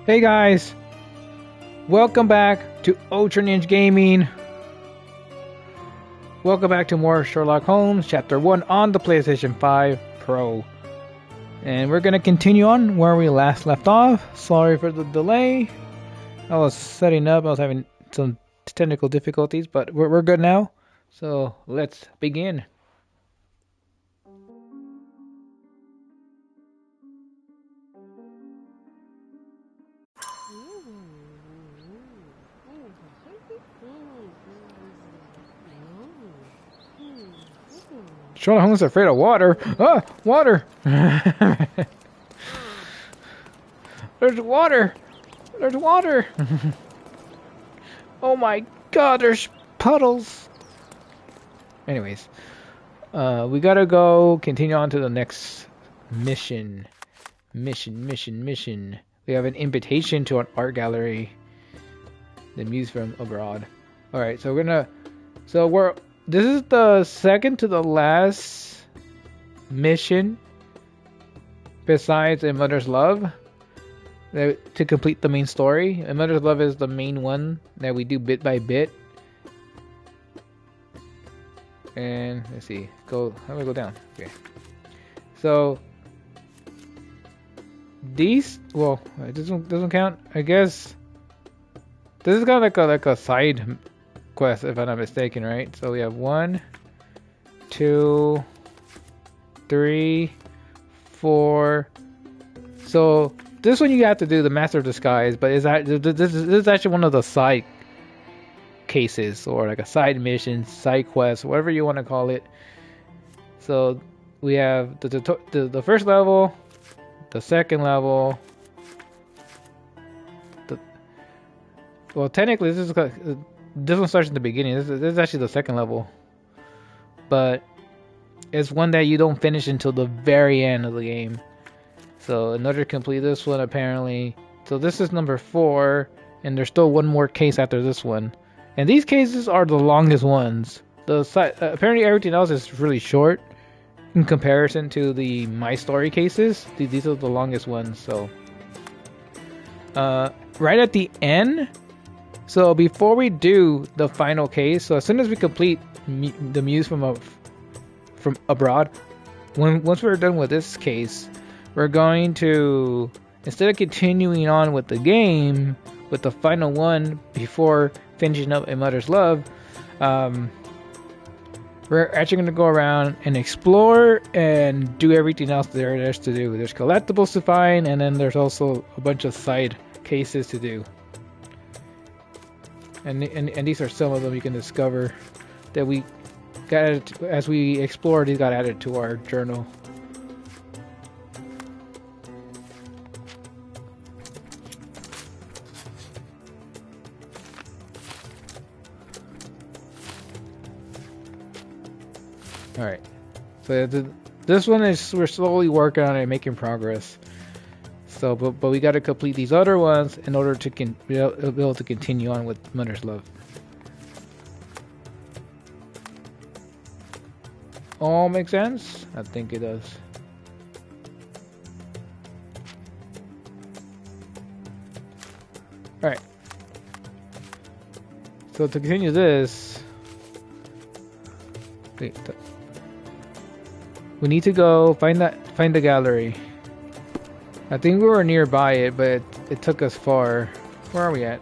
Hey guys, welcome back to Ultra Ninja Gaming. Welcome back to more Sherlock Holmes Chapter One on the PlayStation 5 Pro. And we're gonna continue on where we last left off. Sorry for the delay. I was setting up, I was having some technical difficulties, but we're good now. So let's begin. Sherlock Holmes is afraid of water. Ah, water! There's water! There's water! Oh my god, there's puddles! Anyways, we gotta go continue on to the next mission. Mission. We have an invitation to an art gallery. The muse from abroad. Alright, so this is the second to the last mission besides A Mother's Love to complete the main story. A Mother's Love is the main one that we do bit by bit. And let's see, how do I go down? Okay. So these, well, it doesn't count. I guess this is kind of like a side quest, if I'm not mistaken, right? So we have 1, 2, 3, 4. So this one you have to do the Master of Disguise, but this is actually one of the side cases, or like a side mission, side quest, whatever you want to call it. So we have the first level, the second level. Well, technically this one starts in the beginning. This is actually the second level, but it's one that you don't finish until the very end of the game. So in order to complete this one, apparently, so this is number 4, and there's still one more case after this one. And these cases are the longest ones. Apparently everything else is really short in comparison to the My Story cases. These are the longest ones. So right at the end. So before we do the final case, so as soon as we complete the muse from abroad, once we're done with this case, we're going to, instead of continuing on with the game with the final one before finishing up A Mother's Love, we're actually going to go around and explore and do everything else there's to do. There's collectibles to find, and then there's also a bunch of side cases to do. And these are some of them you can discover that we got added as we explore. These got added to our journal. All right, so this one is, we're slowly working on it, making progress. So, but we got to complete these other ones in order to be able to continue on with Mother's Love. All makes sense? I think it does. Alright. So to continue this, we need to go find the gallery. I think we were nearby it, but it took us far. Where are we at?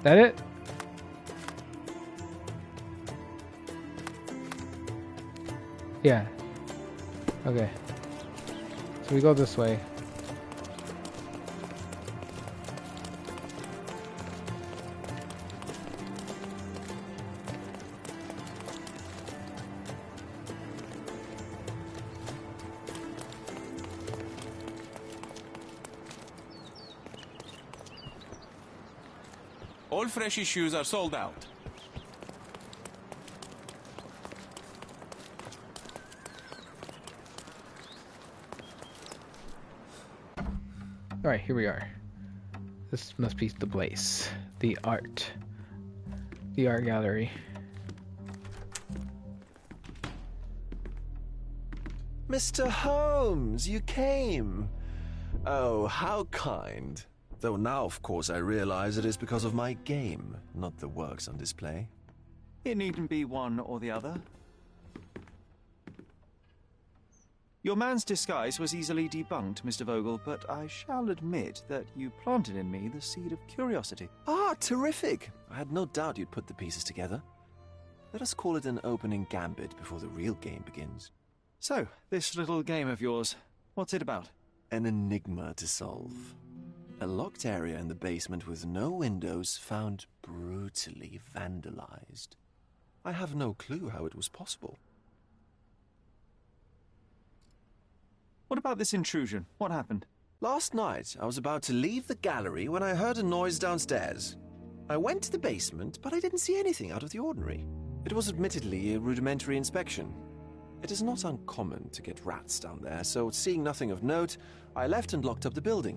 That it? Yeah. Okay. So we go this way. All fresh issues are sold out. Alright, here we are. This must be the place. The art gallery. Mr. Holmes, you came. Oh, how kind. Though now, of course, I realize it is because of my game, not the works on display. It needn't be one or the other. Your man's disguise was easily debunked, Mr. Vogel, but I shall admit that you planted in me the seed of curiosity. Ah, terrific. I had no doubt you'd put the pieces together. Let us call it an opening gambit before the real game begins. So, this little game of yours, what's it about? An enigma to solve. A locked area in the basement with no windows found brutally vandalized. I have no clue how it was possible. What about this intrusion? What happened? Last night, I was about to leave the gallery when I heard a noise downstairs. I went to the basement, but I didn't see anything out of the ordinary. It was admittedly a rudimentary inspection. It is not uncommon to get rats down there, so seeing nothing of note, I left and locked up the building.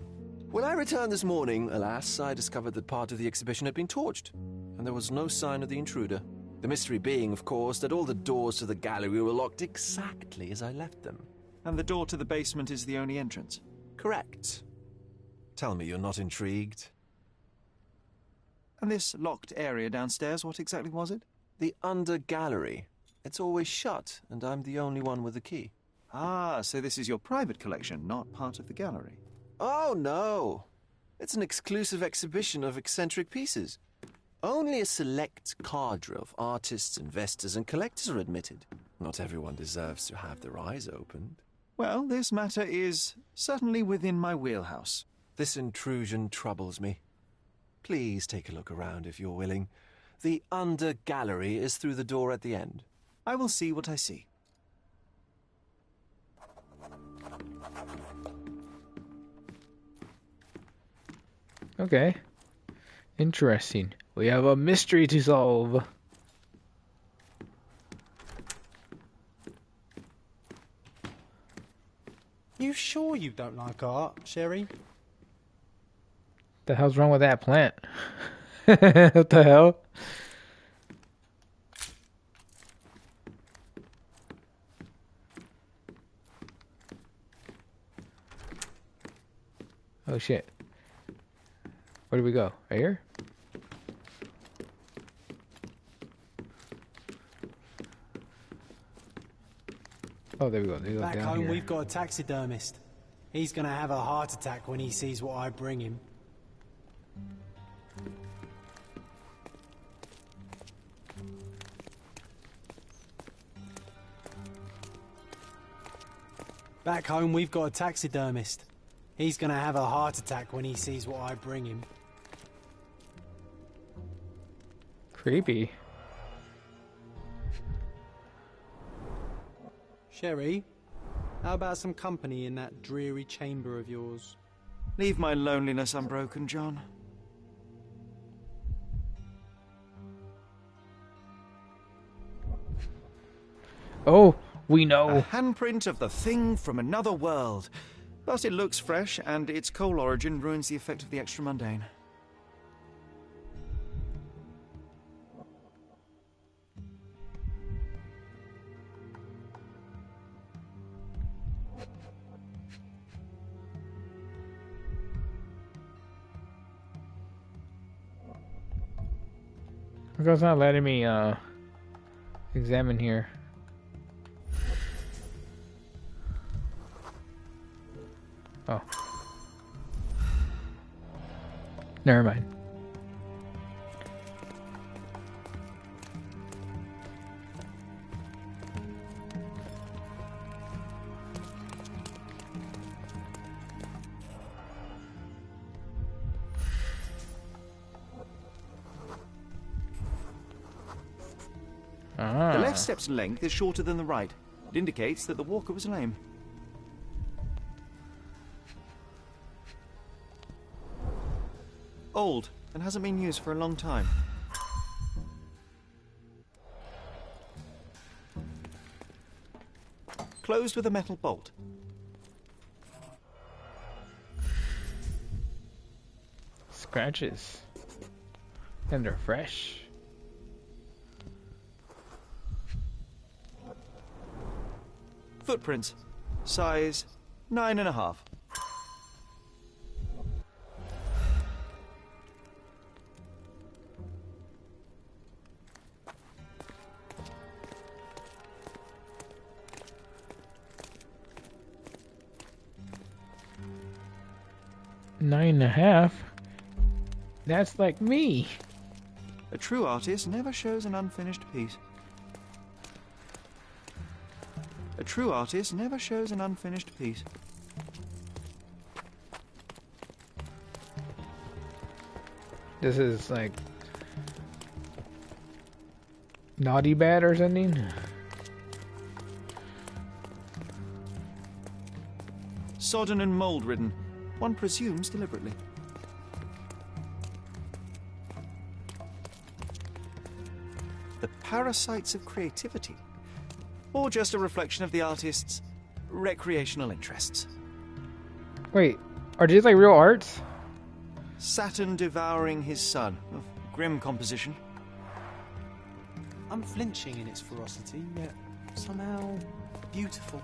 When I returned this morning, alas, I discovered that part of the exhibition had been torched, and there was no sign of the intruder. The mystery being, of course, that all the doors to the gallery were locked exactly as I left them. And the door to the basement is the only entrance? Correct. Tell me you're not intrigued. And this locked area downstairs, what exactly was it? The under gallery. It's always shut, and I'm the only one with the key. Ah, so this is your private collection, not part of the gallery. Oh, no. It's an exclusive exhibition of eccentric pieces. Only a select cadre of artists, investors, and collectors are admitted. Not everyone deserves to have their eyes opened. Well, this matter is certainly within my wheelhouse. This intrusion troubles me. Please take a look around if you're willing. The under gallery is through the door at the end. I will see what I see. Okay. Interesting. We have a mystery to solve. You sure you don't like art, Sherry? The hell's wrong with that plant? What the hell? Oh shit. Where do we go? Right here? Oh, there we go. There we go. Back Down home, here. we've got a taxidermist. He's gonna have a heart attack when he sees what I bring him. Back home, we've got a taxidermist. He's gonna have a heart attack when he sees what I bring him. Creepy. Sherry, how about some company in that dreary chamber of yours? Leave my loneliness unbroken, John. Oh, we A know. handprint of the thing from another world. But it looks fresh, and its coal origin ruins the effect of the extra mundane. It's not letting me examine here. Oh. Never mind. The left step's length is shorter than the right. It indicates that the walker was lame. Old, and hasn't been used for a long time. Closed with a metal bolt. Scratches. And they're fresh. Footprints. Size 9.5. Nine and a half? That's like me. A true artist never shows an unfinished piece. A true artist never shows an unfinished piece. This is like naughty bad or something. Sodden and mold-ridden. One presumes deliberately. The parasites of creativity. Or just a reflection of the artist's recreational interests. Wait, are these like real arts? Saturn devouring his sun. Of grim composition. Unflinching in its ferocity, yet somehow beautiful.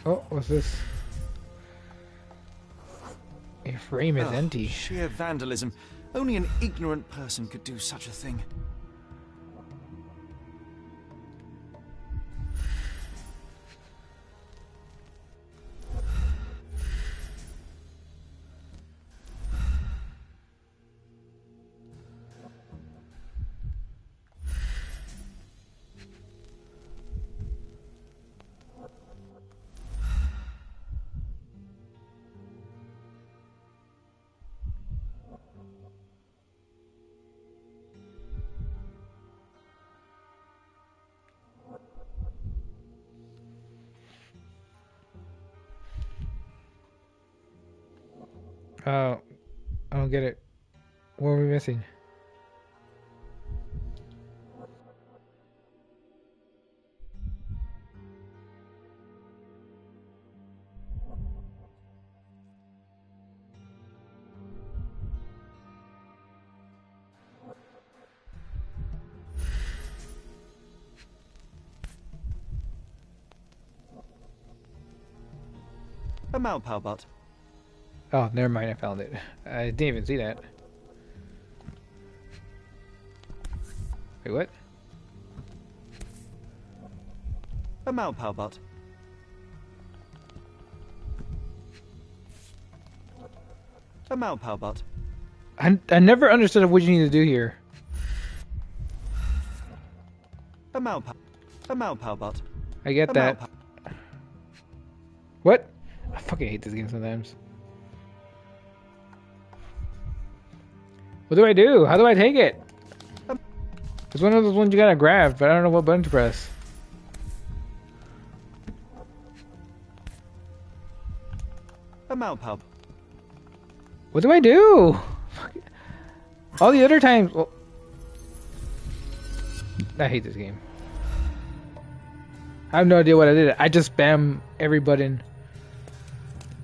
Oh, what's this? Your frame is empty. Sheer vandalism. Only an ignorant person could do such a thing. I don't get it. What are we missing? A Malpowbot. Oh, never mind. I found it. I didn't even see that. Wait, what? A Malpowbot. A Malpowbot. I never understood what you need to do here. A Malpowbot. I get that. What? I fucking hate this game sometimes. What do I do? How do I take it? It's one of those ones you gotta grab, but I don't know what button to press. A Malpowbot. What do I do? All the other times... Well, I hate this game. I have no idea what I did. I just spam every button.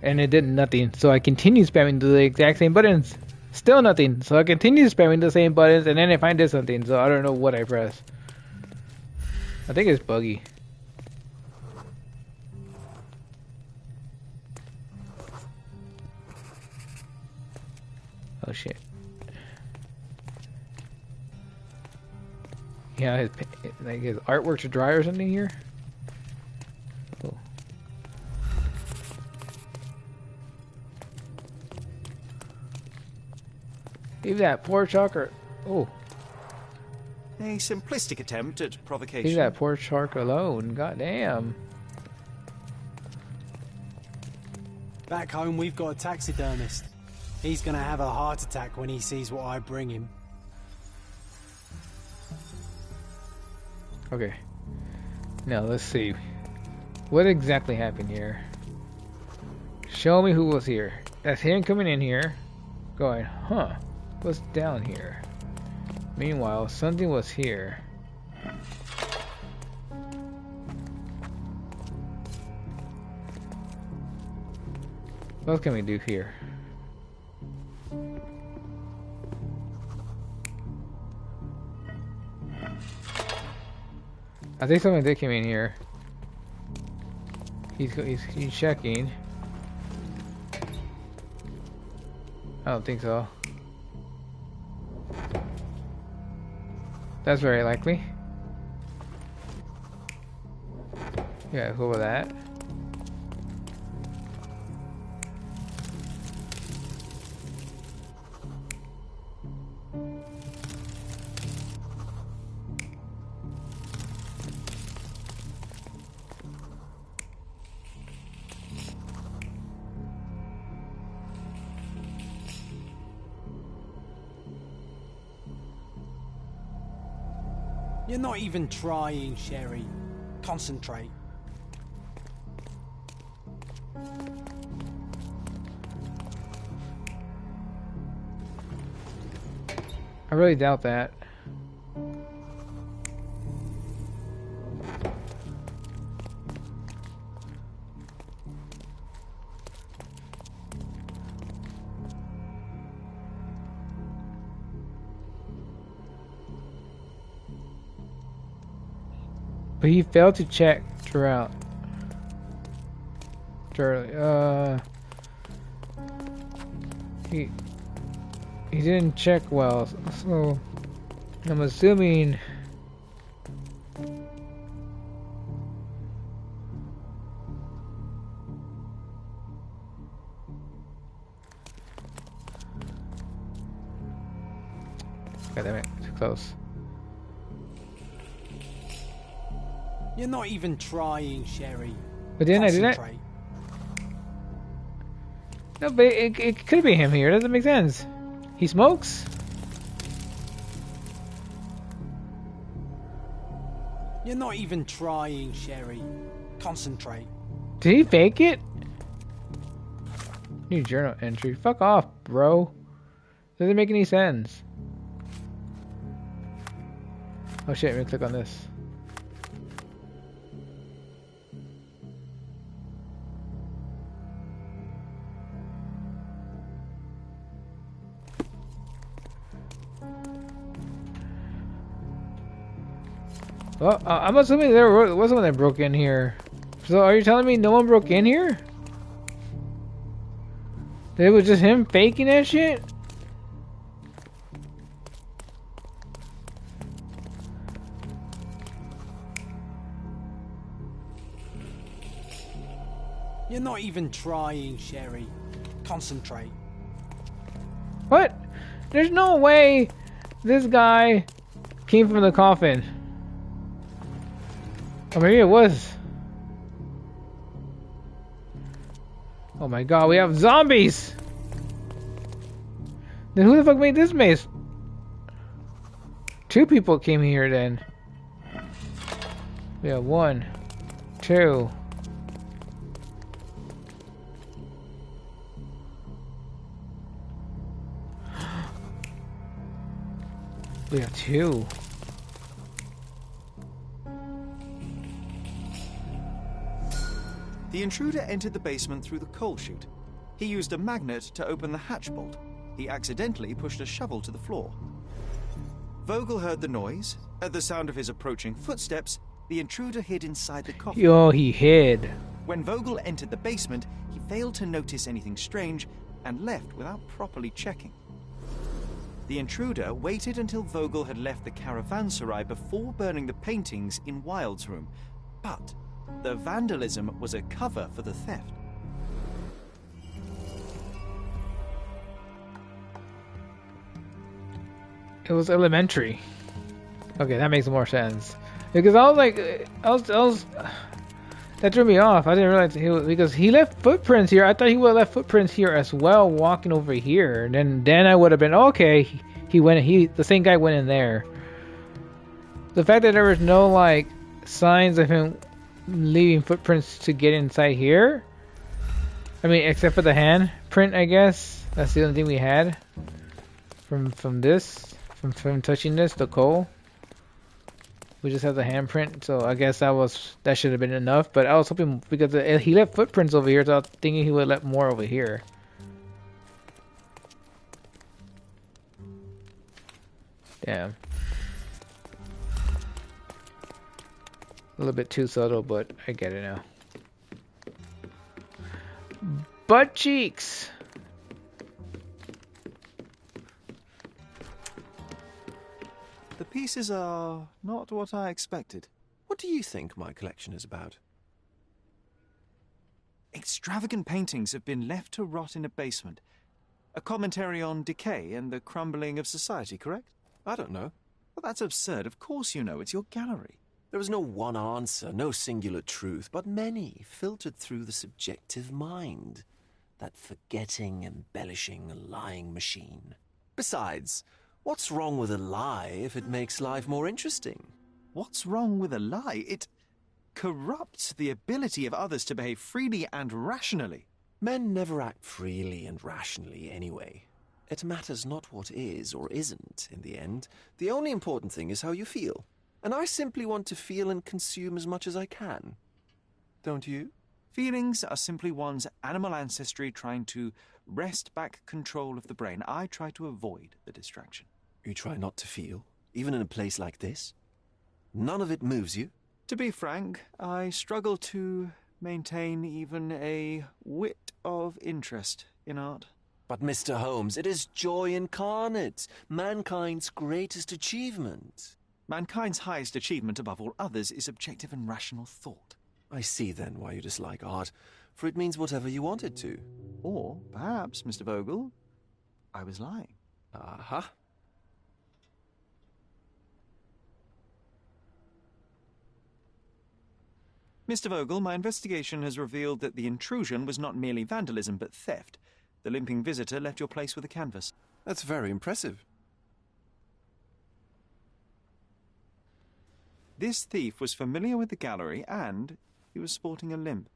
And it did nothing. So I continue spamming the exact same buttons. Still nothing. So I continue spamming the same buttons. And then I find something. So I don't know what I press. I think it's buggy. Oh shit. Yeah, his artwork to dry or something here. Cool. Leave that poor shark. Oh. A simplistic attempt at provocation. Leave that poor shark alone. Goddamn. Back home, we've got a taxidermist. He's gonna have a heart attack when he sees what I bring him. Okay. Now let's see. What exactly happened here? Show me who was here. That's him coming in here. Going, huh? What's down here? Meanwhile, something was here. What else can we do here? I think someone did come in here. He's checking. I don't think so. That's very likely. Yeah, cool with that. You're not even trying, Sherry. Concentrate. I really doubt that. But he failed to check throughout. He didn't check well, so I'm assuming God damn it, too close. You're not even trying, Sherry. But didn't I do that? No, but it could be him here. It doesn't make sense. He smokes? You're not even trying, Sherry. Concentrate. Did he fake it? New journal entry. Fuck off, bro. Doesn't make any sense. Oh shit, let me click on this. Well, I'm assuming there was someone that broke in here. So are you telling me no one broke in here? It was just him faking that shit? You're not even trying, Sherry. Concentrate. What? There's no way this guy came from the coffin. Or maybe it was. Oh my god, we have zombies! Then who the fuck made this maze? Two people came here then. We have 1, 2. We have 2. The intruder entered the basement through the coal chute. He used a magnet to open the hatch bolt. He accidentally pushed a shovel to the floor. Vogel heard the noise. At the sound of his approaching footsteps, the intruder hid inside the coffin. Yo, he hid. When Vogel entered the basement, he failed to notice anything strange and left without properly checking. The intruder waited until Vogel had left the caravanserai before burning the paintings in Wilde's room, but the vandalism was a cover for the theft. It was elementary. Okay, that makes more sense. Because I was like, that threw me off. I didn't realize because he left footprints here. I thought he would have left footprints here as well, walking over here. And then I would have been okay. The same guy went in there. The fact that there was no like signs of him leaving footprints to get inside here. I mean, except for the hand print, I guess. That's the only thing we had from this, from touching this, the coal. We just have the handprint, so I guess that should have been enough. But I was hoping because he left footprints over here, so I was thinking he would let more over here. Damn. little bit too subtle, but I get it now. Butt cheeks! The pieces are not what I expected. What do you think my collection is about? Extravagant paintings have been left to rot in a basement. A commentary on decay and the crumbling of society, correct? I don't know. Well, that's absurd. Of course you know. It's your gallery. There is no one answer, no singular truth, but many filtered through the subjective mind. That forgetting, embellishing, lying machine. Besides, what's wrong with a lie if it makes life more interesting? What's wrong with a lie? It corrupts the ability of others to behave freely and rationally. Men never act freely and rationally anyway. It matters not what is or isn't in the end. The only important thing is how you feel. And I simply want to feel and consume as much as I can. Don't you? Feelings are simply one's animal ancestry trying to wrest back control of the brain. I try to avoid the distraction. You try not to feel, even in a place like this? None of it moves you? To be frank, I struggle to maintain even a whit of interest in art. But Mr. Holmes, it is joy incarnate, mankind's greatest achievement. Mankind's highest achievement above all others is objective and rational thought. I see then why you dislike art, for it means whatever you want it to. Or perhaps, Mr. Vogel, I was lying. Aha. Mr. Vogel, my investigation has revealed that the intrusion was not merely vandalism but theft. The limping visitor left your place with a canvas. That's very impressive. This thief was familiar with the gallery and he was sporting a limp.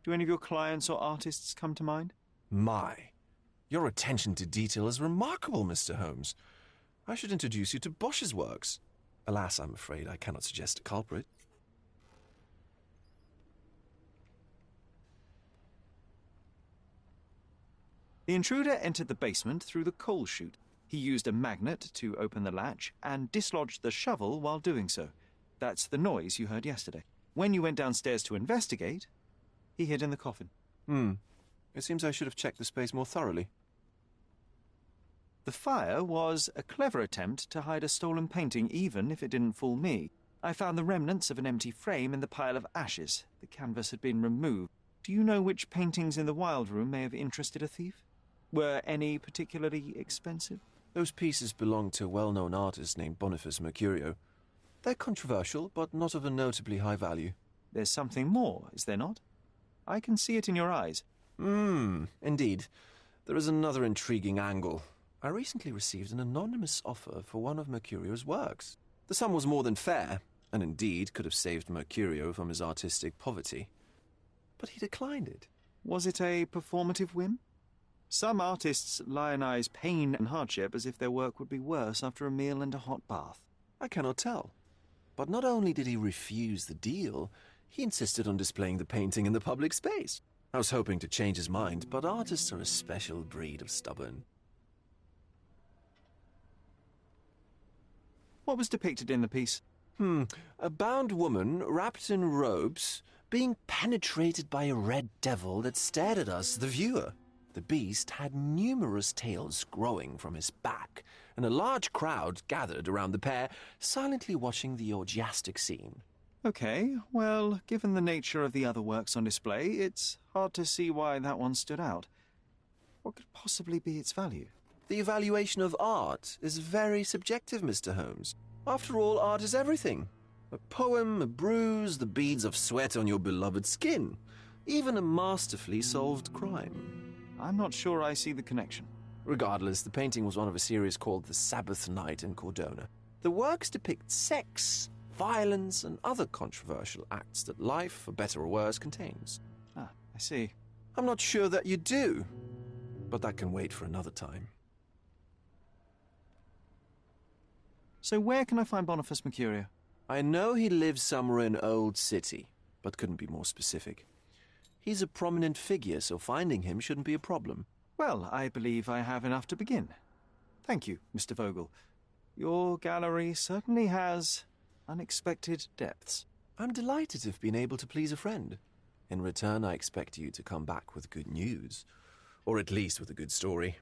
Do any of your clients or artists come to mind? My, your attention to detail is remarkable, Mr. Holmes. I should introduce you to Bosch's works. Alas, I'm afraid I cannot suggest a culprit. The intruder entered the basement through the coal chute. He used a magnet to open the latch and dislodged the shovel while doing so. That's the noise you heard yesterday. When you went downstairs to investigate, he hid in the coffin. It seems I should have checked the space more thoroughly. The fire was a clever attempt to hide a stolen painting, even if it didn't fool me. I found the remnants of an empty frame in the pile of ashes. The canvas had been removed. Do you know which paintings in the Wild Room may have interested a thief? Were any particularly expensive? Those pieces belong to a well-known artist named Boniface Mercurio. They're controversial, but not of a notably high value. There's something more, is there not? I can see it in your eyes. Indeed. There is another intriguing angle. I recently received an anonymous offer for one of Mercurio's works. The sum was more than fair, and indeed could have saved Mercurio from his artistic poverty. But he declined it. Was it a performative whim? Some artists lionize pain and hardship as if their work would be worse after a meal and a hot bath. I cannot tell. But not only did he refuse the deal, he insisted on displaying the painting in the public space. I was hoping to change his mind, but artists are a special breed of stubborn. What was depicted in the piece? A bound woman, wrapped in robes, being penetrated by a red devil that stared at us, the viewer. The beast had numerous tails growing from his back, and a large crowd gathered around the pair, silently watching the orgiastic scene. Okay, well, given the nature of the other works on display, it's hard to see why that one stood out. What could possibly be its value? The evaluation of art is very subjective, Mr. Holmes. After all, art is everything. A poem, a bruise, the beads of sweat on your beloved skin. Even a masterfully solved crime. I'm not sure I see the connection. Regardless, the painting was one of a series called The Sabbath Night in Cordona. The works depict sex, violence, and other controversial acts that life, for better or worse, contains. Ah, I see. I'm not sure that you do, but that can wait for another time. So where can I find Boniface Mercurio? I know he lives somewhere in Old City, but couldn't be more specific. He's a prominent figure, so finding him shouldn't be a problem. Well, I believe I have enough to begin. Thank you, Mr. Vogel. Your gallery certainly has unexpected depths. I'm delighted to have been able to please a friend. In return, I expect you to come back with good news. Or at least with a good story.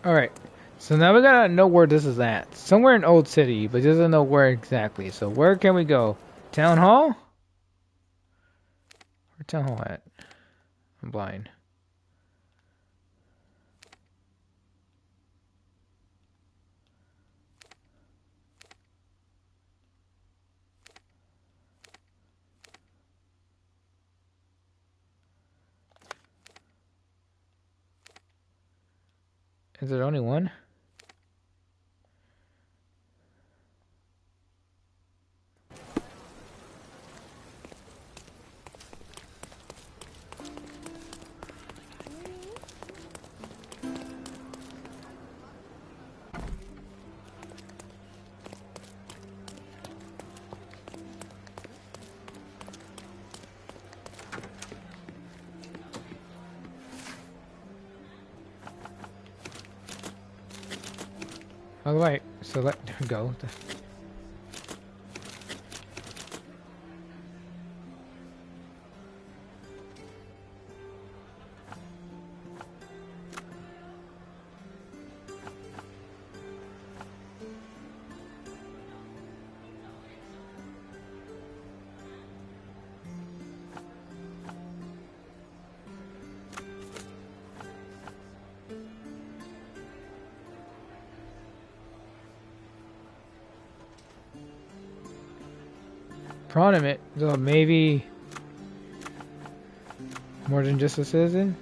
Alright, so now we gotta know where this is at. Somewhere in Old City, but doesn't know where exactly. So where can we go? Town Hall? Where Town Hall at? I'm blind. Is there only one? All right, so let her go. Prominent, so maybe more than just a citizen.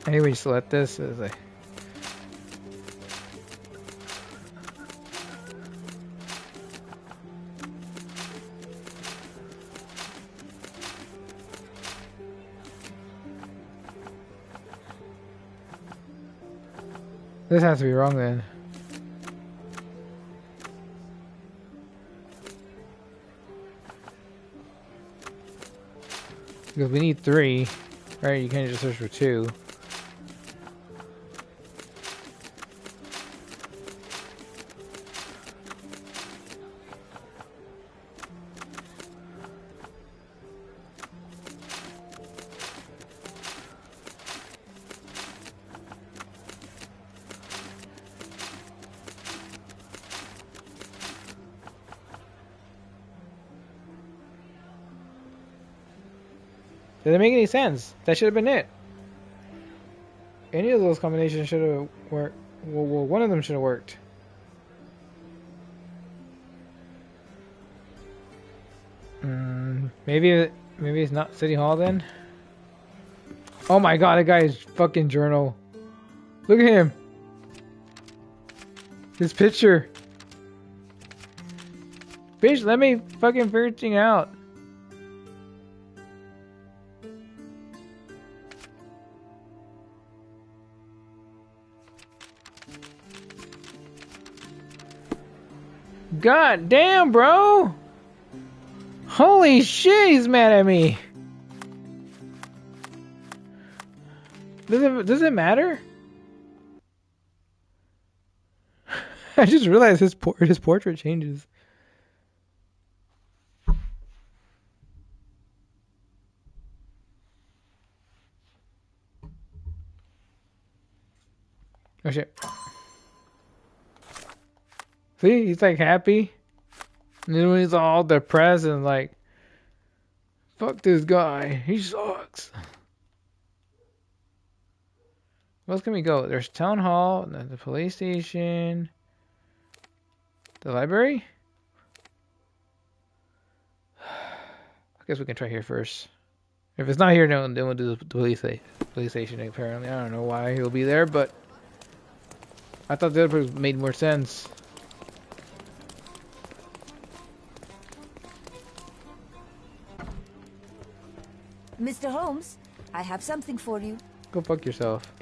Maybe we just let this as a... This has to be wrong then. Because we need 3, right? You can't just search for 2. Didn't make any sense. That should have been it. Any of those combinations should have worked. Well, one of them should have worked. Maybe Maybe it's not City Hall then? Oh my god, that guy's fucking journal. Look at him. His picture. Bitch, let me fucking figure everything out. God damn, bro! Holy shit, he's mad at me. Does it matter? I just realized his portrait changes. Oh shit. See, he's like happy. And then when he's all depressed and like, fuck this guy, he sucks. Where else can we go? There's Town Hall, and then the police station, the library? I guess we can try here first. If it's not here, then we'll do the police station apparently. I don't know why he'll be there, but I thought the other place made more sense. Mr. Holmes, I have something for you. Go fuck yourself.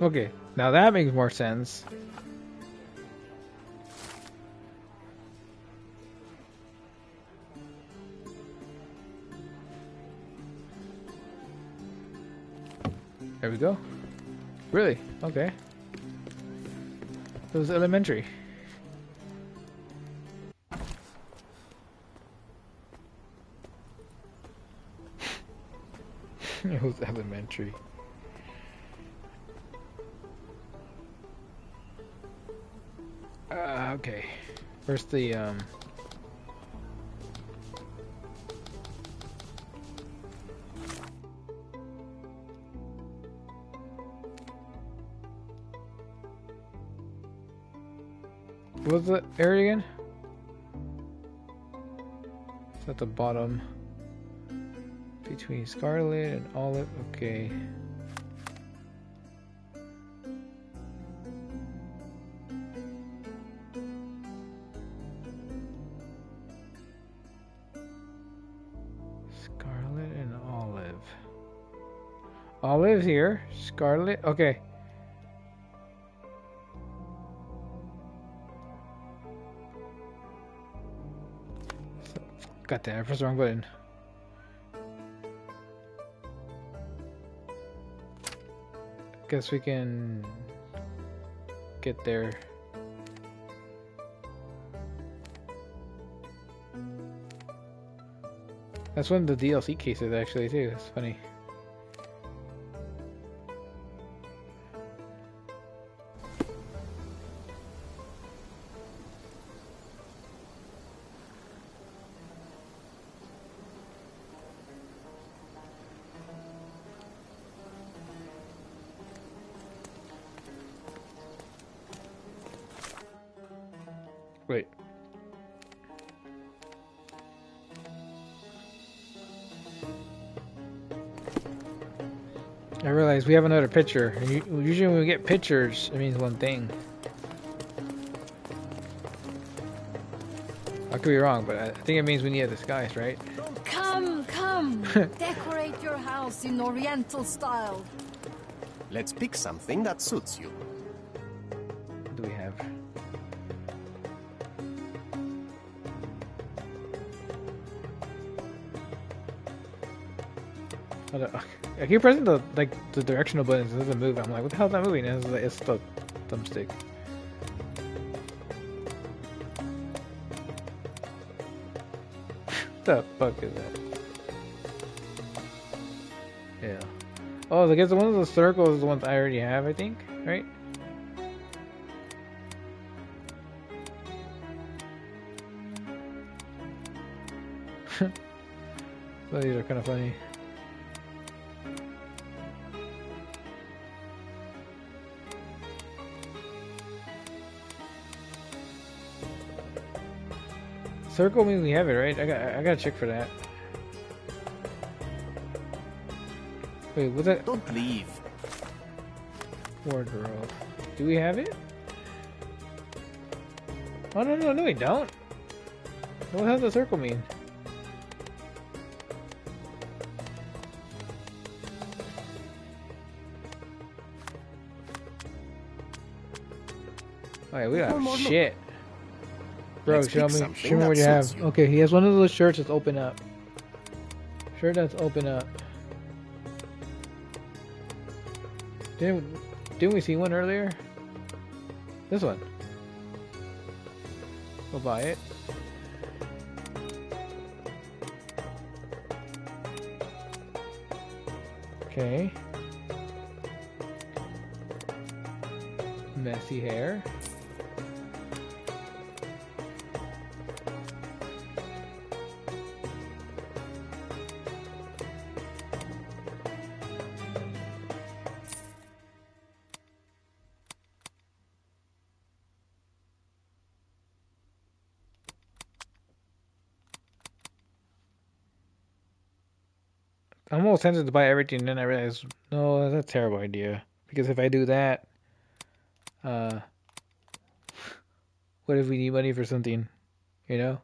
Okay, now that makes more sense. There we go. Really? Okay. It was elementary. It was elementary. Okay. Where's the what was the area again? It's at the bottom. Between Scarlet and Olive. Okay. Scarlet and Olive. Olive's here. Scarlet. Okay. God damn, I pressed the wrong button. Guess we can get there. That's one of the DLC cases actually too. That's funny. Wait. I realize we have another picture. And usually when we get pictures, it means one thing. I could be wrong, but I think it means we need a disguise, right? Come, come. Decorate your house in Oriental style. Let's pick something that suits you. What do we have? I keep pressing the directional buttons. It doesn't move. I'm like, what the hell is that moving? And it's the thumbstick. The fuck is that? Yeah. Oh, I guess one of the circles is the ones I already have, I think, right? So these are kind of funny. Circle means we have it, right? I gotta check for that. Wait, was that Don't leave. wardrobe? Do we have it? Oh no, we don't. What does the circle mean? Oh yeah, we don't have shit. Bro, Let's show pick me something what that you have. suits you. Okay, he has one of those shirts that's open up. Shirt that's open up. Didn't we see one earlier? This one. We'll buy it. Okay. Messy hair. I'm almost tempted to buy everything, and then I realize, no, that's a terrible idea. Because if I do that, what if we need money for something, you know?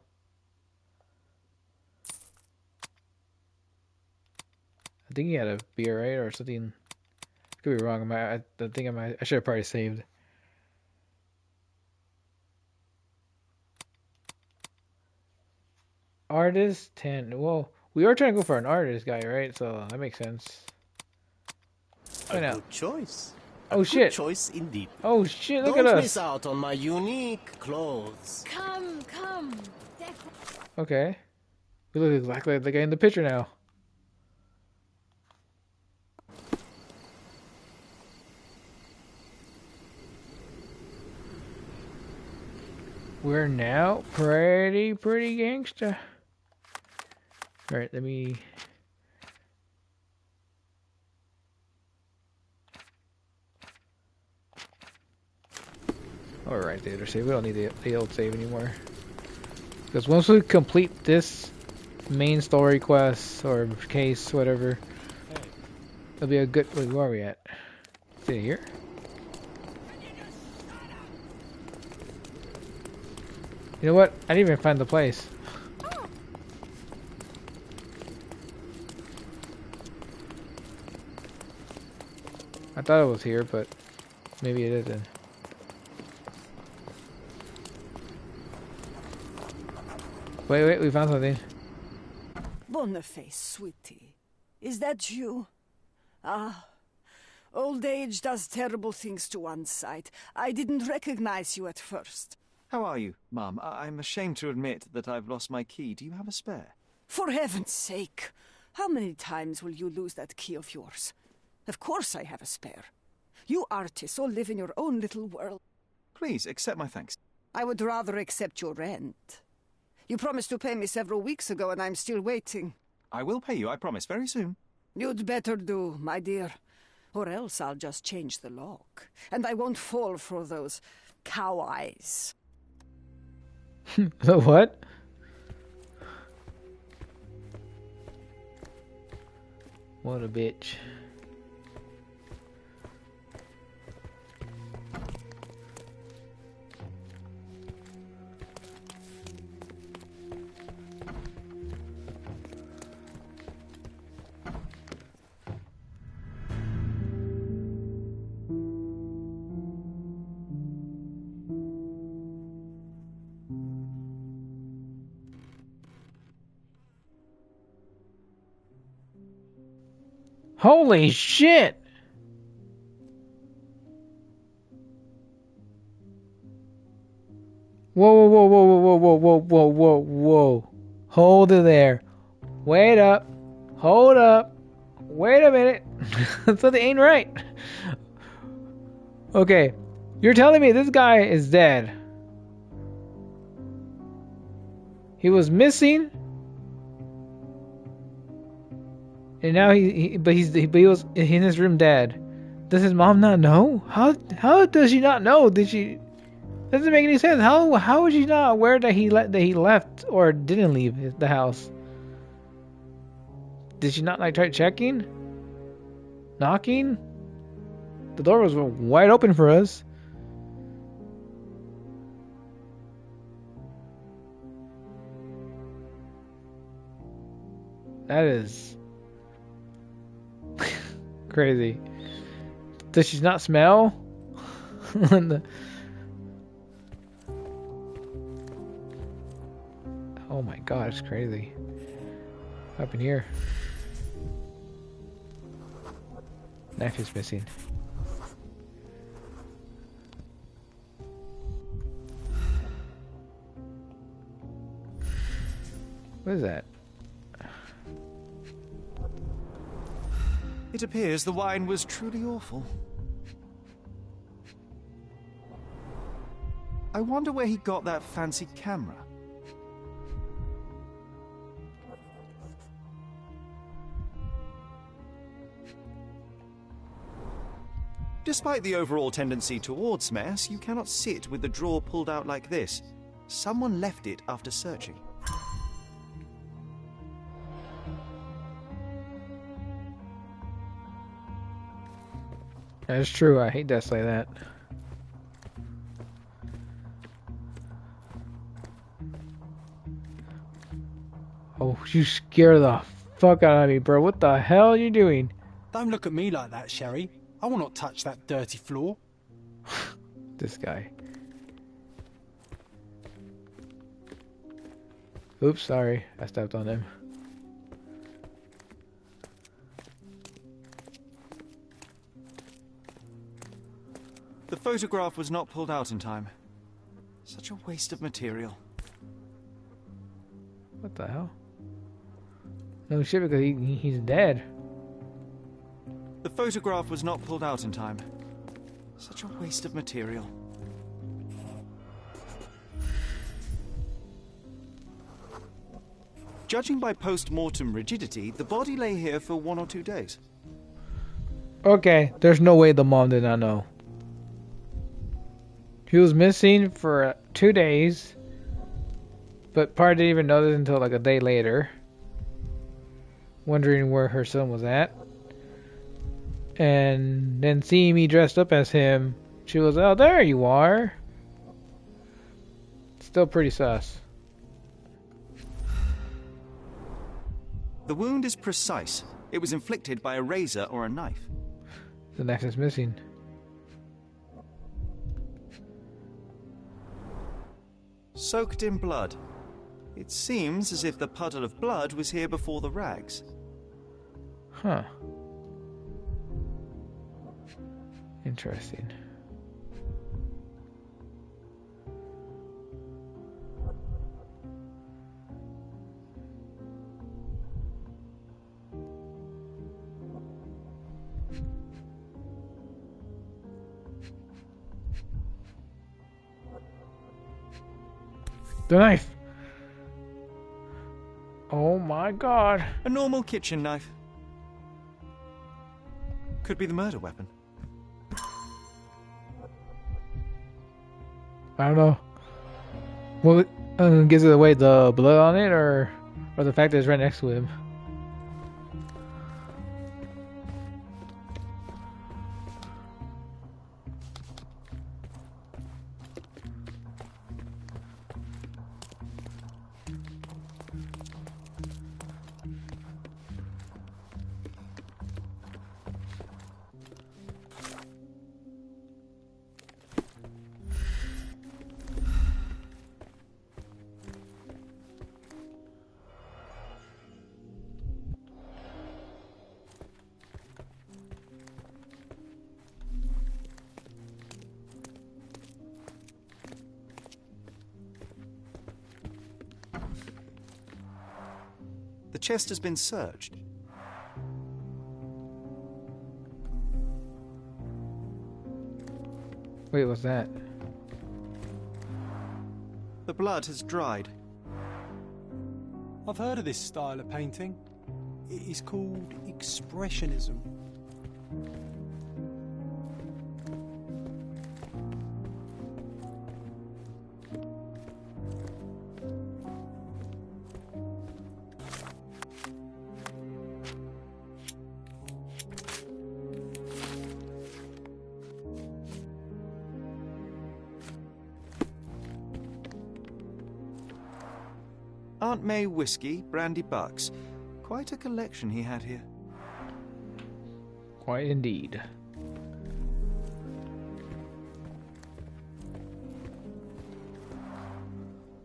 I think he had a beer, right, or something. Could be wrong. I think I should have probably saved. Artist 10. Well, we are trying to go for an artist guy, right? So that makes sense. A good choice. A Oh good shit! choice indeed. Oh shit! Look Don't at miss us. out on my unique clothes. Come. Okay. We look exactly like the guy in the picture now. We're now pretty gangsta. Alright, let me... Alright, the other save. We don't need the old save anymore. Because once we complete this main story quest, or case, whatever, it'll be a good... Wait, where are we at? Is it here? You know what? I didn't even find the place. I thought it was here, but maybe it isn't. Wait, we found something. Boniface, sweetie. Is that you? Ah, old age does terrible things to one's sight. I didn't recognize you at first. How are you, Mum? I'm ashamed to admit that I've lost my key. Do you have a spare? For heaven's sake, how many times will you lose that key of yours? Of course I have a spare. You artists all live in your own little world. Please, accept my thanks. I would rather accept your rent. You promised to pay me several weeks ago, and I'm still waiting. I will pay you, I promise, very soon. You'd better do, my dear. Or else I'll just change the lock. And I won't fall for those cow eyes. What? What a bitch. Holy shit! Whoa. Hold it there. Wait up. Hold up. Wait a minute. Something ain't right. Okay. You're telling me this guy is dead. He was missing. And now he was in his room dead. Does his mom not know? How does she not know? Doesn't make any sense. How is she not aware that he left or didn't leave the house? Did she not like try checking? Knocking? The door was wide open for us. That is crazy. Does she not smell? Oh my god, it's crazy. What happened here? Knife is missing. What is that? It appears the wine was truly awful. I wonder where he got that fancy camera. Despite the overall tendency towards mess, you cannot sit with the drawer pulled out like this. Someone left it after searching. That's true. I hate that say that. Oh, you scare the fuck out of me, bro. What the hell are you doing? Don't look at me like that, Sherry. I will not touch that dirty floor. This guy. Oops, sorry. I stepped on him. The photograph was not pulled out in time. Such a waste of material. What the hell? No shit, because he's dead. The photograph was not pulled out in time. Such a waste of material. Judging by post-mortem rigidity, the body lay here for 1 or 2 days. Okay, there's no way the mom did not know. He was missing for 2 days, but Parr didn't even notice until like a day later, wondering where her son was at. And then seeing me dressed up as him, she was, oh, there you are. Still pretty sus. The wound is precise. It was inflicted by a razor or a knife. The knife is missing. Soaked in blood. It seems as if the puddle of blood was here before the rags. Huh. Interesting. The knife! Oh my god. A normal kitchen knife. Could be the murder weapon. I don't know. What gives it away? The blood on it, or the fact that it's right next to him? chest has been searched. Wait, what's that? The blood has dried. I've heard of this style of painting. It is called expressionism. Aunt May whiskey, brandy bucks. Quite a collection he had here. Quite indeed.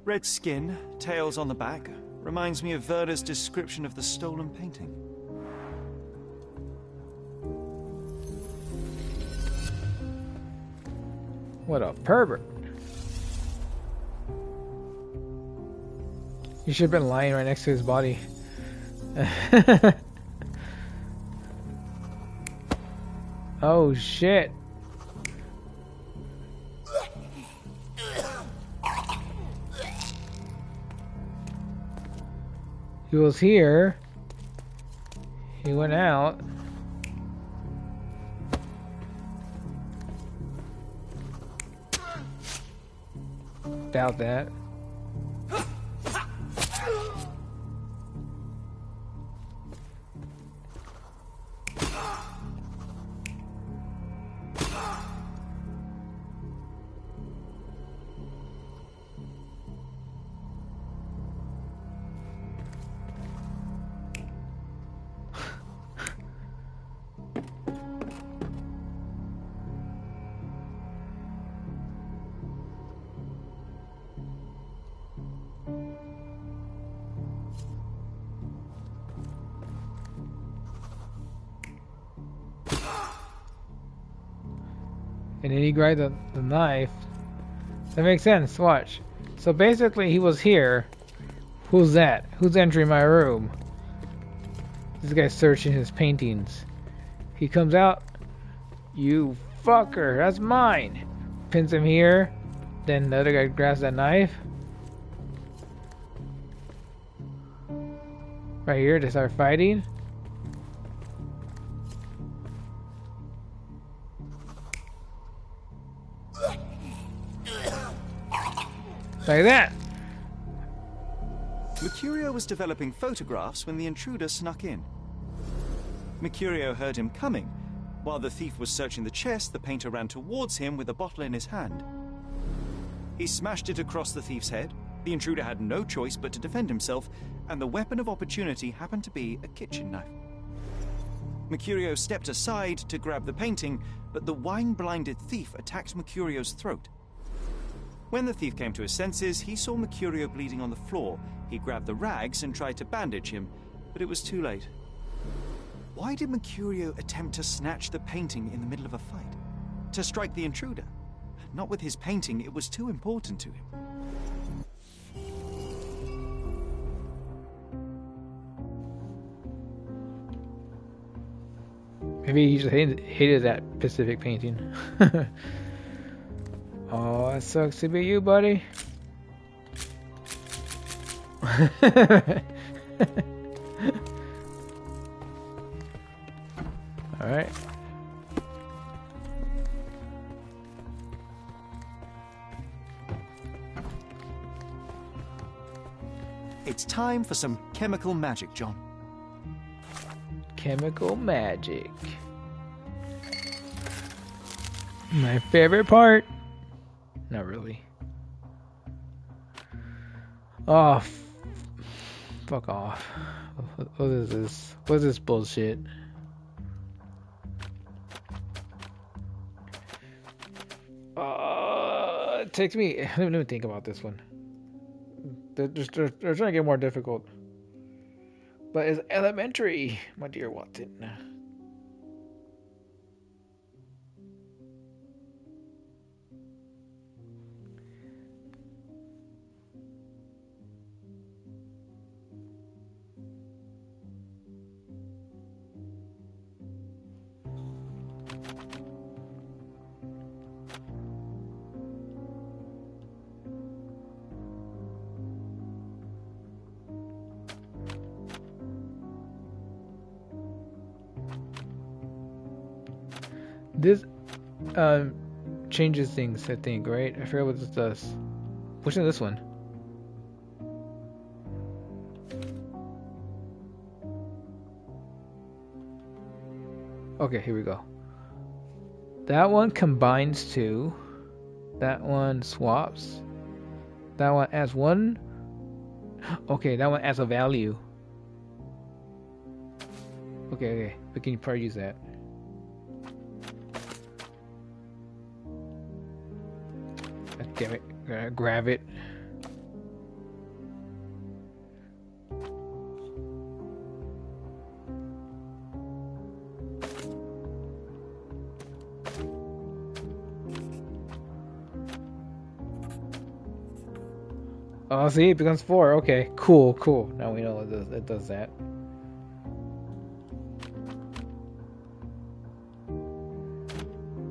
Red skin, tails on the back. Reminds me of Verda's description of the stolen painting. What a pervert. You should have been lying right next to his body. Oh shit. He was here. He went out. Doubt that. And then he grabbed the knife. That makes sense, watch. So basically he was here. Who's that? Who's entering my room? This guy's searching his paintings. He comes out. You fucker, that's mine. Pins him here. Then the other guy grabs that knife. Right here, they start fighting. Like that. Mercurio was developing photographs when the intruder snuck in. Mercurio heard him coming. While the thief was searching the chest, the painter ran towards him with a bottle in his hand. He smashed it across the thief's head. The intruder had no choice but to defend himself, and the weapon of opportunity happened to be a kitchen knife. Mercurio stepped aside to grab the painting, but the wine-blinded thief attacked Mercurio's throat. When the thief came to his senses, he saw Mercurio bleeding on the floor. He grabbed the rags and tried to bandage him, but it was too late. Why did Mercurio attempt to snatch the painting in the middle of a fight? To strike the intruder? Not with his painting, it was too important to him. Maybe he just hated that specific painting. Oh, it sucks to be you, buddy. Alright. It's time for some chemical magic, John. Chemical magic. My favorite part. Not really. Oh, fuck off. What is this? What is this bullshit? It takes me. Let me think about this one. They're trying to get more difficult. But it's elementary, my dear Watson. This changes things, I think, right? I forget what this does. Which is this one? Okay, here we go. That one combines two. That one swaps. That one adds one. Okay, that one adds a value. Okay. We can probably use that. God damn it. Gotta grab it. Oh, see, it becomes 4. Okay, cool. Now we know it does that.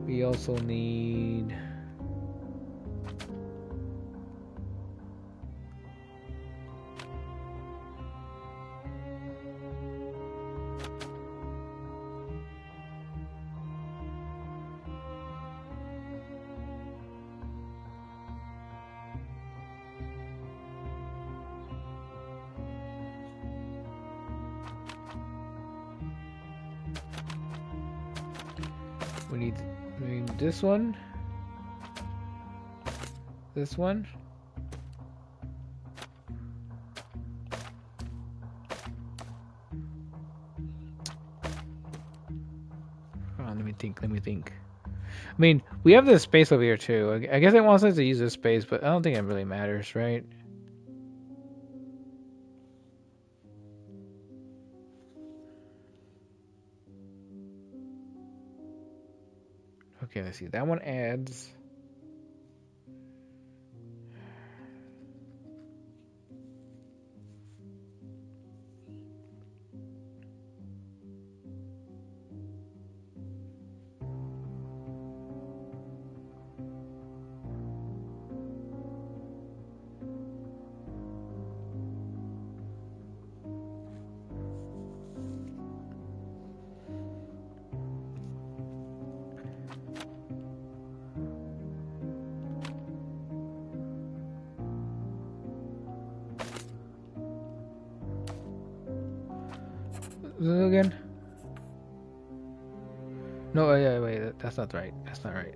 We also need... We need this one. This one. Hold on, let me think. I mean, we have this space over here too. I guess it wants us to use this space, but I don't think it really matters, right? Okay, let's see. That one adds... Again? No, yeah, wait, that's not right. That's not right.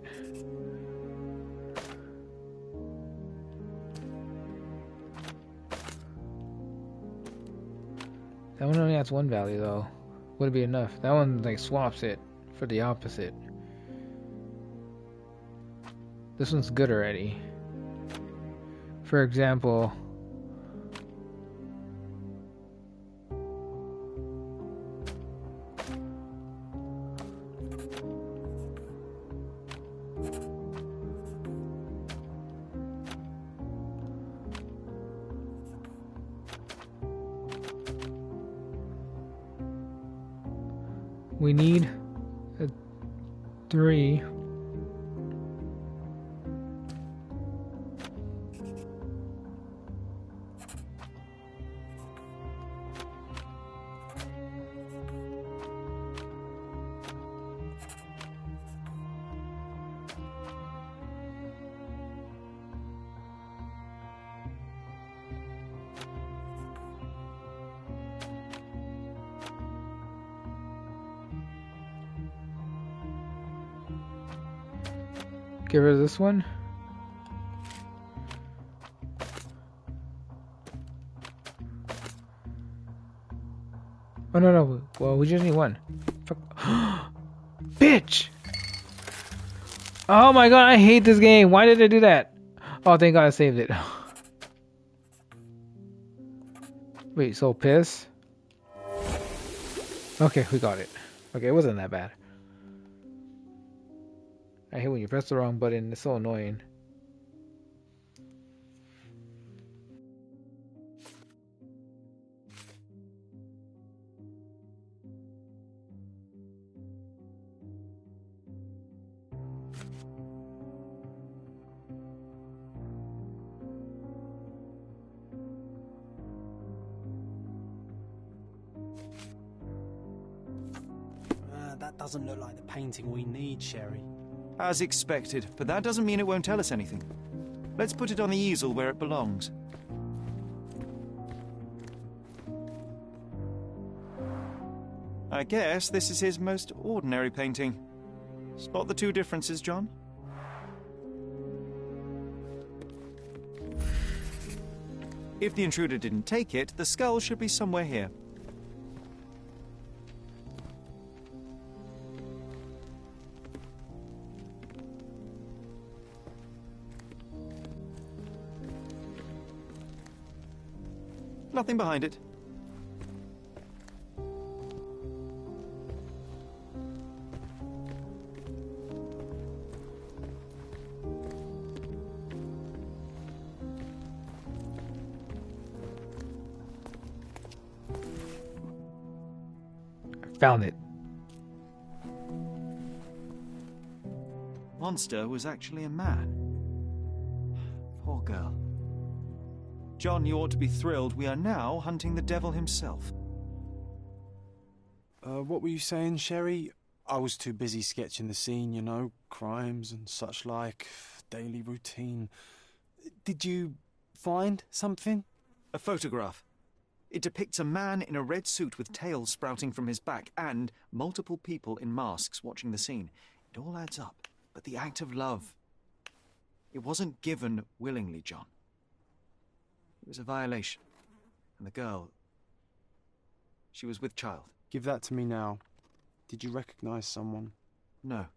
That one only has one value though. Would it be enough? That one like swaps it for the opposite. This one's good already. For example, we need a 3. Get rid of this one. Oh no. Well, we just need one. Fuck. Bitch! Oh my god, I hate this game. Why did I do that? Oh, thank god I saved it. Wait, so piss? Okay, we got it. Okay, it wasn't that bad. I hate when you press the wrong button. It's so annoying. doesn't look like the painting we need, Sherry. As expected, but that doesn't mean it won't tell us anything. Let's put it on the easel where it belongs. I guess this is his most ordinary painting. Spot the two differences, John? If the intruder didn't take it, the skull should be somewhere here. Nothing behind it. Found it. Monster was actually a man. Poor girl. John, you ought to be thrilled. We are now hunting the devil himself. What were you saying, Sherry? I was too busy sketching the scene, you know, crimes and such like, daily routine. Did you find something? A photograph. It depicts a man in a red suit with tails sprouting from his back and multiple people in masks watching the scene. It all adds up. But the act of love, it wasn't given willingly, John. It was a violation. And the girl, she was with child. Give that to me now. Did you recognize someone? No.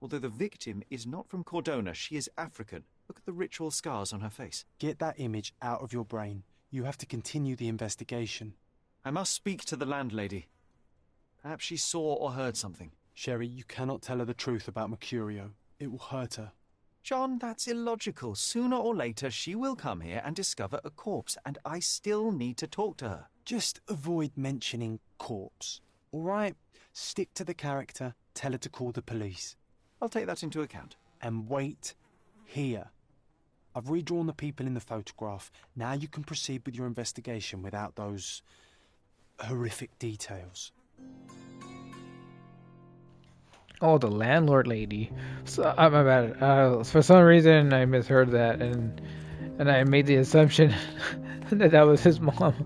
Although the victim is not from Cordona, she is African. Look at the ritual scars on her face. Get that image out of your brain. You have to continue the investigation. I must speak to the landlady. Perhaps she saw or heard something. Sherry, you cannot tell her the truth about Mercurio. It will hurt her. John, that's illogical. Sooner or later, she will come here and discover a corpse, and I still need to talk to her. Just avoid mentioning corpse, all right? Stick to the character, tell her to call the police. I'll take that into account. And wait here. I've redrawn the people in the photograph. Now you can proceed with your investigation without those horrific details. Oh, the landlord lady. So, my bad. For some reason, I misheard that, and I made the assumption that that was his mom.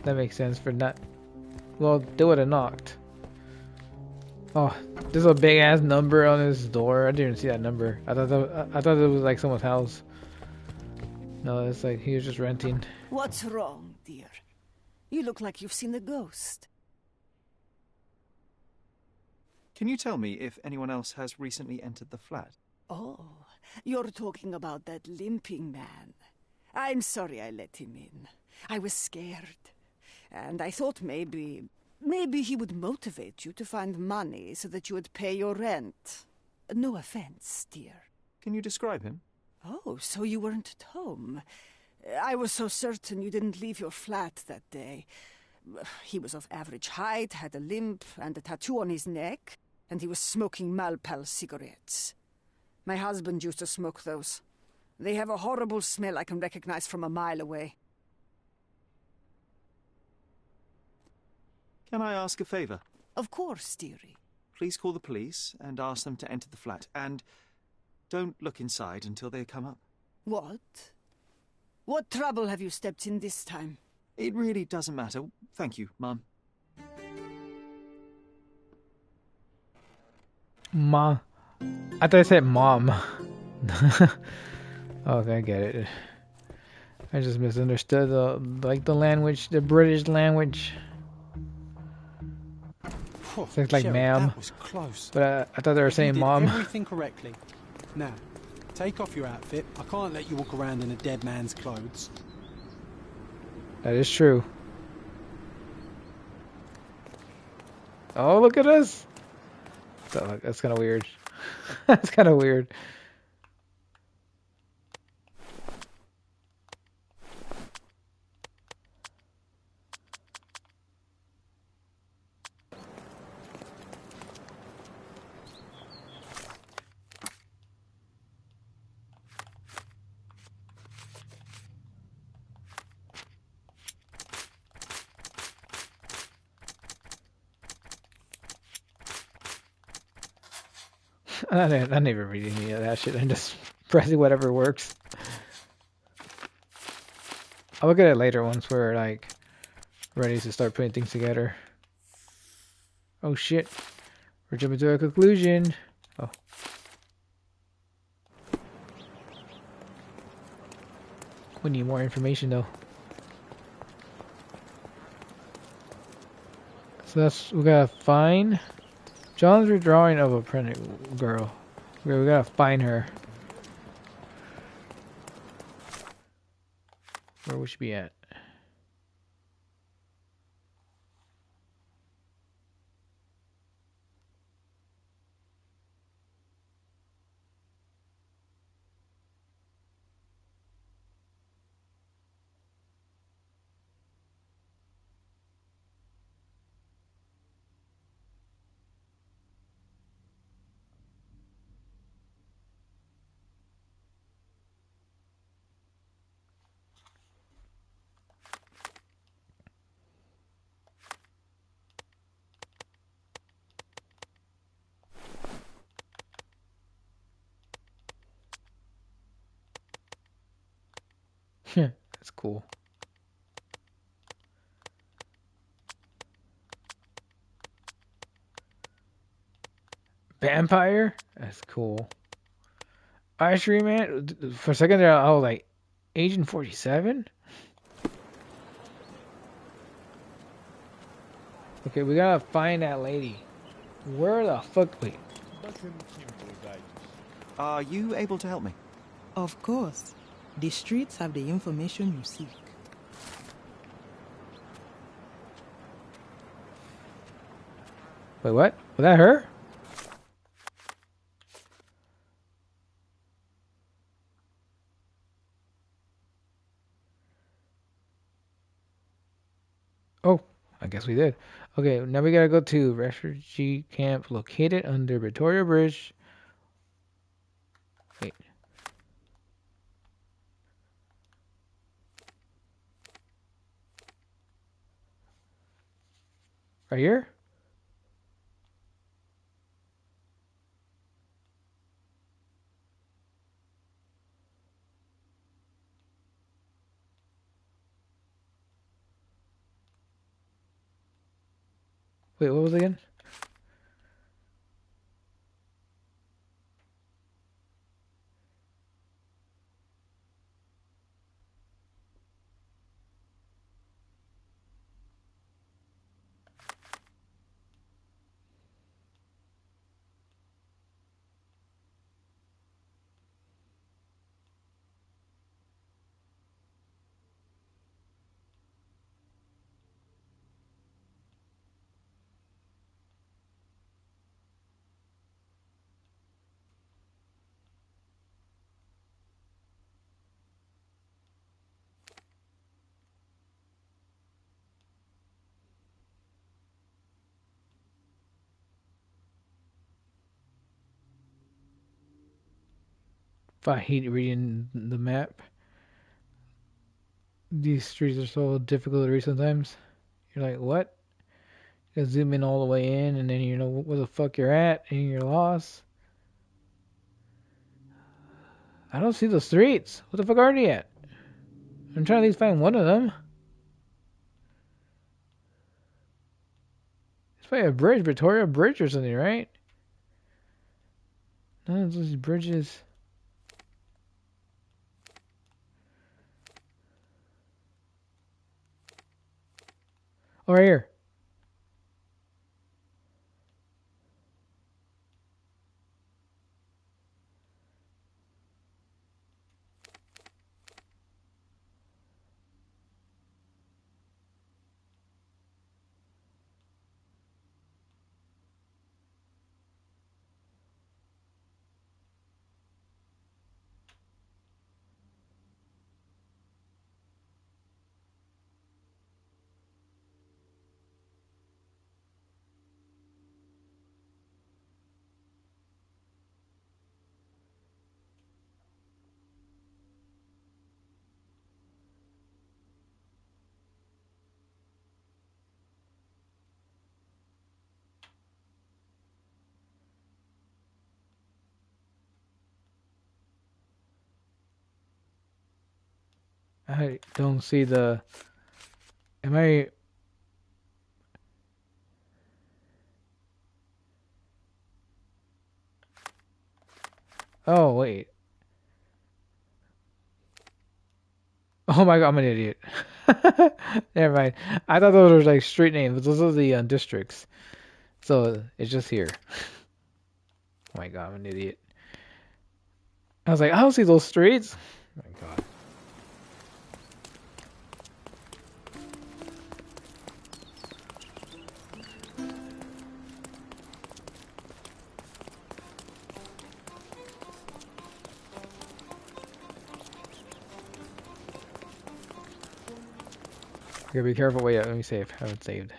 That makes sense for not. Well, they would have knocked. Oh, there's a big ass number on his door. I didn't even see that number. I thought it was like someone's house. No, it's like he was just renting. What's wrong, dear? You look like you've seen a ghost. Can you tell me if anyone else has recently entered the flat? Oh, you're talking about that limping man. I'm sorry I let him in. I was scared. And I thought maybe he would motivate you to find money so that you would pay your rent. No offense, dear. Can you describe him? Oh, so you weren't at home. I was so certain you didn't leave your flat that day. He was of average height, had a limp and a tattoo on his neck, and he was smoking Malpal cigarettes. My husband used to smoke those. They have a horrible smell I can recognize from a mile away. Can I ask a favor? Of course, dearie. Please call the police and ask them to enter the flat. And don't look inside until they come up. What? What trouble have you stepped in this time? It really doesn't matter. Thank you, Mum. Ma. I thought I said mom. Okay, I get it. I just misunderstood the language, the British language. Things like Sherry, ma'am. That was close. But I thought they were saying You did mom. everything correctly. Now, take off your outfit. I can't let you walk around in a dead man's clothes. That is true. Oh, look at us. That's kind of weird. That's kind of weird. I never read any of that shit. I'm just pressing whatever works. I'll look at it later once we're like ready to start putting things together. Oh shit. We're jumping to a conclusion. Oh. We need more information though. So that's, we gotta find John's redrawing of a pregnant girl. Okay, we gotta find her. Where would she be at? That's cool. Vampire? That's cool. Ice Cream Man? For a second there, I was like, Agent 47? Okay, we gotta find that lady. Where the fuck? Wait. Are you able to help me? Of course. The streets have the information you seek. Wait, what? Was that her? Oh, I guess we did. Okay, now we gotta go to refugee camp located under Victoria Bridge. Wait. Right here? Wait, what was it again? If I hate reading the map. These streets are so difficult to read sometimes. You're like, what? You gotta zoom in all the way in, and then you know where the fuck you're at, and you're lost. I don't see the streets. What the fuck are they at? I'm trying to at least find one of them. It's probably a bridge, Victoria Bridge or something, right? None of those bridges. Oh, right here. I don't see the... Am I... Oh, wait. Oh my god, I'm an idiot. Never mind. I thought those were like street names, but those are the districts. So it's just here. Oh my god, I'm an idiot. I was like, I don't see those streets. Oh my god. Okay, be careful. Wait, let me save. I haven't saved.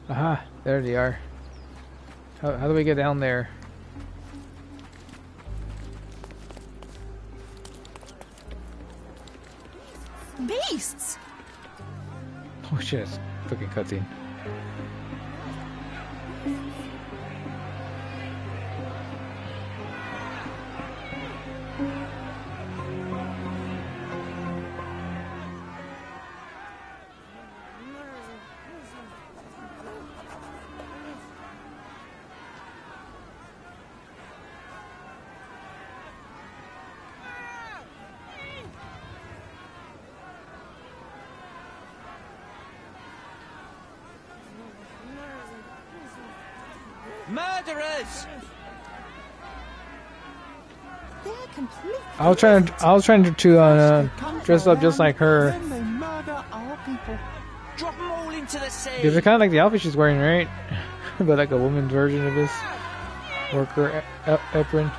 Aha, there they are. How do we get down there? Beasts! Oh shit, it's fucking cutscene. Murderers! They're completely... I was trying to dress up just like her. Then they murder our people. Drop them all into the sea. Because it's kind of like the outfit she's wearing, right? But like a woman's version of this worker apron.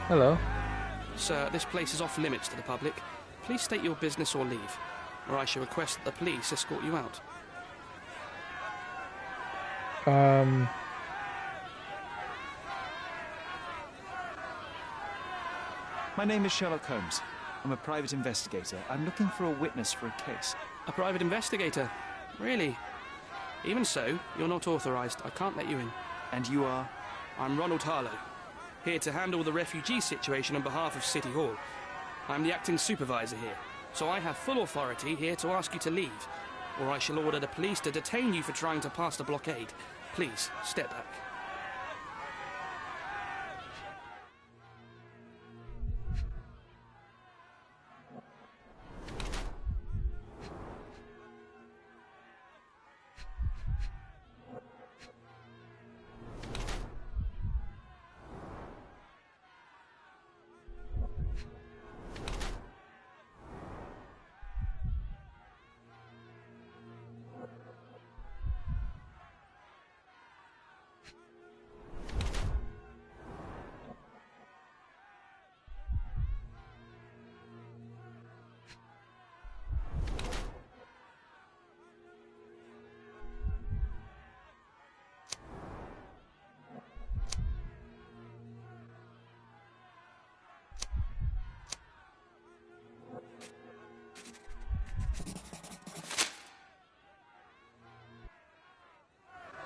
Hello. Sir, this place is off limits to the public. Please state your business or leave, or I shall request that the police escort you out. My name is Sherlock Holmes. I'm a private investigator. I'm looking for a witness for a case. A private investigator? Really? Even so, you're not authorized. I can't let you in. And you are? I'm Ronald Harlow, here to handle the refugee situation on behalf of City Hall. I'm the acting supervisor here, so I have full authority here to ask you to leave, or I shall order the police to detain you for trying to pass the blockade. Please, step back.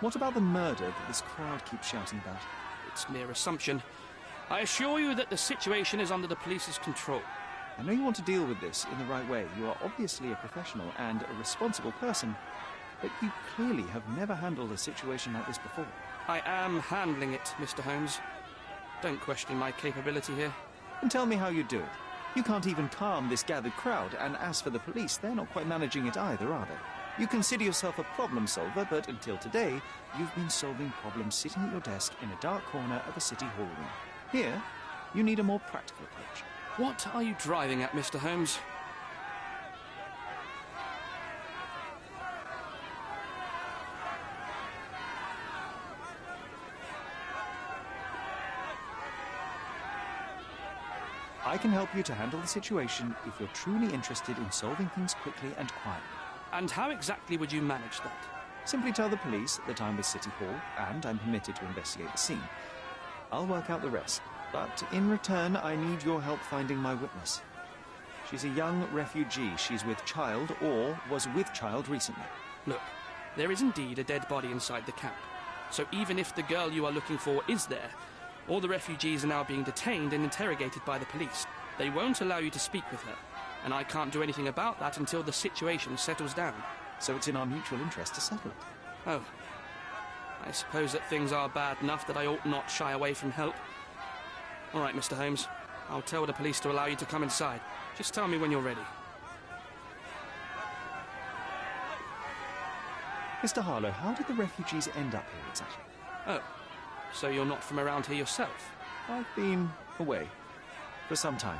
What about the murder that this crowd keeps shouting about? It's mere assumption. I assure you that the situation is under the police's control. I know you want to deal with this in the right way. You are obviously a professional and a responsible person, but you clearly have never handled a situation like this before. I am handling it, Mr. Holmes. Don't question my capability here. And tell me how you do it. You can't even calm this gathered crowd, and as for the police, they're not quite managing it either, are they? You consider yourself a problem solver, but until today, you've been solving problems sitting at your desk in a dark corner of a city hall room. Here, you need a more practical approach. What are you driving at, Mr. Holmes? I can help you to handle the situation if you're truly interested in solving things quickly and quietly. And how exactly would you manage that? Simply tell the police that I'm with City Hall and I'm permitted to investigate the scene. I'll work out the rest, but in return I need your help finding my witness. She's a young refugee. She's with child or was with child recently. Look, there is indeed a dead body inside the camp. So even if the girl you are looking for is there, all the refugees are now being detained and interrogated by the police. They won't allow you to speak with her, and I can't do anything about that until the situation settles down. So it's in our mutual interest to settle it. Oh. I suppose that things are bad enough that I ought not shy away from help. All right, Mr. Holmes. I'll tell the police to allow you to come inside. Just tell me when you're ready. Mr. Harlow, how did the refugees end up here exactly? Oh. So you're not from around here yourself? I've been away for some time,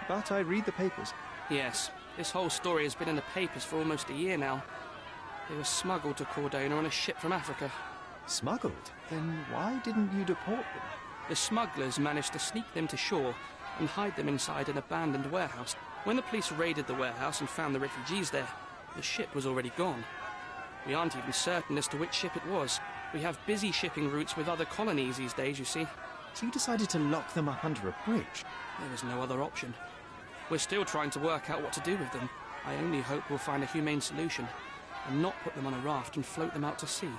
but I read the papers. Yes. This whole story has been in the papers for almost a year now. They were smuggled to Cordona on a ship from Africa. Smuggled? Then why didn't you deport them? The smugglers managed to sneak them to shore and hide them inside an abandoned warehouse. When the police raided the warehouse and found the refugees there, the ship was already gone. We aren't even certain as to which ship it was. We have busy shipping routes with other colonies these days, you see. So you decided to lock them up under a bridge? There was no other option. We're still trying to work out what to do with them. I only hope we'll find a humane solution and not put them on a raft and float them out to sea.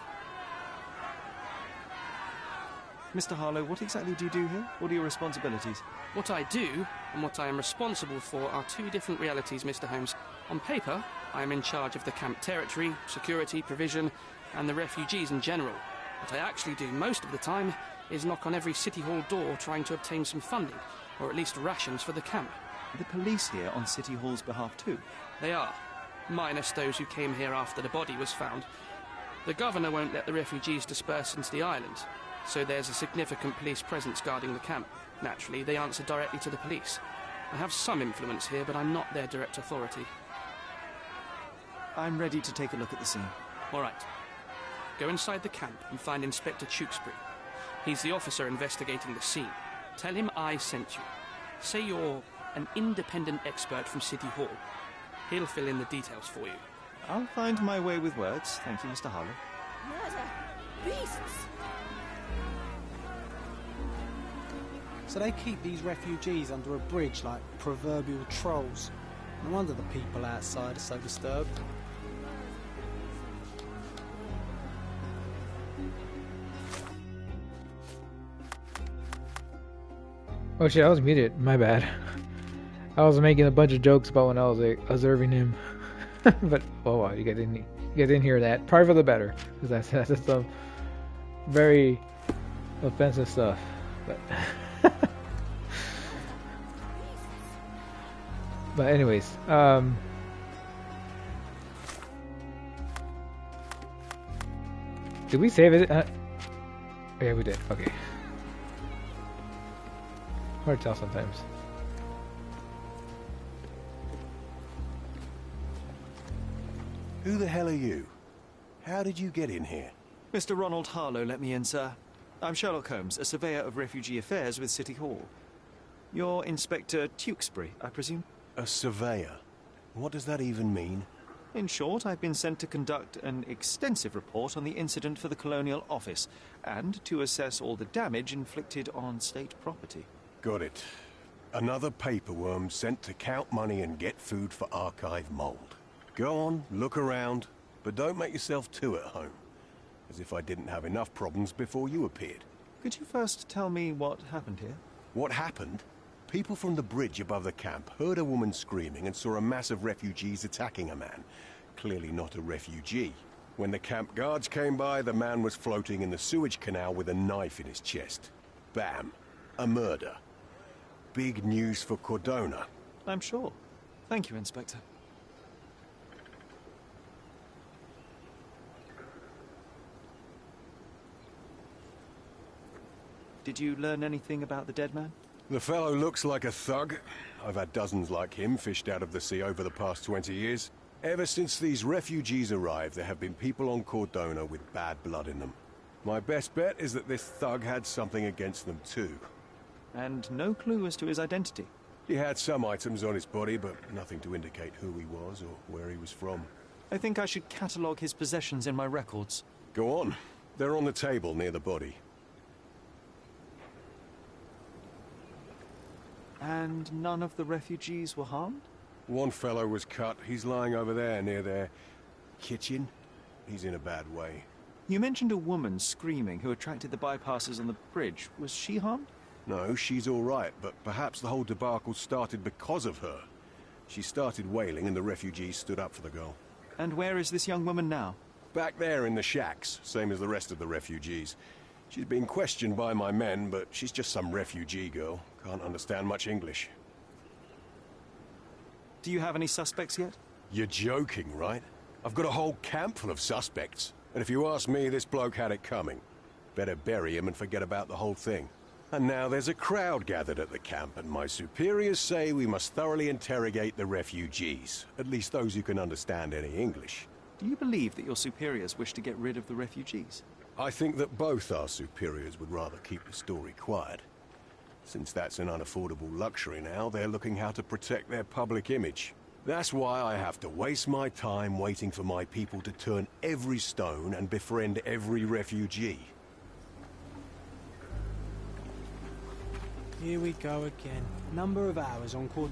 Mr. Harlow, what exactly do you do here? What are your responsibilities? What I do and what I am responsible for are two different realities, Mr. Holmes. On paper, I am in charge of the camp territory, security, provision, and the refugees in general. What I actually do most of the time is knock on every City Hall door trying to obtain some funding, or at least rations for the camp. Are the police here on City Hall's behalf too? They are, minus those who came here after the body was found. The governor won't let the refugees disperse into the island, so there's a significant police presence guarding the camp. Naturally, they answer directly to the police. I have some influence here, but I'm not their direct authority. I'm ready to take a look at the scene. All right. Go inside the camp and find Inspector Tewkesbury. He's the officer investigating the scene. Tell him I sent you. Say you're an independent expert from City Hall. He'll fill in the details for you. I'll find my way with words. Thank you, Mr. Harlow. Murder! Beasts! So they keep these refugees under a bridge like proverbial trolls. No wonder the people outside are so disturbed. Oh shit, I was muted. My bad. I was making a bunch of jokes about when I was observing him. But, oh wow, you guys didn't hear that. Probably for the better. Because that's some very offensive stuff. But, but anyways, did we save it? Yeah, we did. Okay. Hard to tell sometimes. Who the hell are you? How did you get in here? Mr. Ronald Harlow let me in, sir. I'm Sherlock Holmes, a surveyor of refugee affairs with City Hall. You're Inspector Tewkesbury, I presume? A surveyor? What does that even mean? In short, I've been sent to conduct an extensive report on the incident for the Colonial Office and to assess all the damage inflicted on state property. Got it. Another paperworm sent to count money and get food for archive mold. Go on, look around, but don't make yourself too at home. As if I didn't have enough problems before you appeared. Could you first tell me what happened here? What happened? People from the bridge above the camp heard a woman screaming and saw a mass of refugees attacking a man. Clearly not a refugee. When the camp guards came by, the man was floating in the sewage canal with a knife in his chest. Bam. A murder. Big news for Cordona. I'm sure. Thank you, Inspector. Did you learn anything about the dead man? The fellow looks like a thug. I've had dozens like him fished out of the sea over the past 20 years. Ever since these refugees arrived, there have been people on Cordona with bad blood in them. My best bet is that this thug had something against them too. And no clue as to his identity? He had some items on his body, but nothing to indicate who he was or where he was from. I think I should catalogue his possessions in my records. Go on. They're on the table near the body. And none of the refugees were harmed? One fellow was cut. He's lying over there near their kitchen. he's in a bad way. You mentioned a woman screaming who attracted the bypassers on the bridge. Was she harmed? No, she's all right, but perhaps the whole debacle started because of her. She started wailing and the refugees stood up for the girl. And where is this young woman now? Back there in the shacks, same as the rest of the refugees. She's been questioned by my men, but she's just some refugee girl. Can't understand much English. Do you have any suspects yet? You're joking, right? I've got a whole camp full of suspects. And if you ask me, this bloke had it coming. Better bury him and forget about the whole thing. And now there's a crowd gathered at the camp, and my superiors say we must thoroughly interrogate the refugees. At least those who can understand any English. Do you believe that your superiors wish to get rid of the refugees? I think that both our superiors would rather keep the story quiet. Since that's an unaffordable luxury now, they're looking how to protect their public image. That's why I have to waste my time waiting for my people to turn every stone and befriend every refugee. Here we go again. Number of hours on court.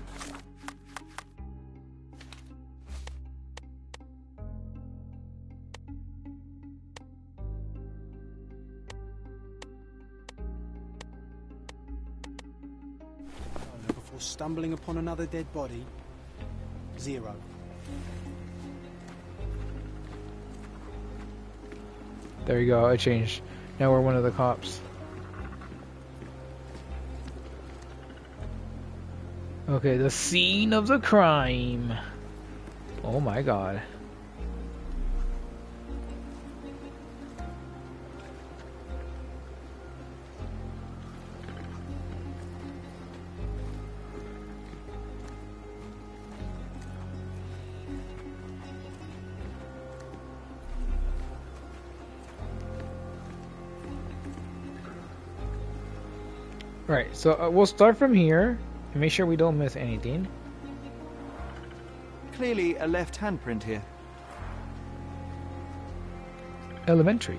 Before stumbling upon another dead body. 0. There you go, I changed. Now we're one of the cops. Okay, the scene of the crime. Oh my god. Right, so we'll start from here and make sure we don't miss anything. Clearly a left handprint here. Elementary.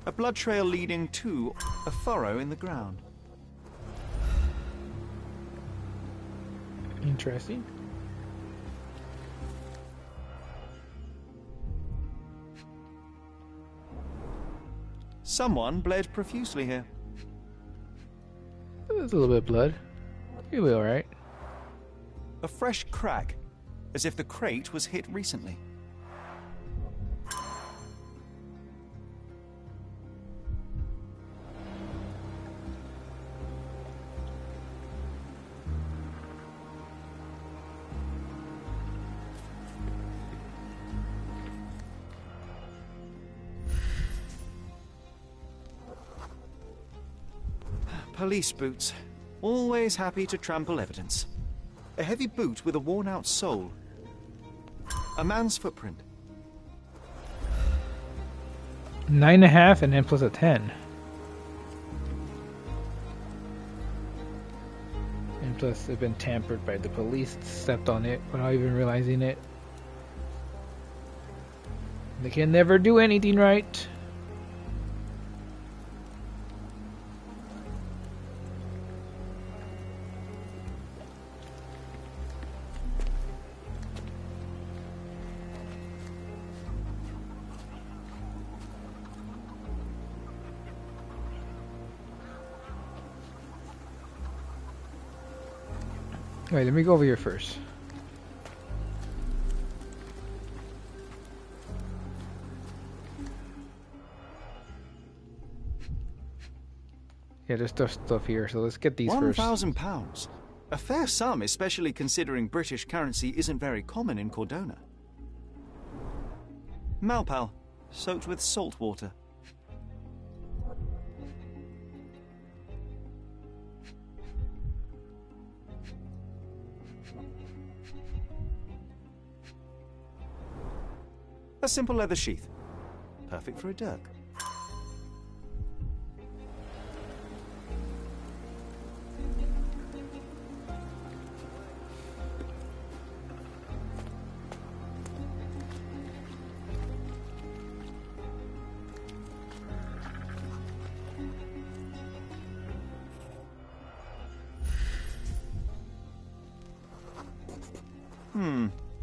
A blood trail leading to a furrow in the ground. Interesting. Someone bled profusely here. There's a little bit of blood. You'll be alright. A fresh crack, as if the crate was hit recently. Police boots. Always happy to trample evidence. A heavy boot with a worn-out sole. A man's footprint. 9.5 and then plus a 10. And plus they've been tampered by the police, stepped on it without even realizing it. They can never do anything right. Alright, let me go over here first. Yeah, there's stuff here, so let's get these first. £1,000. A fair sum, especially considering British currency isn't very common in Cordona. Malpal, soaked with salt water. A simple leather sheath. Perfect for a dirk.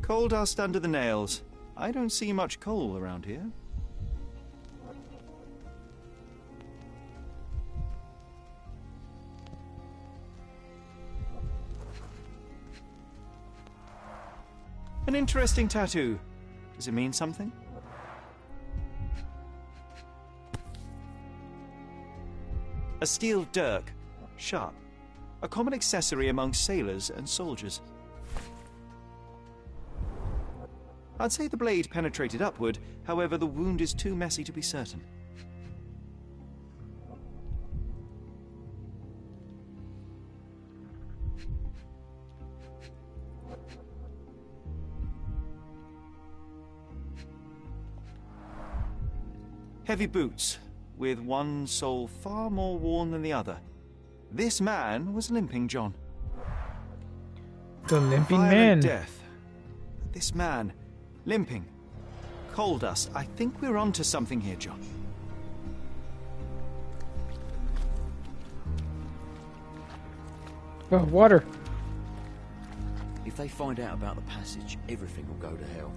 Coal dust under the nails. I don't see much coal around here. An interesting tattoo. Does it mean something? A steel dirk. Sharp. A common accessory among sailors and soldiers. I'd say the blade penetrated upward, however the wound is too messy to be certain. Heavy boots, with one sole far more worn than the other. This man was Limping John. The limping Violent man. Death. This man, limping. Coal dust. I think we're onto something here, John. Oh, water. If they find out about the passage, everything will go to hell.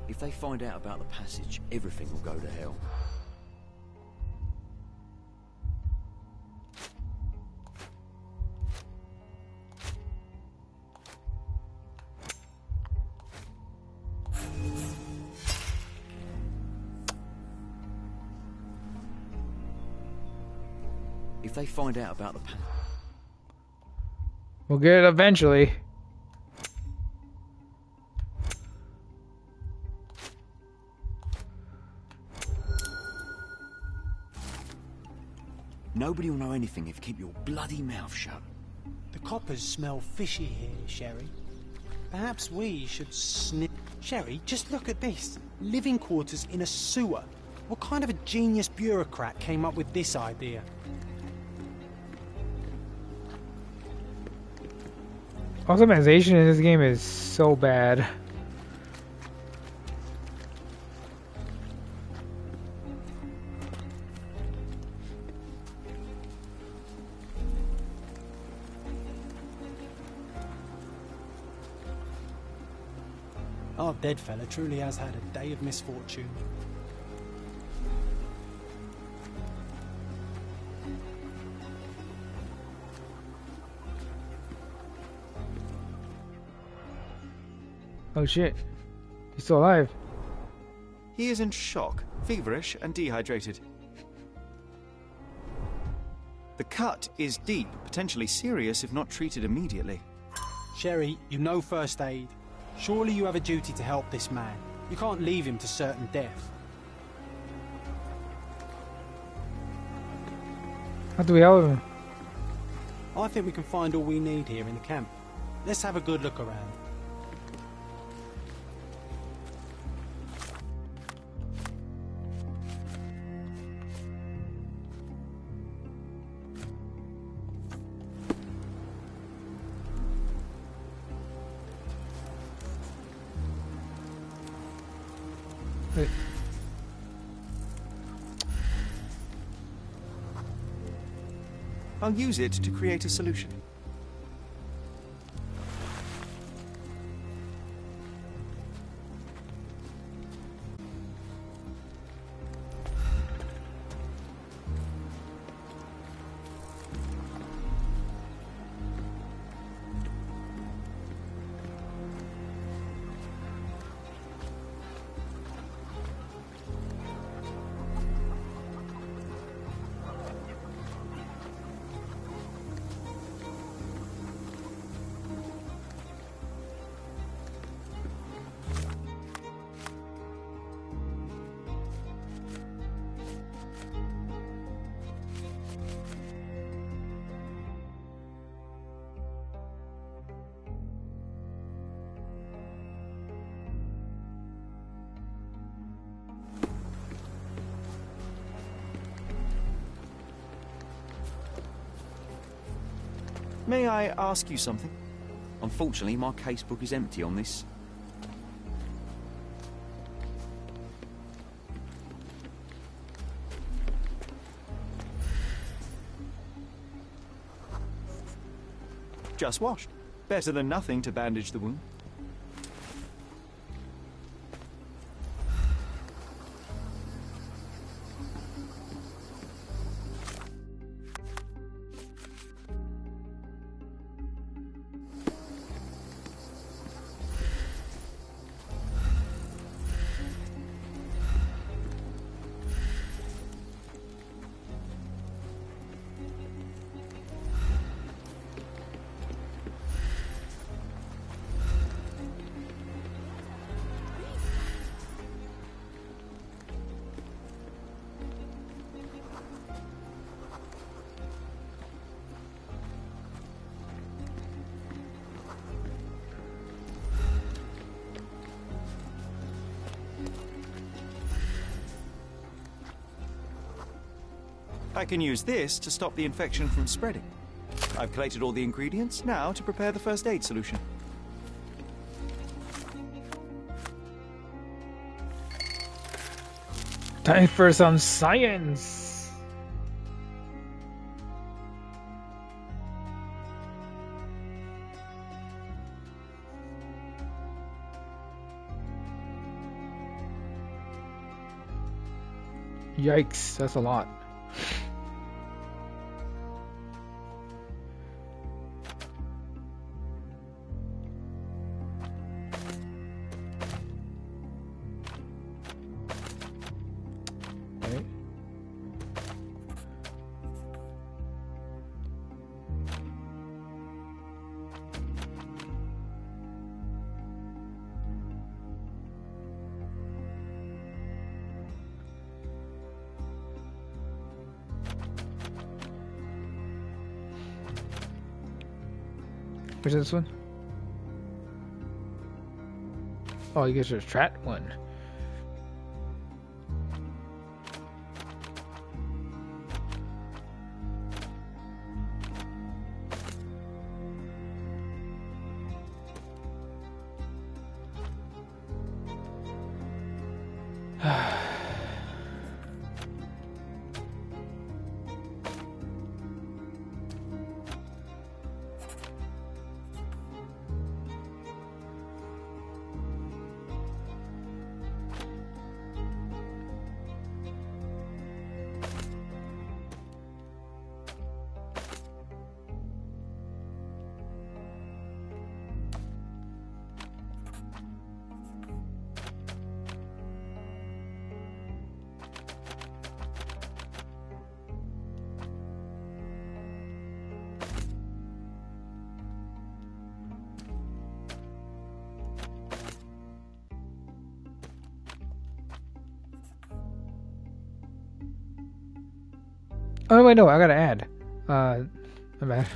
If they find out about the passage, everything will go to hell. If they find out about the passage... We'll get it eventually. Nobody will know anything if you keep your bloody mouth shut. The coppers smell fishy here, Sherry. Perhaps we should snip... Sherry, just look at this. Living quarters in a sewer. What kind of a genius bureaucrat came up with this idea? Optimization in this game is so bad. Our dead fella truly has had a day of misfortune. Oh shit. He's still alive. He is in shock, feverish and dehydrated. The cut is deep, potentially serious if not treated immediately. Sherry, you know first aid. Surely you have a duty to help this man. You can't leave him to certain death. How do we help him? I think we can find all we need here in the camp. Let's have a good look around. I'll use it to create a solution. May I ask you something? Unfortunately, my casebook is empty on this. Just washed. Better than nothing to bandage the wound. I can use this to stop the infection from spreading. I've collated all the ingredients, now to prepare the first aid solution. Time for some science! Yikes, that's a lot. Okay. Which is this one? Oh, you guys are strat one. Oh wait, no, I gotta add. My bad.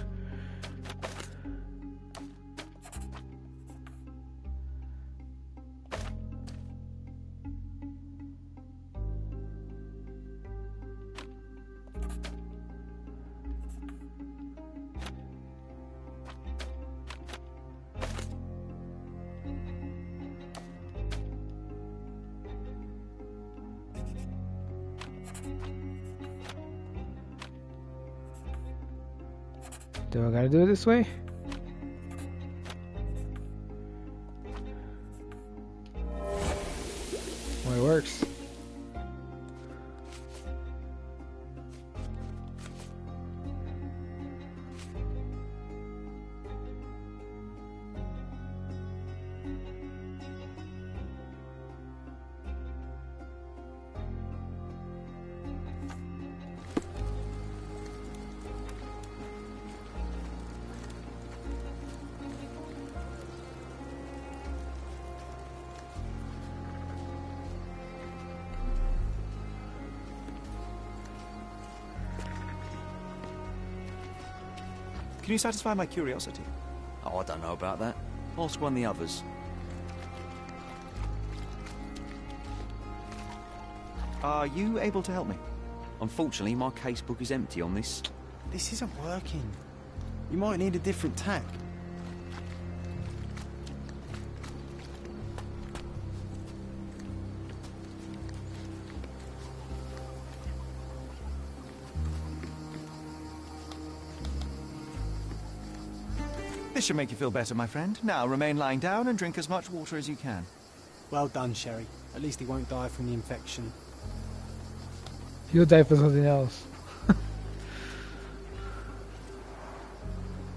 Do I gotta do it this way? Well, it works. Can you satisfy my curiosity? Oh, I don't know about that. Ask one of the others. Are you able to help me? Unfortunately, my casebook is empty on this. This isn't working. You might need a different tack. This should make you feel better, my friend. Now remain lying down and drink as much water as you can. Well done, Sherry. At least he won't die from the infection. You'll die for something else.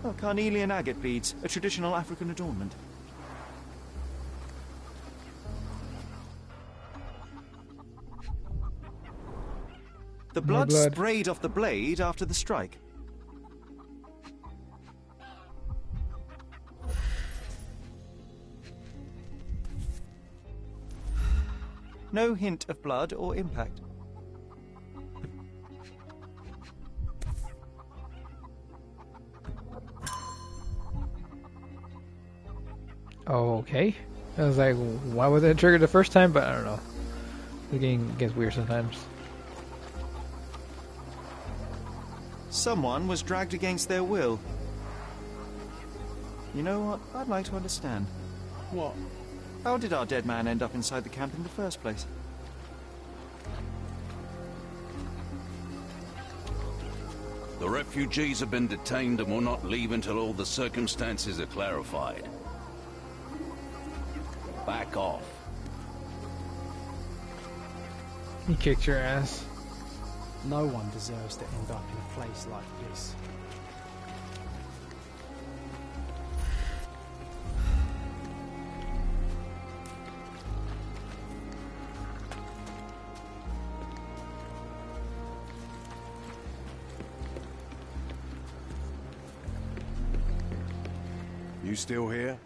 Oh, carnelian agate beads, a traditional African adornment. The blood sprayed off the blade after the strike. No hint of blood or impact. Okay. I was like, why was that triggered the first time? But I don't know. The game gets weird sometimes. Someone was dragged against their will. You know what? I'd like to understand. What? How did our dead man end up inside the camp in the first place? The refugees have been detained and will not leave until all the circumstances are clarified. Back off. He kicked your ass. No one deserves to end up in a place like this. You still here?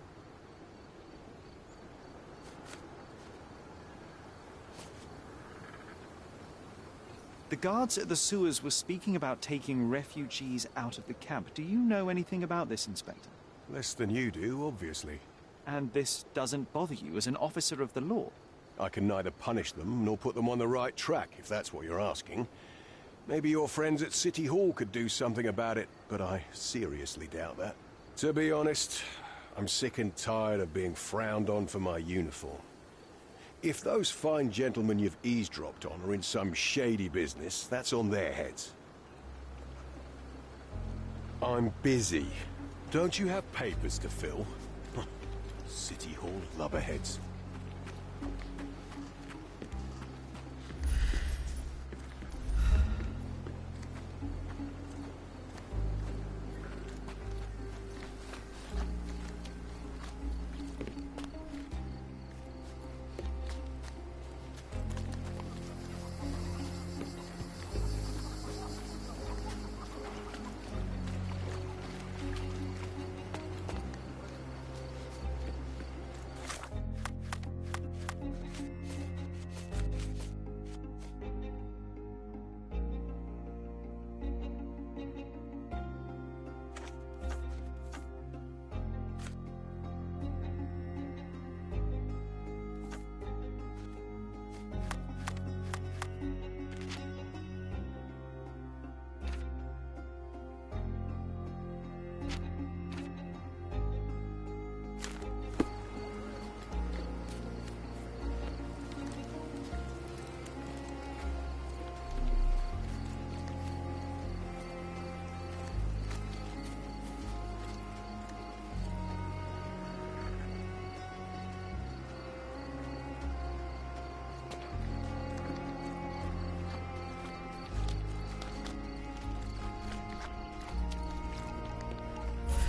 The guards at the sewers were speaking about taking refugees out of the camp. Do you know anything about this, Inspector? Less than you do, obviously. And this doesn't bother you as an officer of the law? I can neither punish them nor put them on the right track, if that's what you're asking. Maybe your friends at City Hall could do something about it, but I seriously doubt that. To be honest, I'm sick and tired of being frowned on for my uniform. If those fine gentlemen you've eavesdropped on are in some shady business, that's on their heads. I'm busy. Don't you have papers to fill? City Hall lubberheads.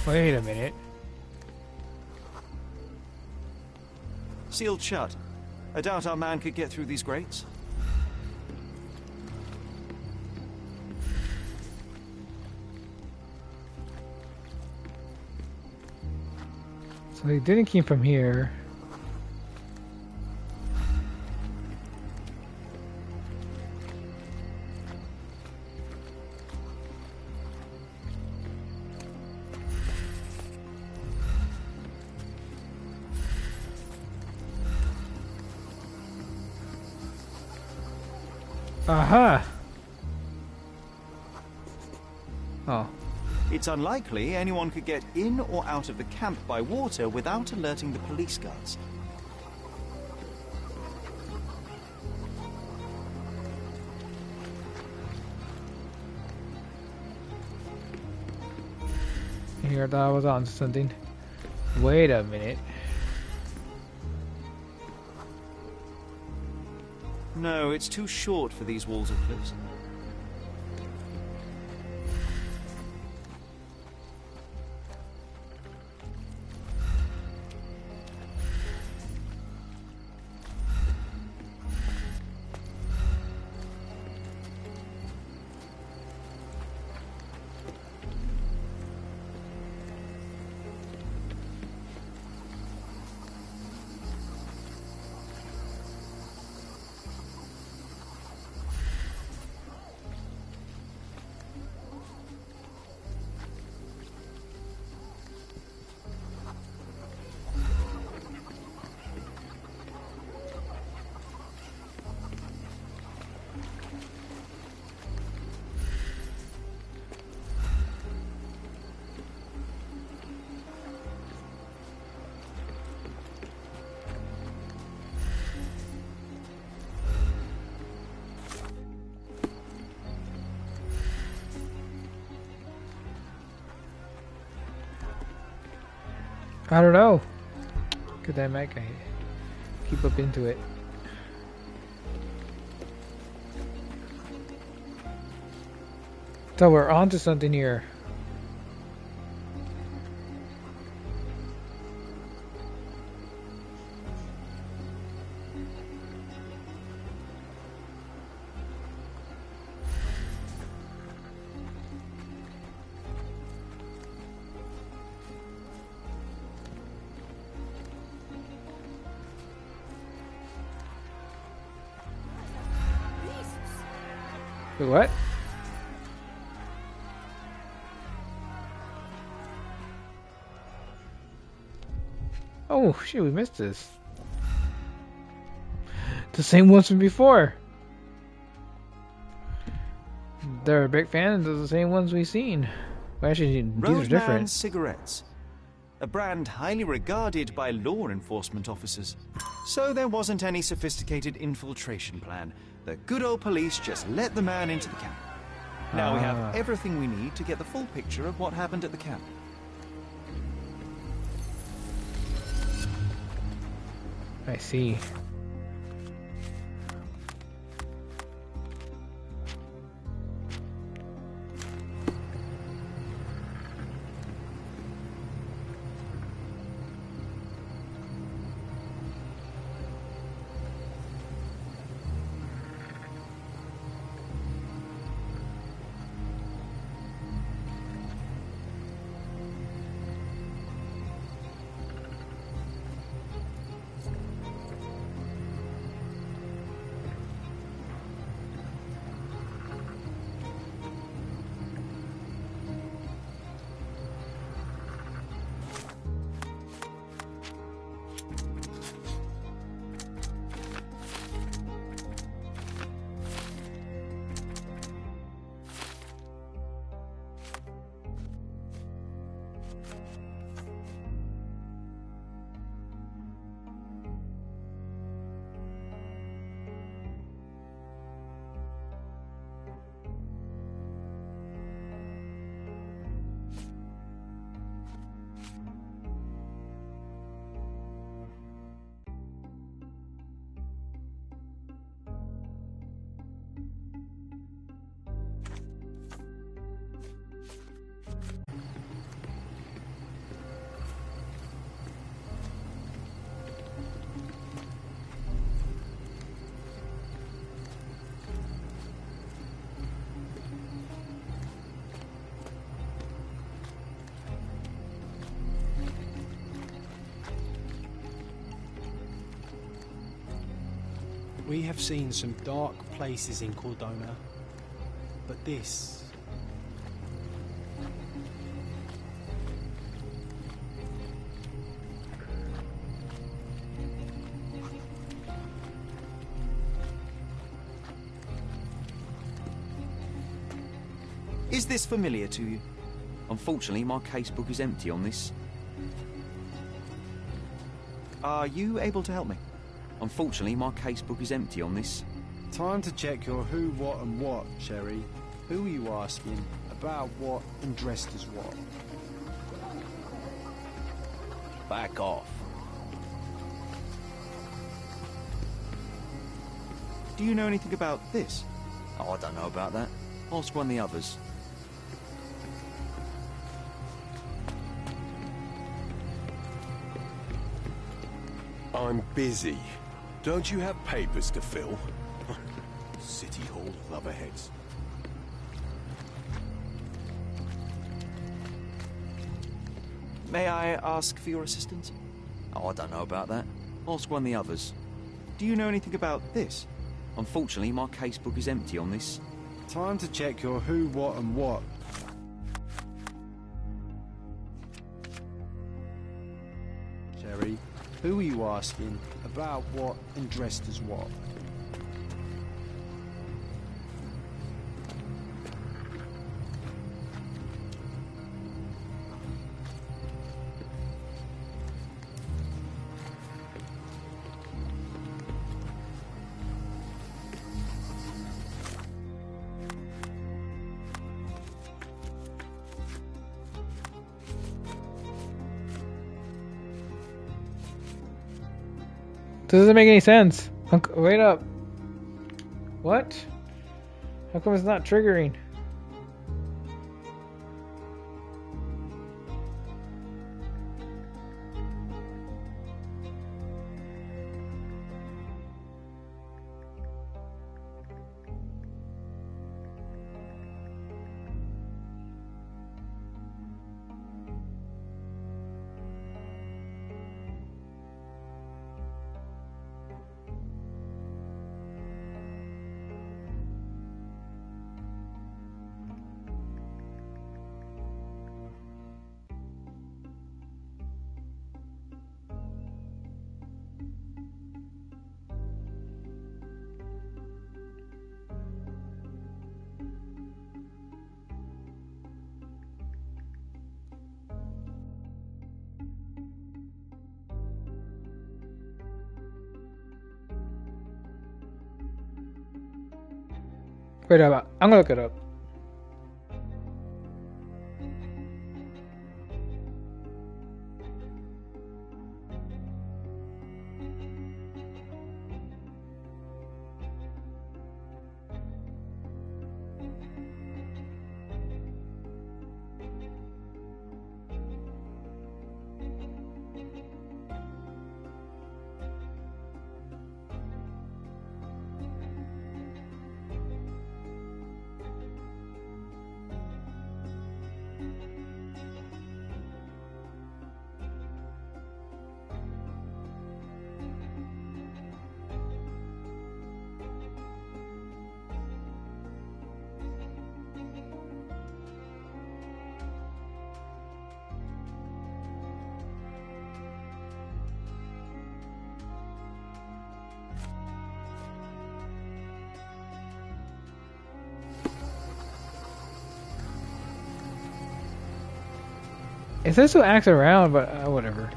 Wait a minute. Sealed shut. I doubt our man could get through these grates. So they didn't keep from here. Aha! Oh. It's unlikely anyone could get in or out of the camp by water without alerting the police guards. Here, I thought I was on something. Wait a minute. No, it's too short for these walls of cliffs. I don't know. Could that make I keep up into it? So we're onto something here. Wait, what? Oh shit, we missed this. The same ones from before. They're big fans of the same ones we've seen. Well, actually, these are Roadman different. cigarettes. A brand highly regarded by law enforcement officers. So there wasn't any sophisticated infiltration plan. The good old police just let the man into the camp. Now we have everything we need to get the full picture of what happened at the camp. I see. We have seen some dark places in Cordona, but this... Is this familiar to you? Unfortunately, my casebook is empty on this. Are you able to help me? Unfortunately, my casebook is empty on this. Time to check your who, what and what, Sherry. Who are you asking? About what and dressed as what? Back off. Do you know anything about this? Oh, I don't know about that. Ask one of the others. I'm busy. Don't you have papers to fill? City Hall lubberheads. May I ask for your assistance? Oh, I don't know about that. Ask one of the others. Do you know anything about this? Unfortunately, my casebook is empty on this. Time to check your who, what and what. Sherry, who are you asking? About what and dressed as what? Doesn't make any sense. Wait up. What? How come it's not triggering? Wait up. I'm gonna look it up. It says to act around, but whatever.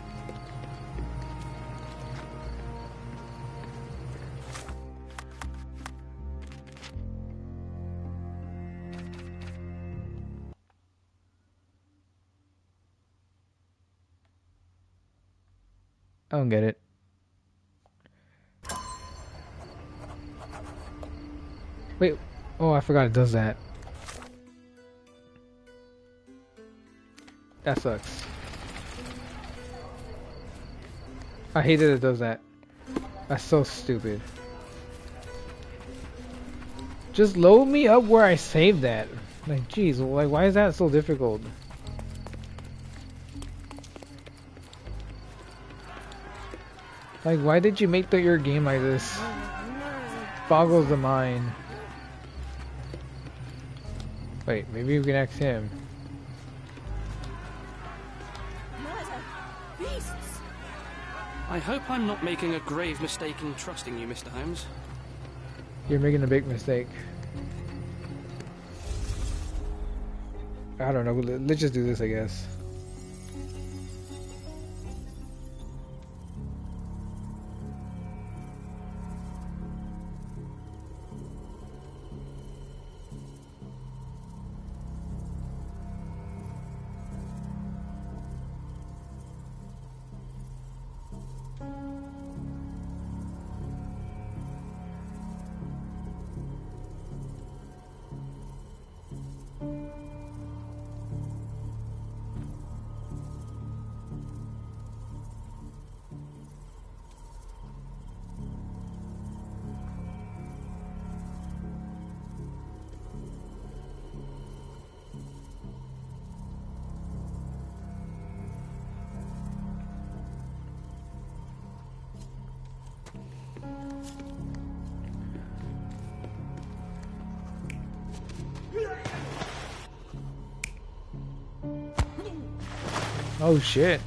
I don't get it. Wait, oh, I forgot it does that. That sucks. I hate that it does that. That's so stupid. Just load me up where I saved that. Like, jeez, like, why is that so difficult? Like, why did you make your game like this? Boggles the mind. Wait, maybe we can ask him. I hope I'm not making a grave mistake in trusting you, Mr. Holmes. You're making a big mistake. I don't know. Let's just do this, I guess. Oh shit.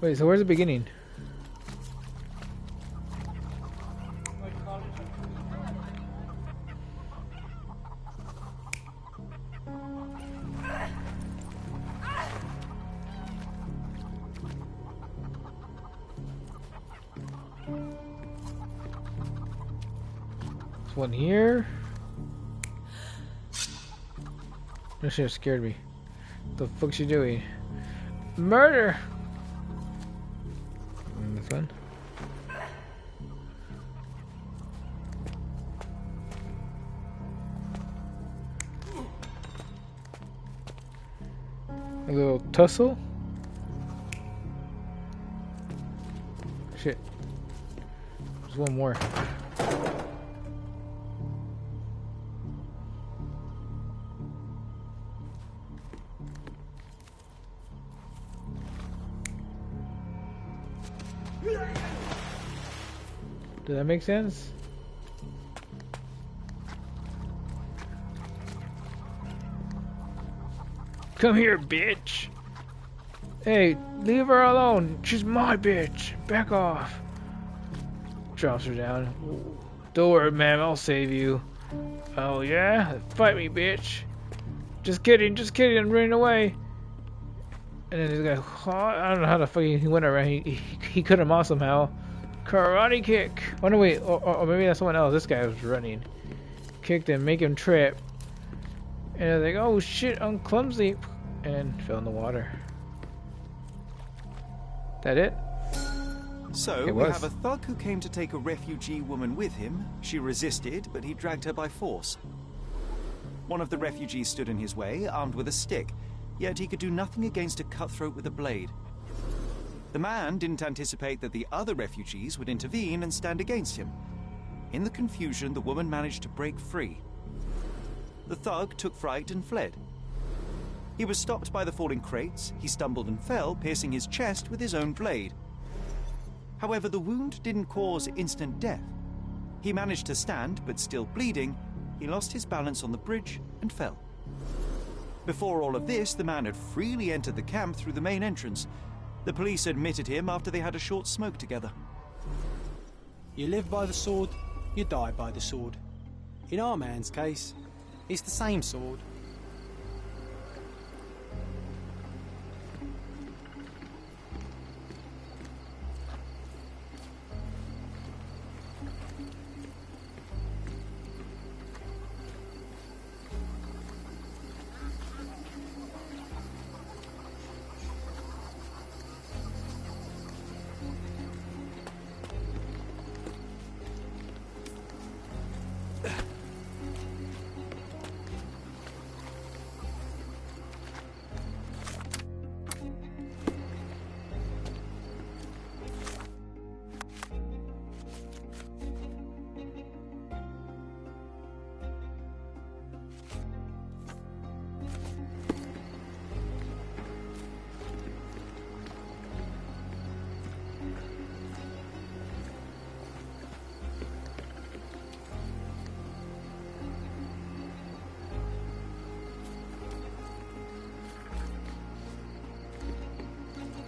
Wait, so where's the beginning? There's one here. That shit scared me. The fuck's she doing? Murder! This one. A little tussle. Shit. There's one more. Does that make sense? Come here, bitch! Hey, leave her alone! She's my bitch! Back off! Drops her down. Don't worry, ma'am, I'll save you. Oh yeah? Fight me, bitch! Just kidding, I'm running away! And then this guy, oh, I don't know how the fuck he went around. He cut him off somehow. Karate kick! Oh no, wait, or maybe that's someone else. This guy was running. Kicked him, make him trip. And I was like, oh shit, I'm clumsy. And fell in the water. That it? So, we have a thug who came to take a refugee woman with him. She resisted, but he dragged her by force. One of the refugees stood in his way, armed with a stick, yet he could do nothing against a cutthroat with a blade. The man didn't anticipate that the other refugees would intervene and stand against him. In the confusion, the woman managed to break free. The thug took fright and fled. He was stopped by the falling crates. He stumbled and fell, piercing his chest with his own blade. However, the wound didn't cause instant death. He managed to stand, but still bleeding, he lost his balance on the bridge and fell. Before all of this, the man had freely entered the camp through the main entrance. The police admitted him after they had a short smoke together. You live by the sword, you die by the sword. In our man's case, it's the same sword.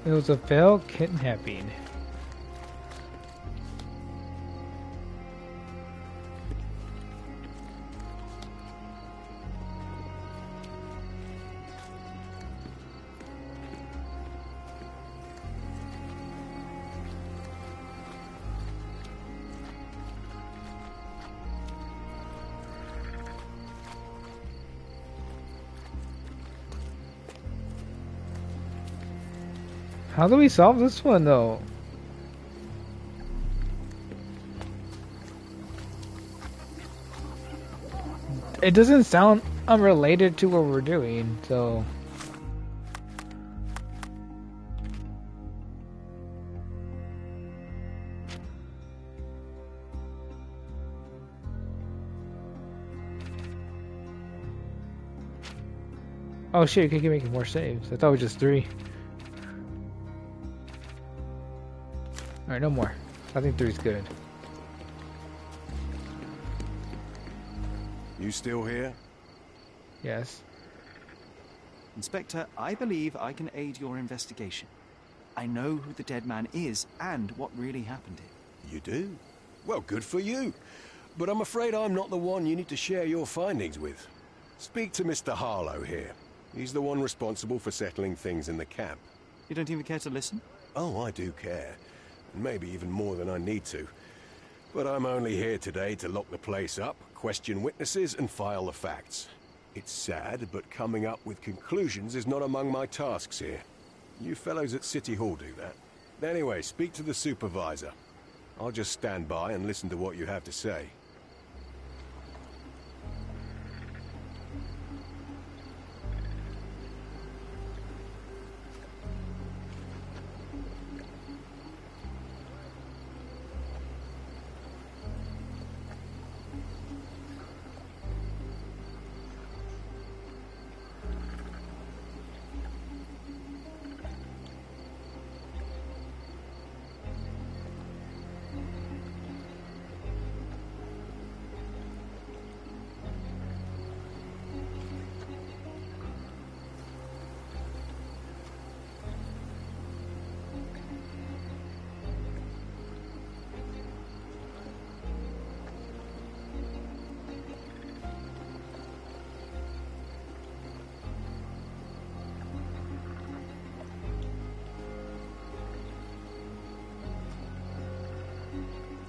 It was a failed kidnapping. How do we solve this one though? It doesn't sound unrelated to what we're doing, so... Oh shit, you could keep making more saves. I thought it was just 3. Alright, no more. I think 3's good. You still here? Yes. Inspector, I believe I can aid your investigation. I know who the dead man is and what really happened here. You do? Well, good for you. But I'm afraid I'm not the one you need to share your findings with. Speak to Mr. Harlow here. He's the one responsible for settling things in the camp. You don't even care to listen? Oh, I do care. And maybe even more than I need to. But I'm only here today to lock the place up, question witnesses, and file the facts. It's sad, but coming up with conclusions is not among my tasks here. You fellows at City Hall do that. Anyway, speak to the supervisor. I'll just stand by and listen to what you have to say.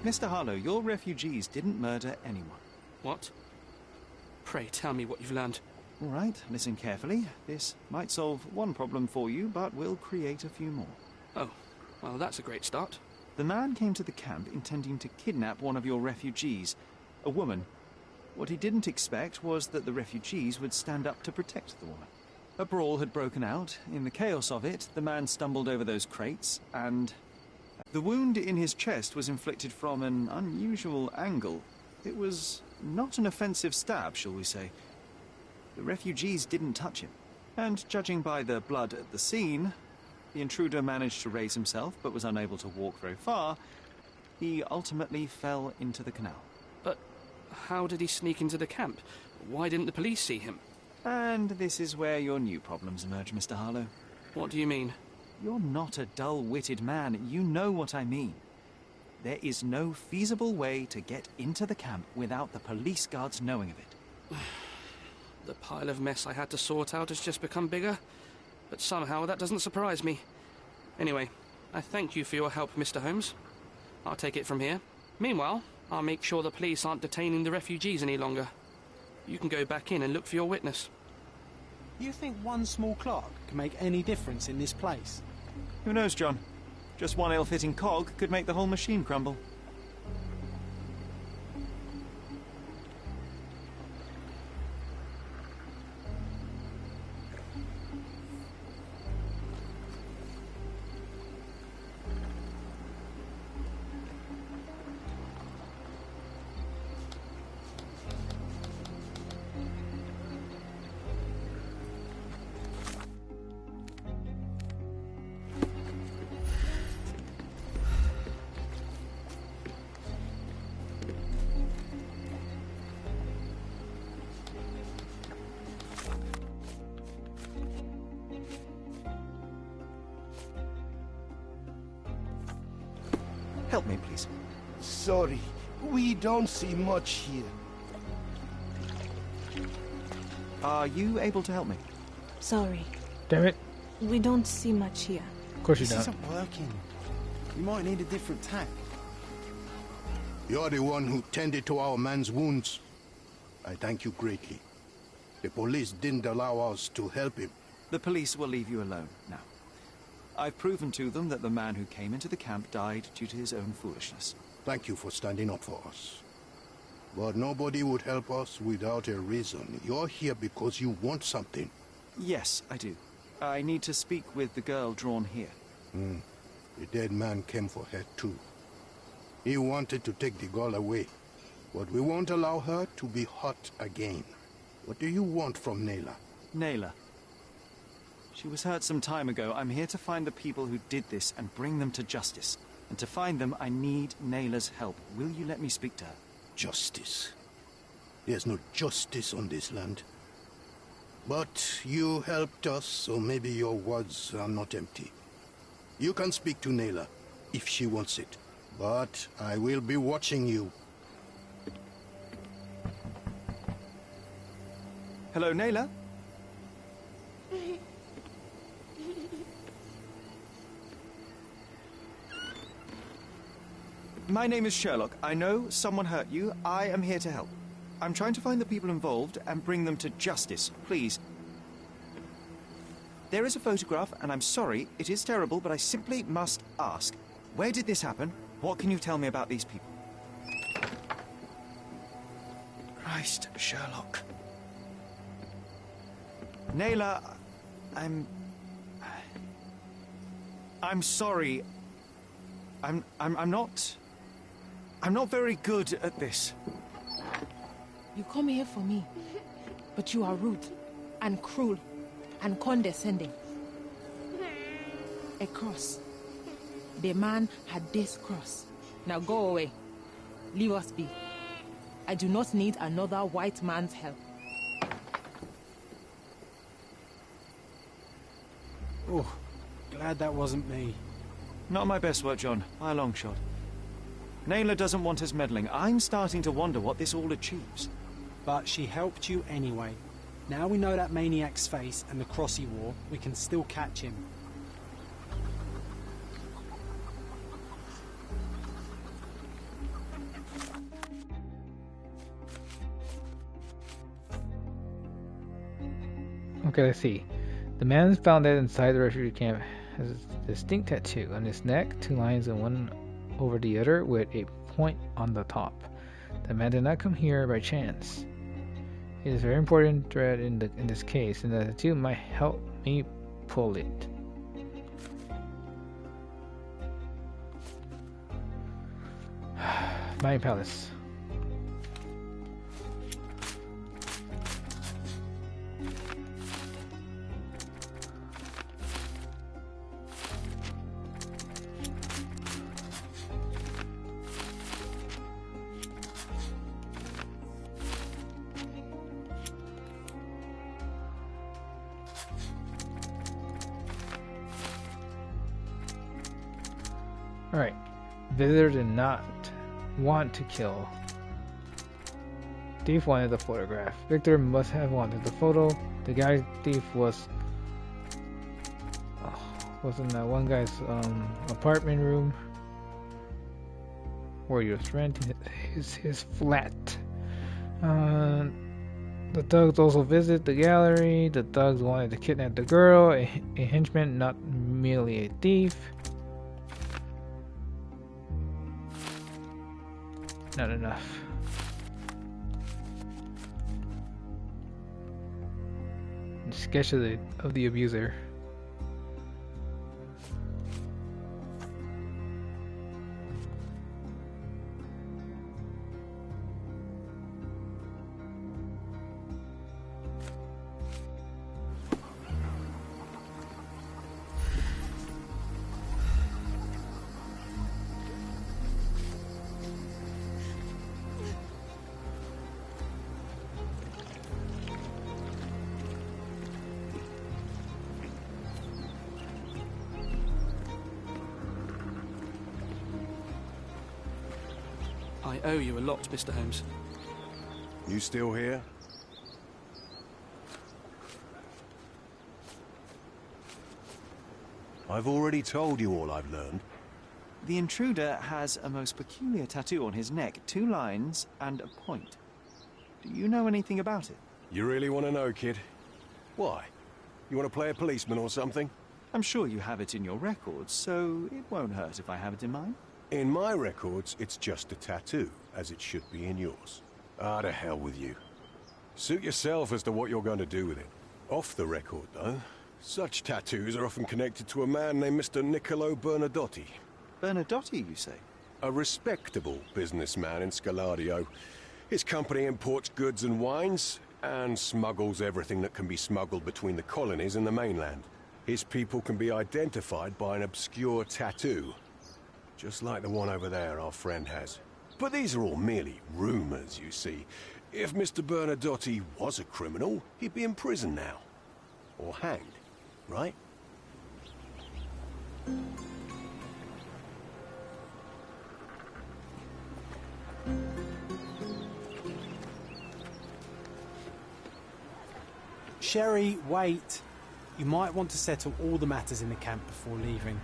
Mr. Harlow, your refugees didn't murder anyone. What? Pray tell me what you've learned. All right, listen carefully. This might solve one problem for you, but will create a few more. Oh, well, that's a great start. The man came to the camp intending to kidnap one of your refugees, a woman. What he didn't expect was that the refugees would stand up to protect the woman. A brawl had broken out. In the chaos of it, the man stumbled over those crates, and the wound in his chest was inflicted from an unusual angle. It was not an offensive stab, shall we say. The refugees didn't touch him, and judging by the blood at the scene, the intruder managed to raise himself but was unable to walk very far. He ultimately fell into the canal. But how did he sneak into the camp? Why didn't the police see him? And this is where your new problems emerge, Mr. Harlow. What do you mean? You're not a dull-witted man. You know what I mean. There is no feasible way to get into the camp without the police guards knowing of it. The pile of mess I had to sort out has just become bigger, but somehow that doesn't surprise me. Anyway, I thank you for your help, Mr. Holmes. I'll take it from here. Meanwhile, I'll make sure the police aren't detaining the refugees any longer. You can go back in and look for your witness. You think one small clock can make any difference in this place? Who knows, John? Just one ill-fitting cog could make the whole machine crumble. Help me, please. Sorry, we don't see much here. Are you able to help me? Sorry. Damn it. We don't see much here. Of course you This don't. isn't working. You might need a different tack. You're the one who tended to our man's wounds. I thank you greatly. The police didn't allow us to help him. The police will leave you alone now. I've proven to them that the man who came into the camp died due to his own foolishness. Thank you for standing up for us. But nobody would help us without a reason. You're here because you want something. Yes, I do. I need to speak with the girl drawn here. The dead man came for her too. He wanted to take the girl away, but we won't allow her to be hurt again. What do you want from Nayla? Nayla. She was hurt some time ago. I'm here to find the people who did this and bring them to justice. And to find them, I need Nayla's help. Will you let me speak to her? Justice. There's no justice on this land. But you helped us, so maybe your words are not empty. You can speak to Nayla, if she wants it. But I will be watching you. Hello, Nayla? My name is Sherlock. I know someone hurt you. I am here to help. I'm trying to find the people involved and bring them to justice. Please. There is a photograph, and I'm sorry, it is terrible, but I simply must ask. Where did this happen? What can you tell me about these people? Christ, Sherlock. Nayla, I'm sorry. I'm not very good at this. You come here for me, but you are rude and cruel and condescending. A cross. The man had this cross. Now go away. Leave us be. I do not need another white man's help. Oh, glad that wasn't me. Not my best work, John, by a long shot. Nayla doesn't want us meddling. I'm starting to wonder what this all achieves. But she helped you anyway. Now we know that maniac's face and the cross he wore, we can still catch him. Okay, let's see. The man found dead inside the refugee camp has a distinct tattoo on his neck, 2 lines and one over the other with a point on the top. The man did not come here by chance. It is a very important thread in this case, and the tattoo might help me pull it. My palace. Alright, visitor did not want to kill. Thief wanted the photograph. Victor must have wanted the photo. The guy thief was in that one guy's apartment room where he was renting his flat. The thugs also visit the gallery. The thugs wanted to kidnap the girl, a henchman, not merely a thief. Not enough. Sketch of the abuser. I owe you a lot, Mr. Holmes. You still here? I've already told you all I've learned. The intruder has a most peculiar tattoo on his neck, 2 lines and a point. Do you know anything about it? You really want to know, kid? Why? You want to play a policeman or something? I'm sure you have it in your records, so it won't hurt if I have it in mine. In my records, it's just a tattoo, as it should be in yours. Ah, to hell with you. Suit yourself as to what you're going to do with it. Off the record, though, such tattoos are often connected to a man named Mr. Niccolo Bernadotti. Bernadotti, you say? A respectable businessman in Scaladio. His company imports goods and wines, and smuggles everything that can be smuggled between the colonies and the mainland. His people can be identified by an obscure tattoo, just like the one over there our friend has. But these are all merely rumors, you see. If Mr. Bernadotti was a criminal, he'd be in prison now. Or hanged, right? Sherry, wait. You might want to settle all the matters in the camp before leaving.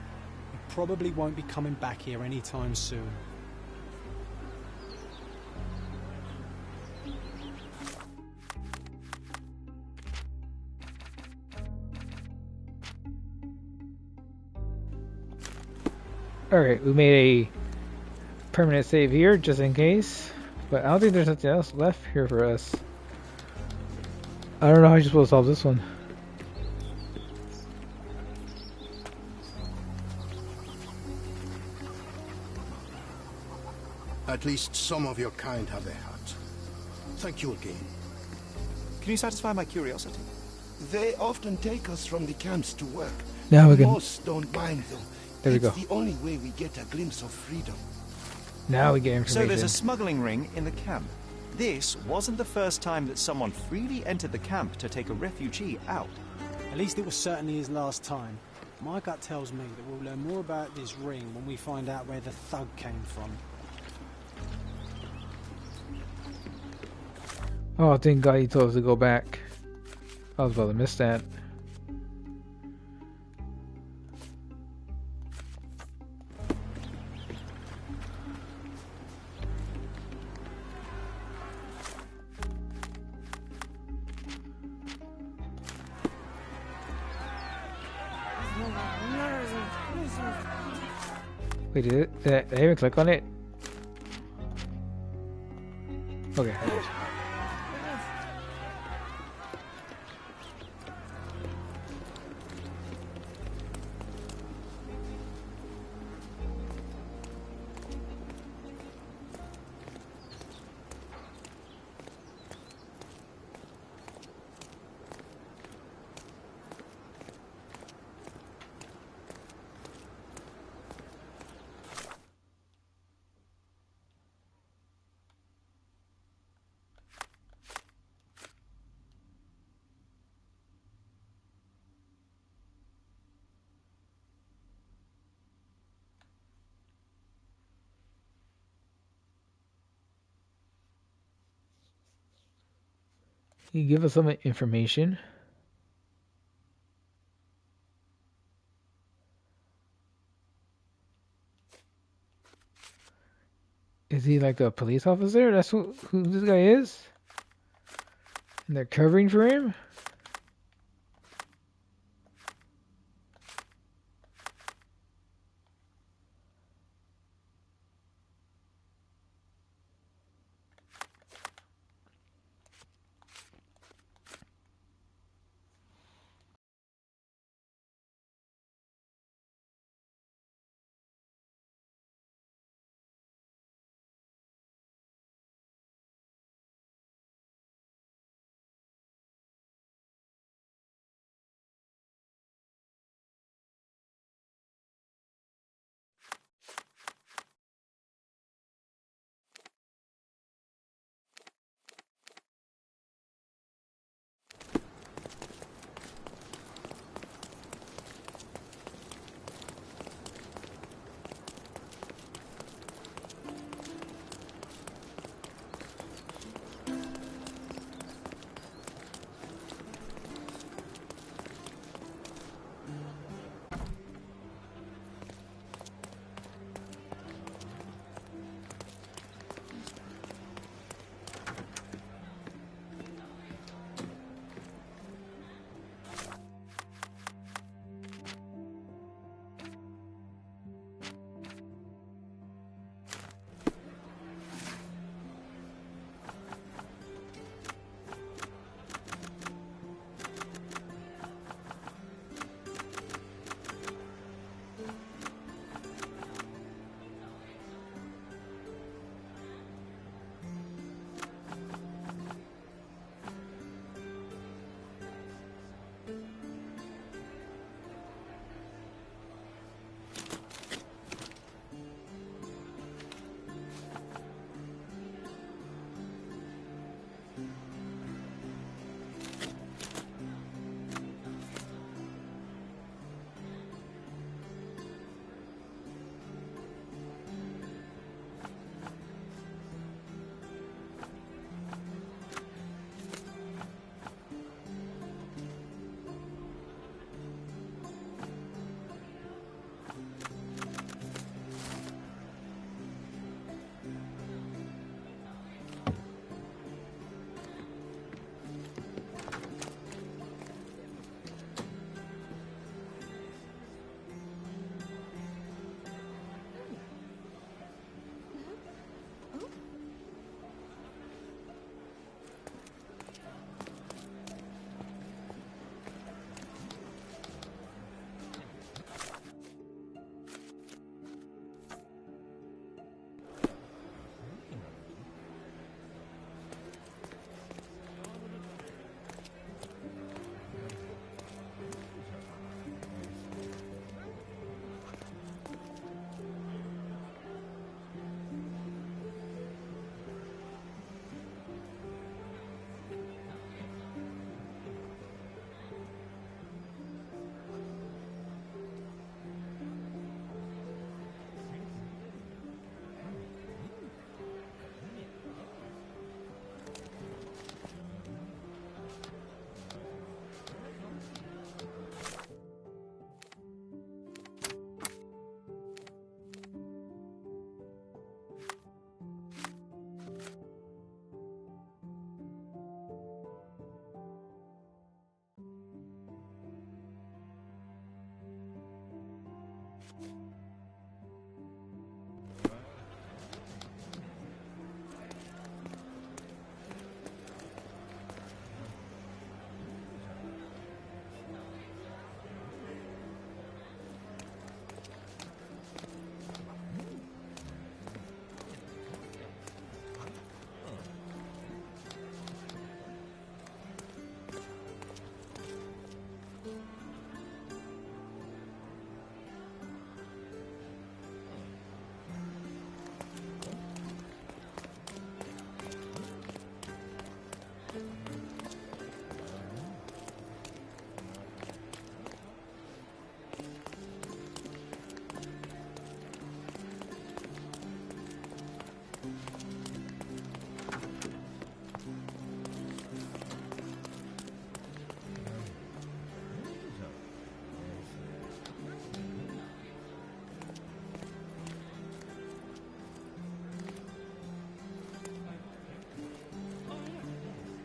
You probably won't be coming back here anytime soon. Alright, we made a permanent save here, just in case. But I don't think there's nothing else left here for us. I don't know how you're supposed to solve this one. At least some of your kind have a heart. Thank you again. Can you satisfy my curiosity? They often take us from the camps to work. Now we can... Most don't mind, though. There we go. It's the only way we get a glimpse of freedom. Now we get information. So there's a smuggling ring in the camp. This wasn't the first time that someone freely entered the camp to take a refugee out. At least it was certainly his last time. My gut tells me that we'll learn more about this ring when we find out where the thug came from. Oh, thank God he told us to go back. I was about to miss that. Wait, did I even click on it? Okay, I did. Can you give us some information? Is he like a police officer? That's who this guy is? And they're covering for him?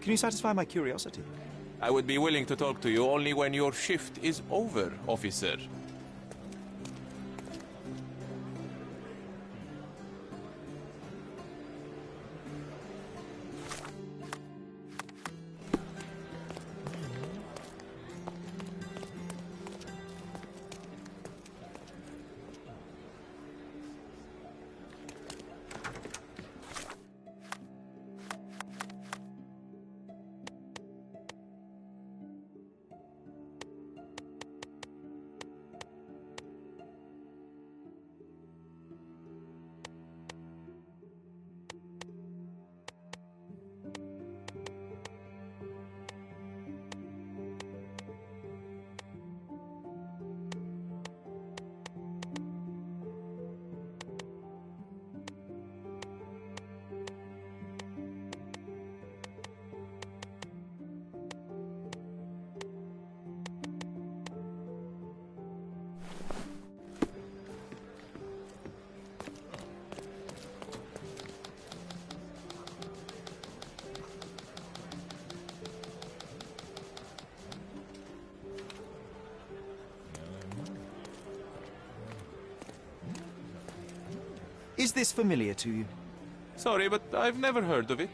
Can you satisfy my curiosity? I would be willing to talk to you only when your shift is over, officer. Is this familiar to you? Sorry, but I've never heard of it.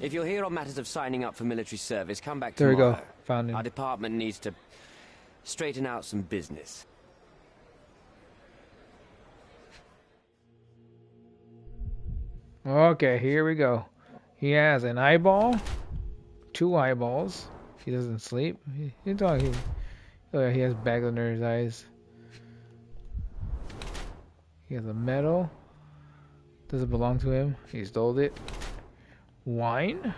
If you're here on matters of signing up for military service, come back There tomorrow. we go. Found him. Our department needs to straighten out some business. Okay, here we go. He has an eyeball, 2 eyeballs. He doesn't sleep. Oh yeah, he has bags under his eyes. He has a medal. Doesn't belong to him. He stole it. Wine.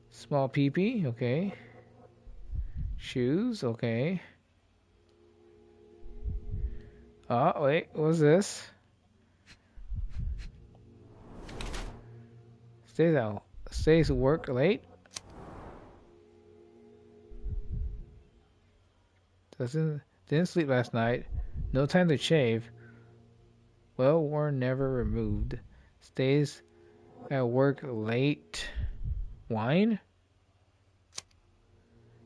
Small peepee. Okay. Shoes. Okay. Oh wait, what's this? Stays to work late. Didn't sleep last night. No time to shave. Well worn, never removed. Stays at work late. Wine?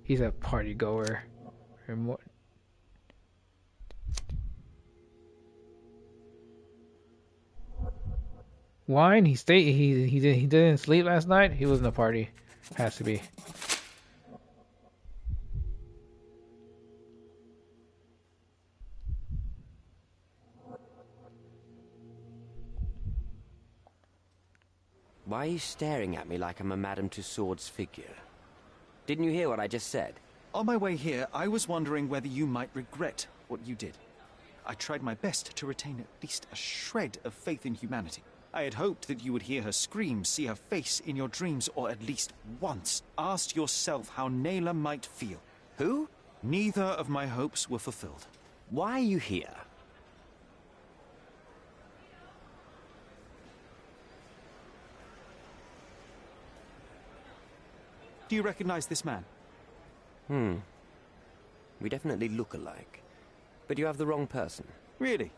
He's a party goer. wine. He didn't sleep last night. He was in a party. Has to be. Why are you staring at me like I'm a Madame Tussauds figure? Didn't you hear what I just said? On my way here, I was wondering whether you might regret what you did. I tried my best to retain at least a shred of faith in humanity. I had hoped that you would hear her scream, see her face in your dreams, or at least once ask yourself how Naylor might feel. Who? Neither of my hopes were fulfilled. Why are you here? Do you recognize this man? We definitely look alike. But you have the wrong person. Really?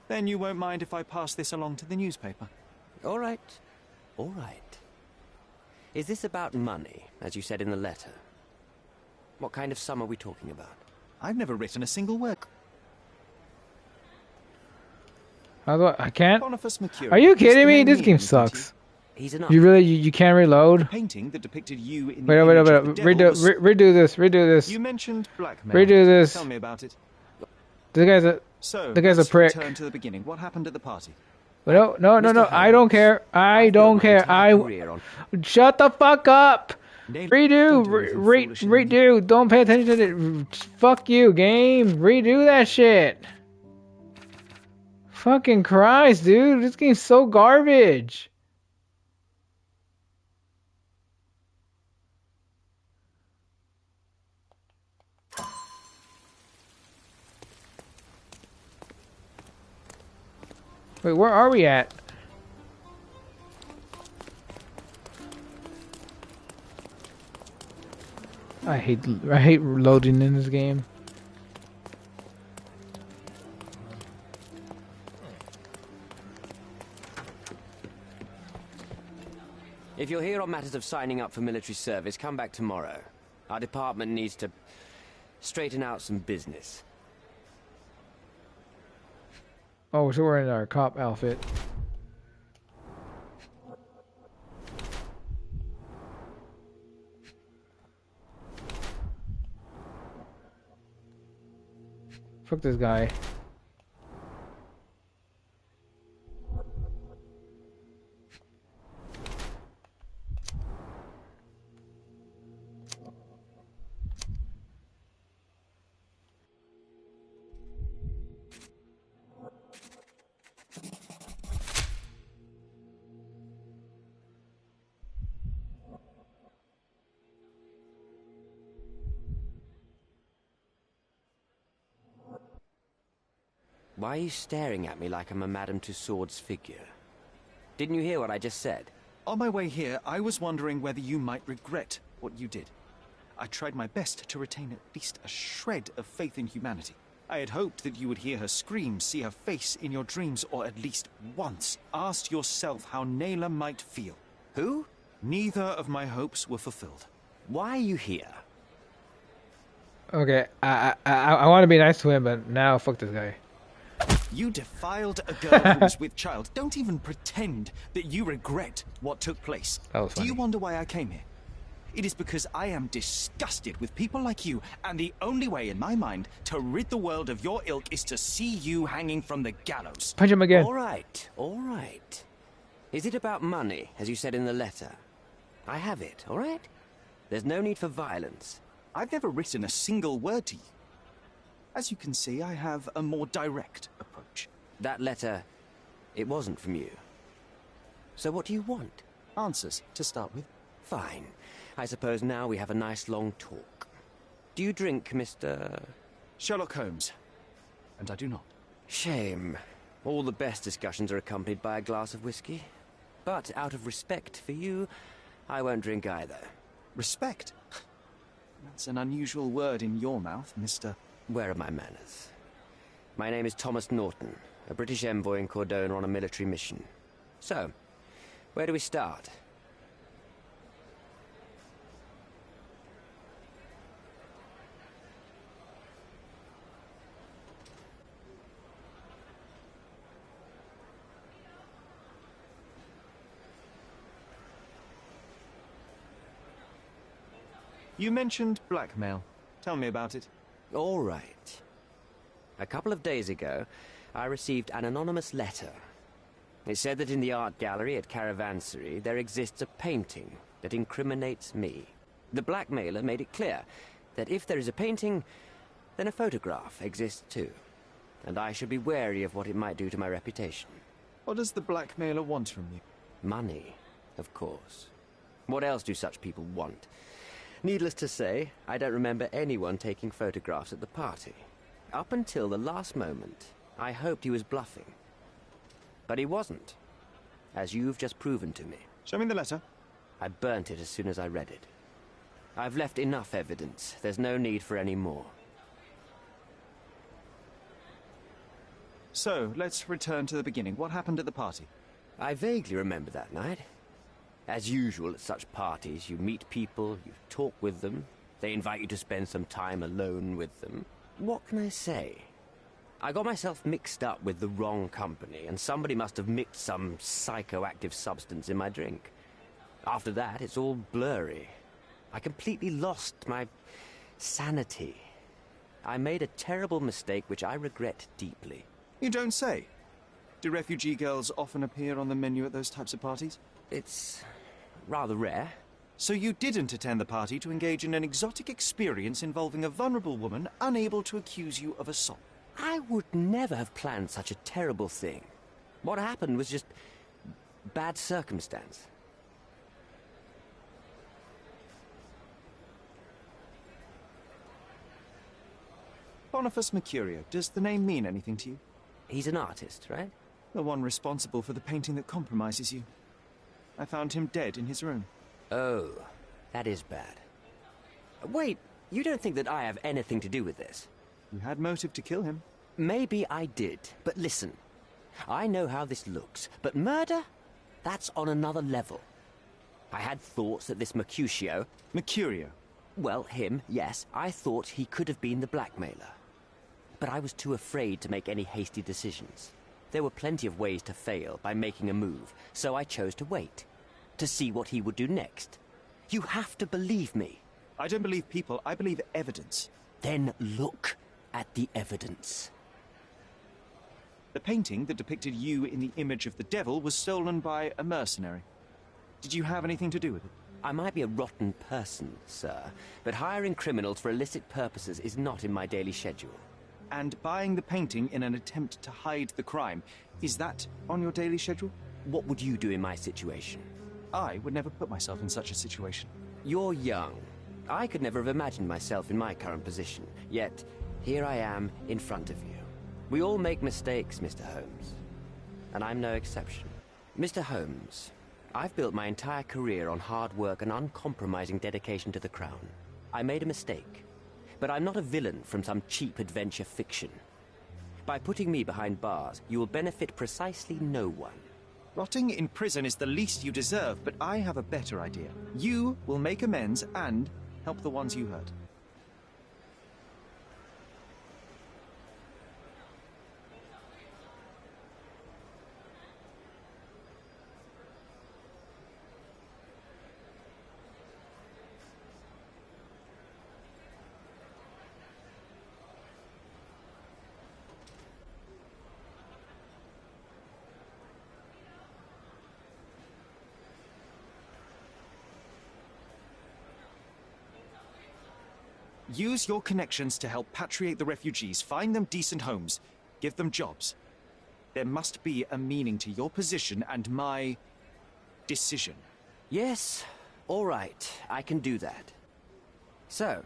Then you won't mind if I pass this along to the newspaper? All right. All right. Is this about money, as you said in the letter? What kind of sum are we talking about? I've never written a single word. How do I can't? Boniface Mercury. Are you kidding Mr. me? This Maine, game isn't sucks. He's enough. You can't reload. Painting that depicted you in Wait, the image of the devil was... redo this. You mentioned blackmail. Redo this. Tell me about it. The guy's a prick. Return to the beginning. What happened at the party? No. I don't care. I don't care. Shut the fuck up. Redo. Don't pay attention to it. Fuck you, game. Redo that shit. Fucking Christ, dude. This game's so garbage. Wait, where are we at? I hate loading in this game. If you're here on matters of signing up for military service, come back tomorrow. Our department needs to straighten out some business. Oh, so we're in our cop outfit. Fuck this guy. Why are you staring at me like I'm a Madame Tussauds figure? Didn't you hear what I just said? On my way here, I was wondering whether you might regret what you did. I tried my best to retain at least a shred of faith in humanity. I had hoped that you would hear her scream, see her face in your dreams, or at least once ask yourself how Naylor might feel. Who? Neither of my hopes were fulfilled. Why are you here? Okay, I want to be nice to him, but now fuck this guy. You defiled a girl who was with child. Don't even pretend that you regret what took place. That was funny. Do you wonder why I came here? It is because I am disgusted with people like you, and the only way in my mind to rid the world of your ilk is to see you hanging from the gallows. Punch him again. All right. Is it about money, as you said in the letter? I have it, all right? There's no need for violence. I've never written a single word to you. As you can see, I have a more direct approach. That letter, it wasn't from you. So what do you want? Answers, to start with. Fine. I suppose now we have a nice long talk. Do you drink, Mr... Sherlock Holmes. And I do not. Shame. All the best discussions are accompanied by a glass of whiskey. But out of respect for you, I won't drink either. Respect? That's an unusual word in your mouth, Mr... Where are my manners? My name is Thomas Norton, a British envoy in Cordona on a military mission. So, where do we start? You mentioned blackmail. Tell me about it. All right. A couple of days ago, I received an anonymous letter. It said that in the art gallery at Caravansary there exists a painting that incriminates me. The blackmailer made it clear that if there is a painting, then a photograph exists too. And I should be wary of what it might do to my reputation. What does the blackmailer want from you? Money, of course. What else do such people want? Needless to say, I don't remember anyone taking photographs at the party. Up until the last moment, I hoped he was bluffing. But he wasn't, as you've just proven to me. Show me the letter. I burnt it as soon as I read it. I've left enough evidence. There's no need for any more. So, let's return to the beginning. What happened at the party? I vaguely remember that night. As usual at such parties, you meet people, you talk with them, they invite you to spend some time alone with them. What can I say? I got myself mixed up with the wrong company, and somebody must have mixed some psychoactive substance in my drink. After that, it's all blurry. I completely lost my sanity. I made a terrible mistake which I regret deeply. You don't say. Do refugee girls often appear on the menu at those types of parties? It's rather rare. So you didn't attend the party to engage in an exotic experience involving a vulnerable woman unable to accuse you of assault? I would never have planned such a terrible thing. What happened was just bad circumstance. Boniface Mercurio, does the name mean anything to you? He's an artist, right? The one responsible for the painting that compromises you. I found him dead in his room. Oh, that is bad. Wait, you don't think that I have anything to do with this? You had motive to kill him. Maybe I did, but listen. I know how this looks, but murder? That's on another level. I had thoughts that this Mercutio... Mercurio? Well, him, yes. I thought he could have been the blackmailer. But I was too afraid to make any hasty decisions. There were plenty of ways to fail by making a move, so I chose to wait. To see what he would do next. You have to believe me. I don't believe people, I believe evidence. Then look at the evidence. The painting that depicted you in the image of the devil was stolen by a mercenary. Did you have anything to do with it? I might be a rotten person, sir, but hiring criminals for illicit purposes is not in my daily schedule. And buying the painting in an attempt to hide the crime, is that on your daily schedule? What would you do in my situation? I would never put myself in such a situation. You're young. I could never have imagined myself in my current position, yet here I am in front of you. We all make mistakes, Mr. Holmes, and I'm no exception. Mr. Holmes, I've built my entire career on hard work and uncompromising dedication to the Crown. I made a mistake, but I'm not a villain from some cheap adventure fiction. By putting me behind bars, you will benefit precisely no one. Rotting in prison is the least you deserve, but I have a better idea. You will make amends and help the ones you hurt. Use your connections to help patriate the refugees, find them decent homes, give them jobs. There must be a meaning to your position and my decision. Yes, all right, I can do that. So,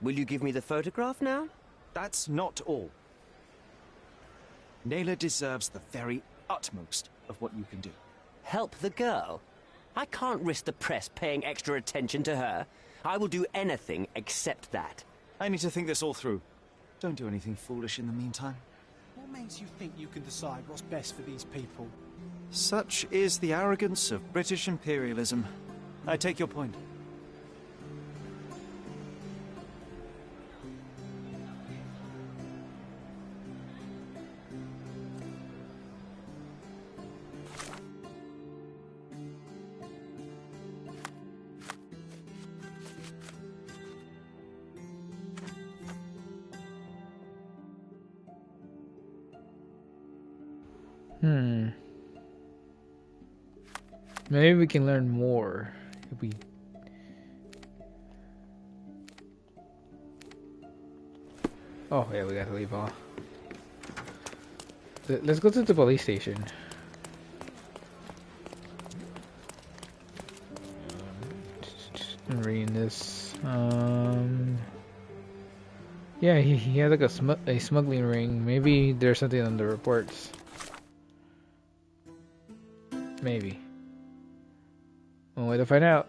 will you give me the photograph now? That's not all. Naylor deserves the very utmost of what you can do. Help the girl? I can't risk the press paying extra attention to her. I will do anything except that. I need to think this all through. Don't do anything foolish in the meantime. What makes you think you can decide what's best for these people? Such is the arrogance of British imperialism. I take your point. Maybe we can learn more if we. Oh yeah, we gotta leave off. Let's go to the police station. I'm reading this. Yeah, he had like a smuggling ring. Maybe there's something on the reports. Maybe. One way to find out.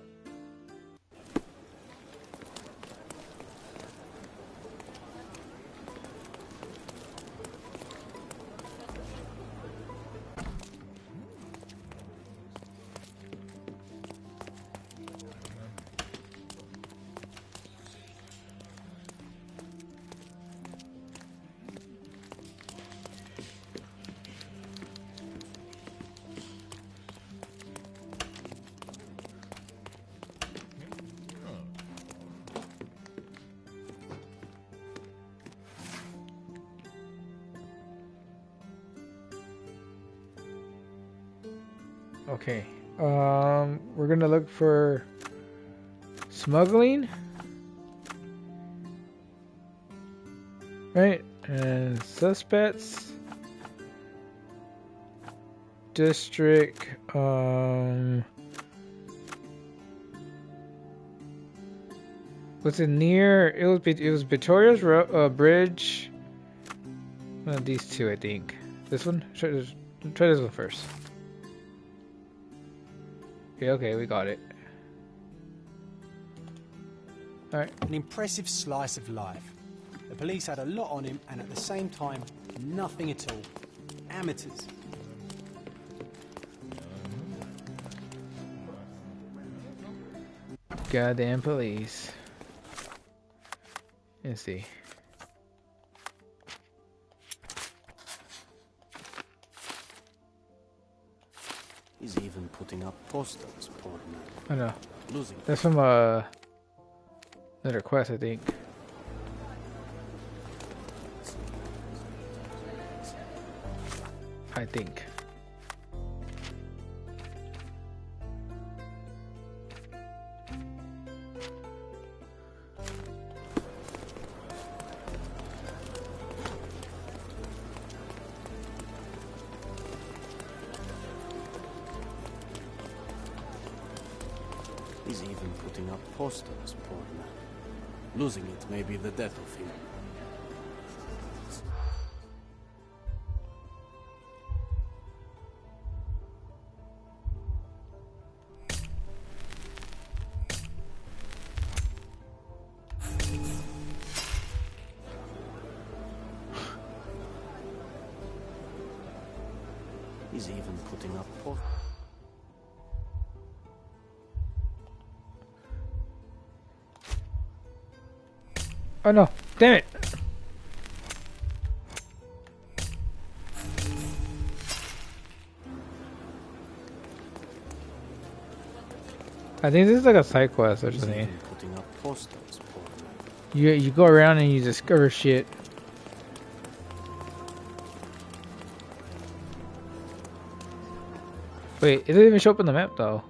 Okay. We're gonna look for smuggling, right? And suspects, district. Was it near? It was Victoria's Bridge. These two, I think. This one. Try this one first. Okay, we got it. Alright. An impressive slice of life. The police had a lot on him, and at the same time, nothing at all. Amateurs. Goddamn police. Let's see. He's even putting up posters, poor man. I know. Losing. That's from another quest, I think. I think. He's even putting up posters, poor man. Losing it may be the death of him. He's even putting up posters. Oh no, damn it! I think this is like a side quest or something. Putting up posters, poor man. You go around and you discover shit. Wait, it doesn't even show up on the map though.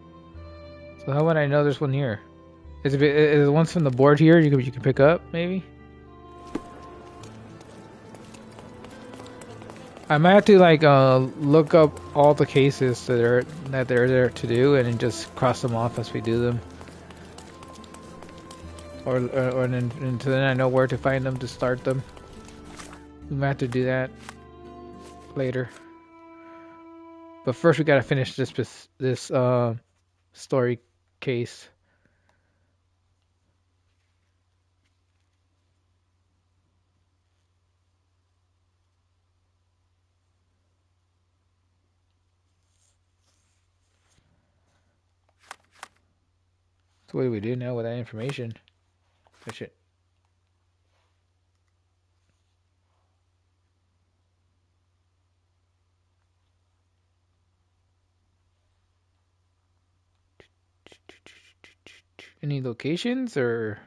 So how would I know there's one here? Is the ones from the board here you can pick up maybe? I might have to like look up all the cases that are there to do and then just cross them off as we do them. Or then until then I know where to find them to start them. We might have to do that later. But first we gotta finish this story case. So what do we do now with that information? Oh shit. Any locations or?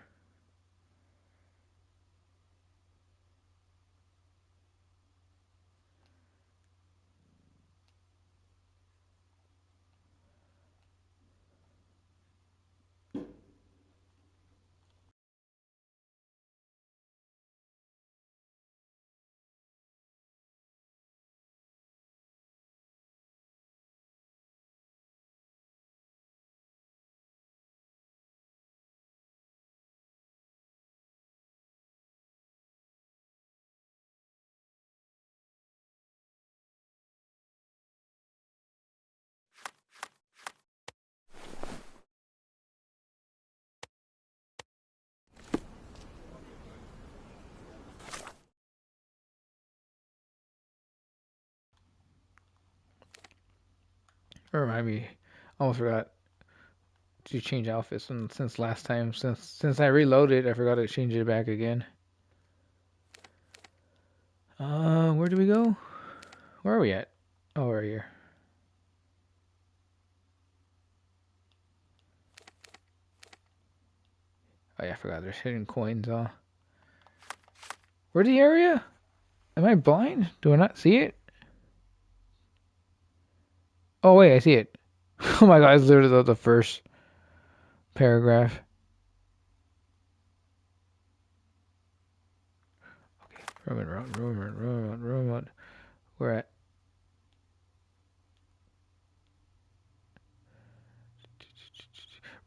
Remind me. Almost forgot to change outfits since last time. Since I reloaded, I forgot to change it back again. Where do we go? Where are we at? Oh, we're here. Oh yeah, I forgot. There's hidden coins. Where's the area? Am I blind? Do I not see it? Oh wait, I see it. Oh my god, it's literally the first paragraph. Okay, Roman. Where at?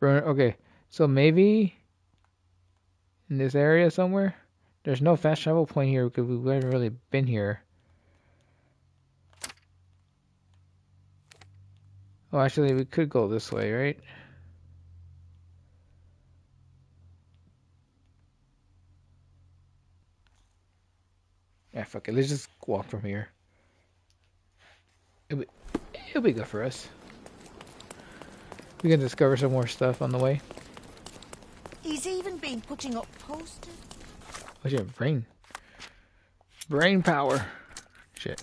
Okay, so maybe in this area somewhere. There's no fast travel point here because we haven't really been here. Oh, actually, we could go this way, right? Yeah, fuck it. Let's just walk from here. It'll be good for us. We can discover some more stuff on the way. He's even been putting up posters. What's your brain power? Shit.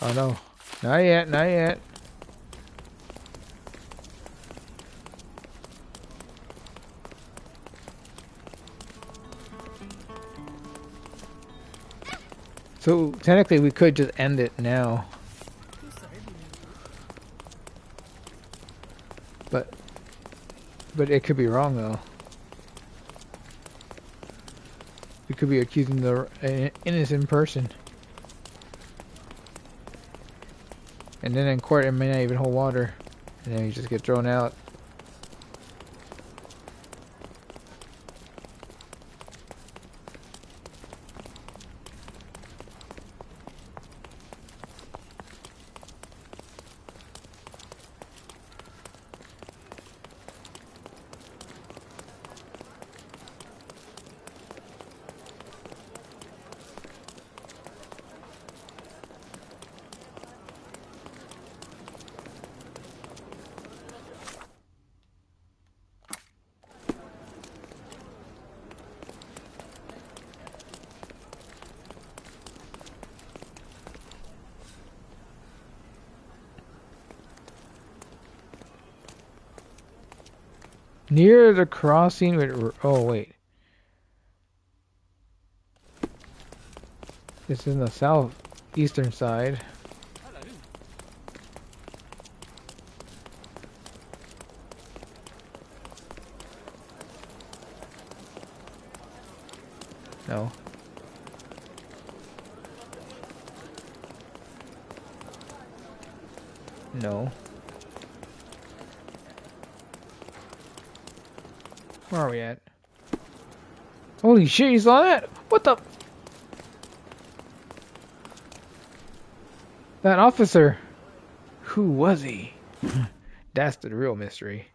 Oh no. Not yet, not yet. So technically we could just end it now. But it could be wrong though. We could be accusing an innocent person. And then in court it may not even hold water. And then you just get thrown out. Near the crossing with... Oh, wait. This is in the southeastern side. No. No. Where are we at? Holy shit, you saw that? What the? That officer. Who was he? That's the real mystery.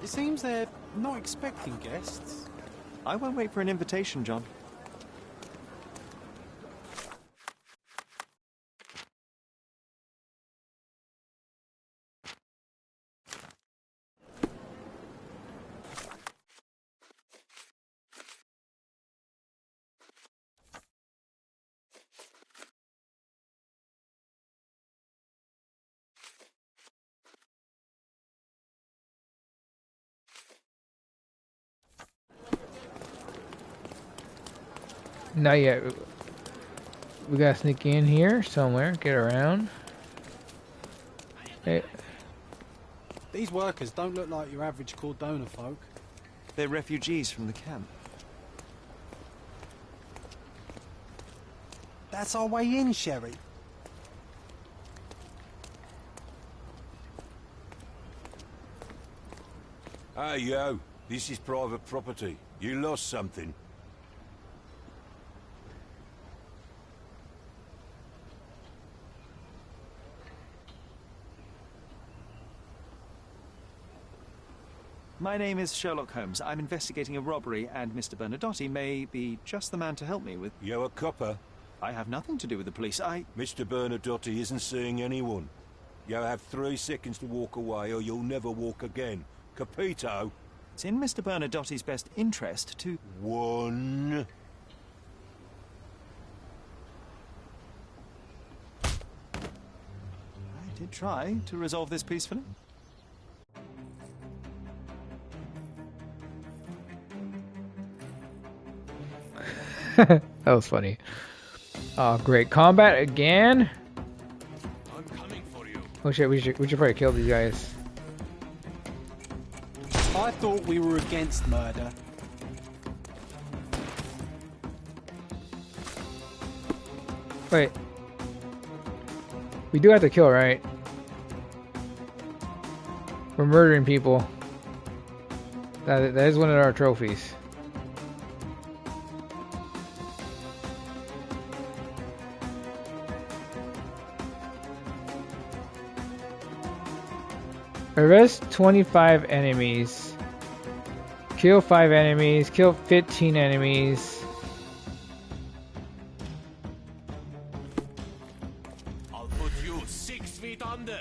It seems they're not expecting guests. I won't wait for an invitation, John. Not yet. We gotta sneak in here somewhere. Get around. Hey. These workers don't look like your average Cordona folk. They're refugees from the camp. That's our way in, Sherry. Hey, yo. This is private property. You lost something. My name is Sherlock Holmes. I'm investigating a robbery, and Mr. Bernadotte may be just the man to help me with... You a copper? I have nothing to do with the police. Mr. Bernadotte isn't seeing anyone. You have 3 seconds to walk away, or you'll never walk again. Capito? It's in Mr. Bernadotte's best interest to... 1... I did try to resolve this peacefully. That was funny. Oh, great combat again. I'm coming for you. Oh shit, we should probably kill these guys. I thought we were against murder. Wait. We do have to kill, right? We're murdering people. That is one of our trophies. Arrest 25 enemies. Kill 5 enemies. Kill 15 enemies. I'll put you 6 feet under.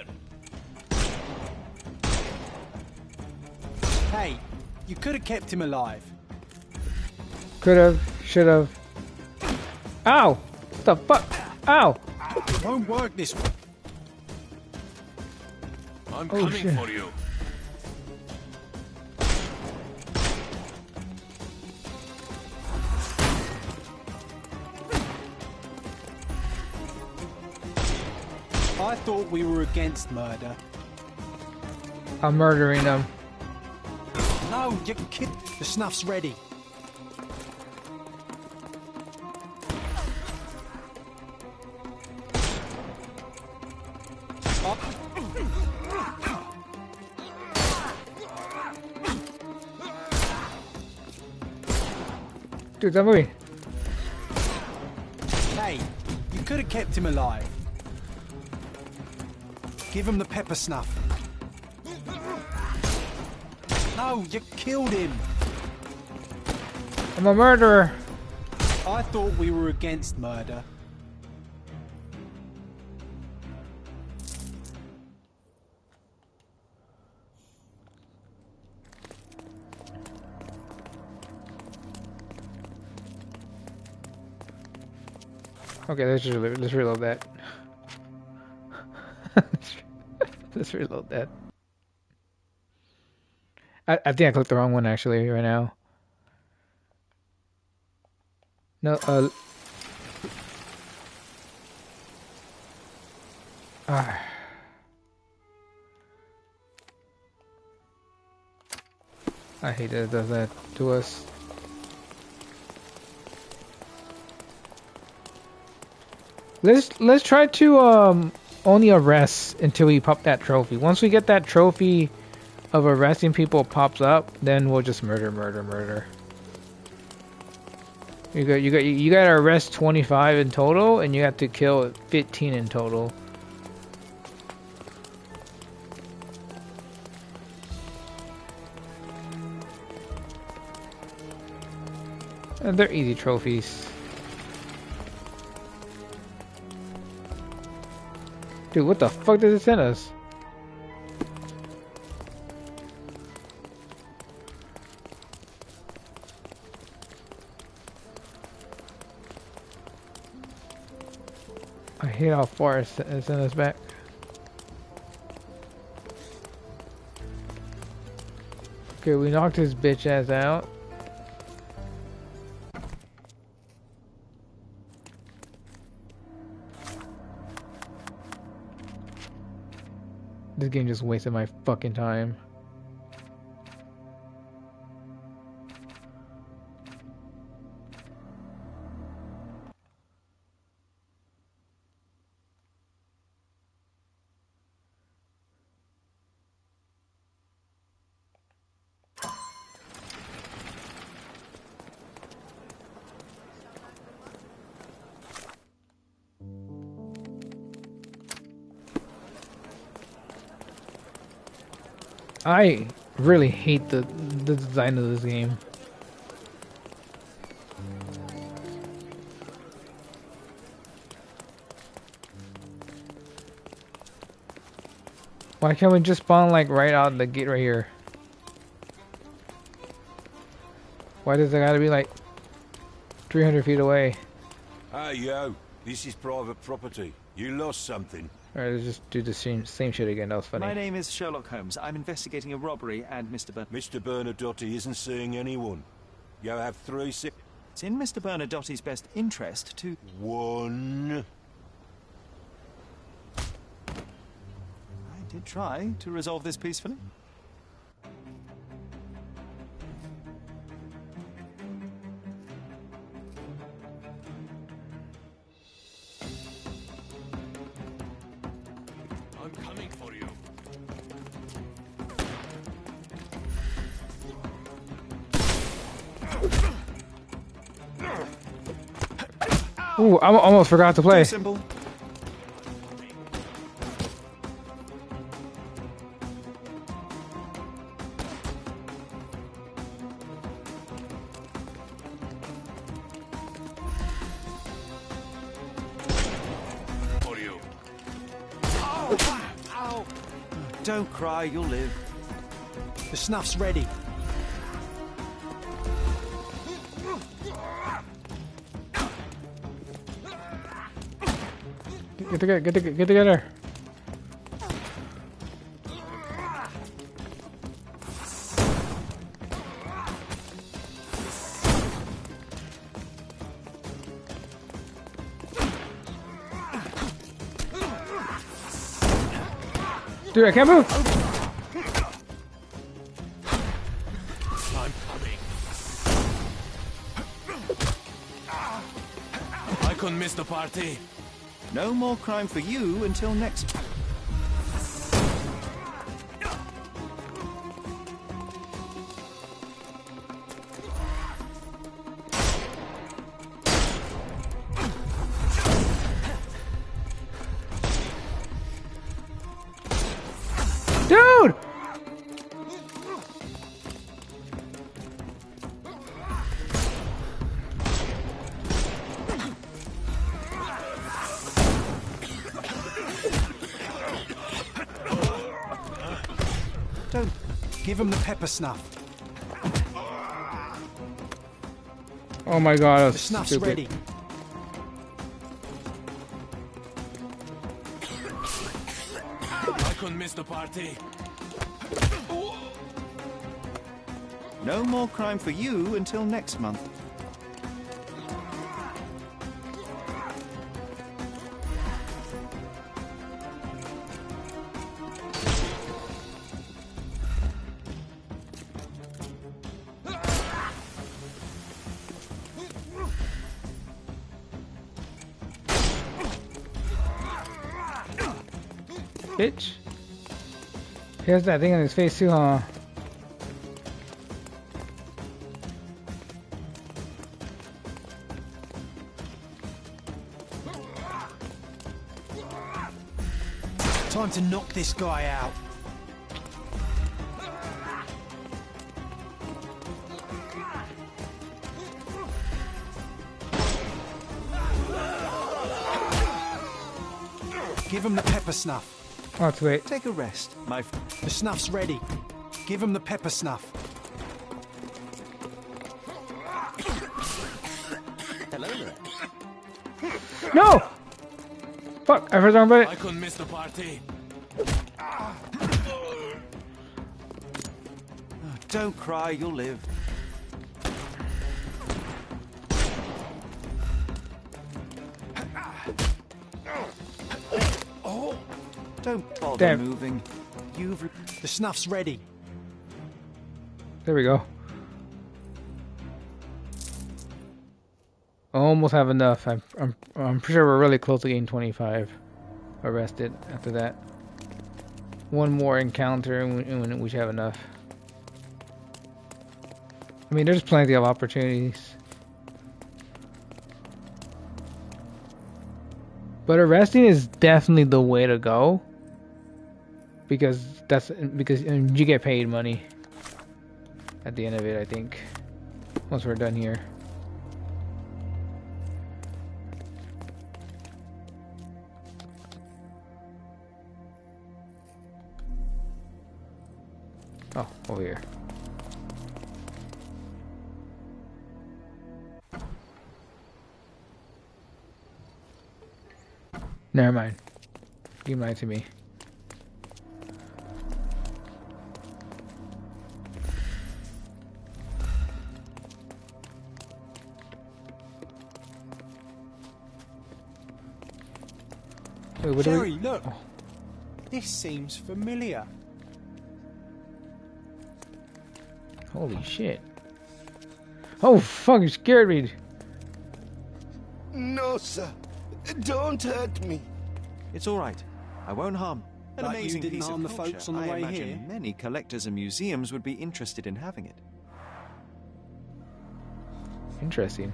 Hey, you could have kept him alive. Could have, should have. Ow! What the fuck? Ow! It won't work this way. I'm coming for you. I thought we were against murder. I'm murdering them. No, you kid. The snuff's ready. Dude, stop moving. Hey, you could have kept him alive. Give him the pepper snuff. No, you killed him. I'm a murderer. I thought we were against murder. Okay, let's reload that. Let's reload that. I think I clicked the wrong one actually right now. No, I hate that it does that to us. Let's try to only arrest until we pop that trophy. Once we get that trophy of arresting people pops up, then we'll just murder. You got to arrest 25 in total, and you have to kill 15 in total. And they're easy trophies. Dude, what the fuck does it send us? I hate how far it sent us back. Okay, we knocked his bitch ass out. This game just wasted my fucking time. I really hate the design of this game. Why can't we just spawn like right out the gate right here? Why does it gotta be like 300 feet away? Hey, yo. This is private property. You lost something. Alright, let's just do the same shit again. That was funny. My name is Sherlock Holmes. I'm investigating a robbery and Mr. Mr. Bernadotte isn't seeing anyone. You have 3 seconds. It's in Mr. Bernadotte's best interest to... 1. I did try to resolve this peacefully. I'm coming for you. Ooh, I almost forgot to play. Simple. For you. Ow! Don't cry, you'll live. The snuff's ready. Get together. Dude, I can't move. I'm coming. I couldn't miss the party. No more crime for you until next... Dude! Don't give him the pepper snuff. Oh my god, that's The snuff's stupid. ready. I couldn't miss the party. No more crime for you until next month. Bitch. He has that thing on his face too, huh? Time to knock this guy out. Give him the pepper snuff. Oh, too late. Take a rest, my friend. The snuff's ready. Give him the pepper snuff. Hello there. No! Fuck, I pressed the wrong button. I couldn't miss the party. Don't cry, you'll live. Don't bother Damn. moving. You've... The snuff's ready. There we go. Almost have enough. I'm pretty sure we're really close to getting 25 arrested after that. One more encounter and we should have enough. I mean, there's plenty of opportunities. But arresting is definitely the way to go. Because you get paid money at the end of it, I think. Once we're done here. Oh, over here. Never mind. Give mine to me. Wait, Sherry, look. Oh. This seems familiar. Holy shit. Oh, fuck, you scared me. No, sir. Don't hurt me. It's all right. I won't harm. An like amazing you didn't piece harm of the culture. folks on the I way imagine here. many collectors and museums would be interested in having it. Interesting.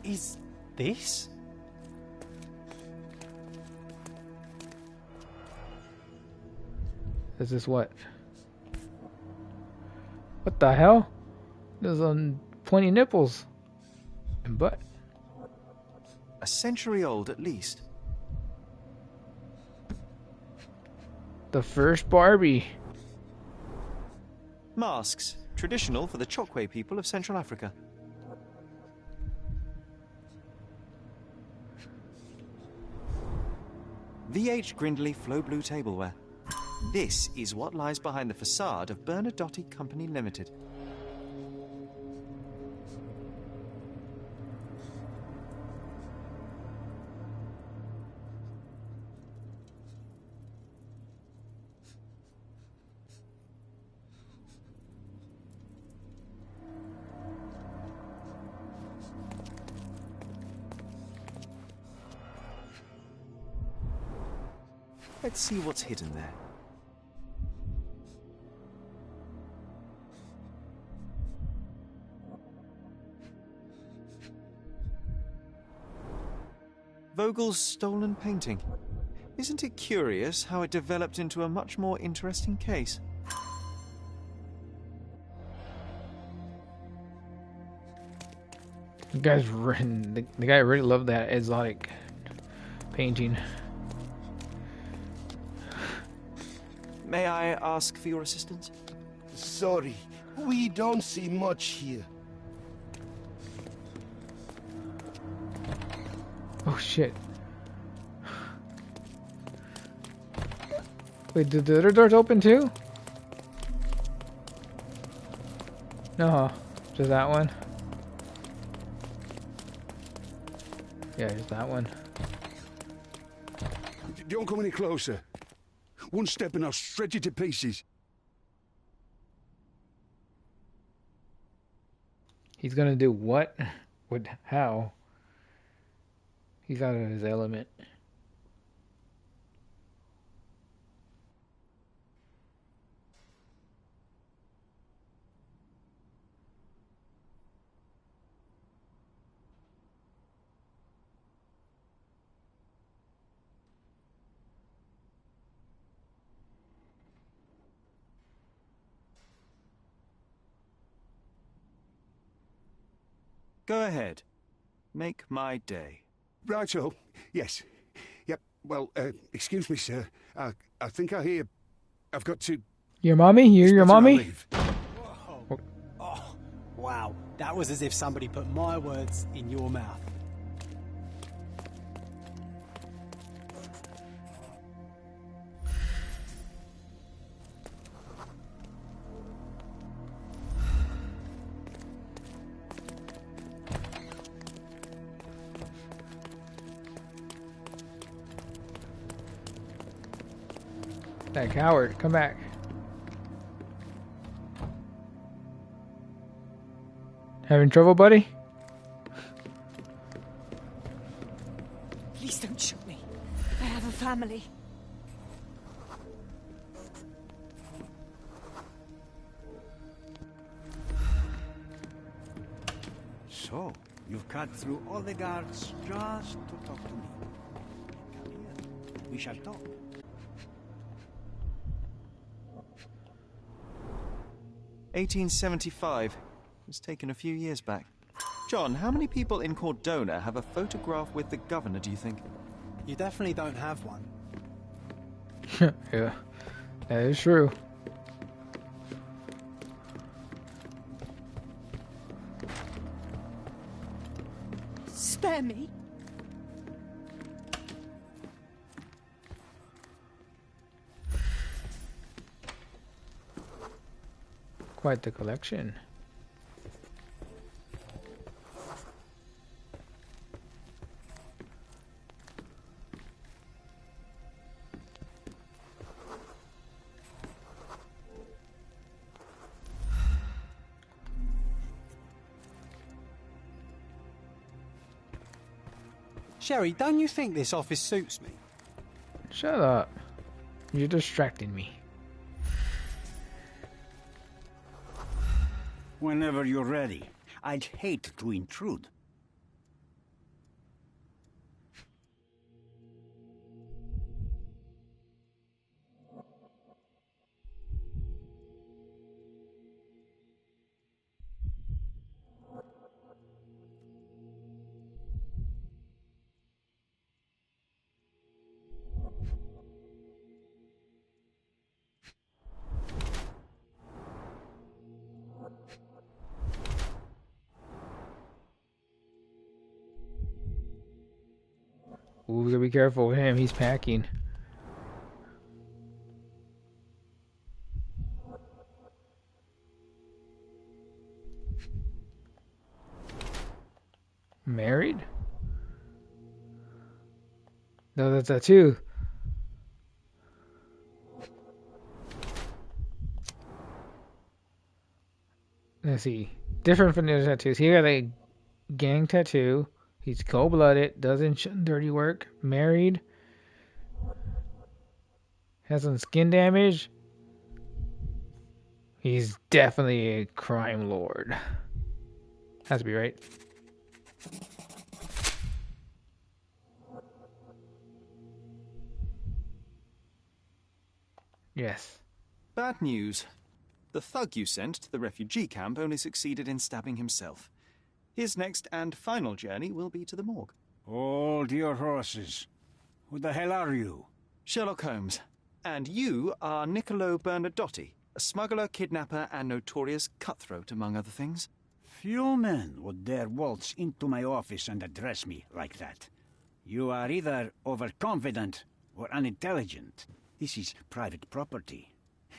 Is this? Is this what? What the hell? There's pointy nipples and butt. A century old at least. The first Barbie. Masks, traditional for the Chokwe people of Central Africa. V.H. Grindley Flow Blue Tableware. This is what lies behind the facade of Bernadotte Company Limited. Let's see what's hidden there. Vogel's stolen painting. Isn't it curious how it developed into a much more interesting case? The guy really loved that exotic painting. May I ask for your assistance? Sorry, we don't see much here. Oh shit. Wait, did the other doors open too? No, just that one. Yeah, just that one. Don't come any closer. One step and I'll shred you to pieces. He's gonna do what? What? How? He's out of his element. Go ahead. Make my day. Righto. Yes. Yep. Well, excuse me, sir. I think I hear... I've got to... Your mommy? Your mommy? Whoa. Oh, wow. That was as if somebody put my words in your mouth. That coward, come back. Having trouble, buddy? Please don't shoot me. I have a family. So, you've cut through all the guards just to talk to me. Come here. We shall talk. "1875. It was taken a few years back. John, how many people in Cordona have a photograph with the governor, do you think?" You definitely don't have one. Yeah, that is true. Spare me. Quite the collection. Sherry, don't you think this office suits me? Shut up. You're distracting me. Whenever you're ready. I'd hate to intrude. Ooh, we gotta be careful with him. He's packing. Married? No, that's a tattoo. Let's see. Different from the other tattoos. He got a gang tattoo. He's cold-blooded. Doesn't shun dirty work. Married. Has some skin damage. He's definitely a crime lord. Has to be right. Yes. Bad news. The thug you sent to the refugee camp only succeeded in stabbing himself. His next and final journey will be to the morgue. Hold your horses. Who the hell are you? Sherlock Holmes. And you are Niccolo Bernadotti, a smuggler, kidnapper, and notorious cutthroat, among other things. Few men would dare waltz into my office and address me like that. You are either overconfident or unintelligent. This is private property.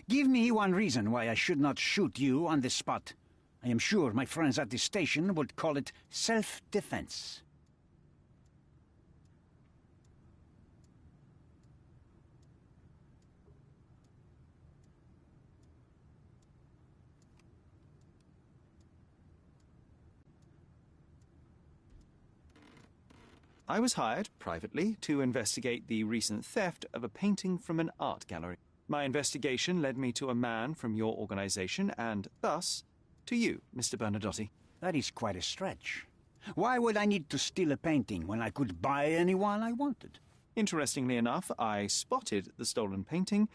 Give me one reason why I should not shoot you on the spot. I am sure my friends at the station would call it self-defense. I was hired, privately, to investigate the recent theft of a painting from an art gallery. My investigation led me to a man from your organization, and thus, to you, Mr. Bernadotti. That is quite a stretch. Why would I need to steal a painting when I could buy anyone I wanted? Interestingly enough, I spotted the stolen painting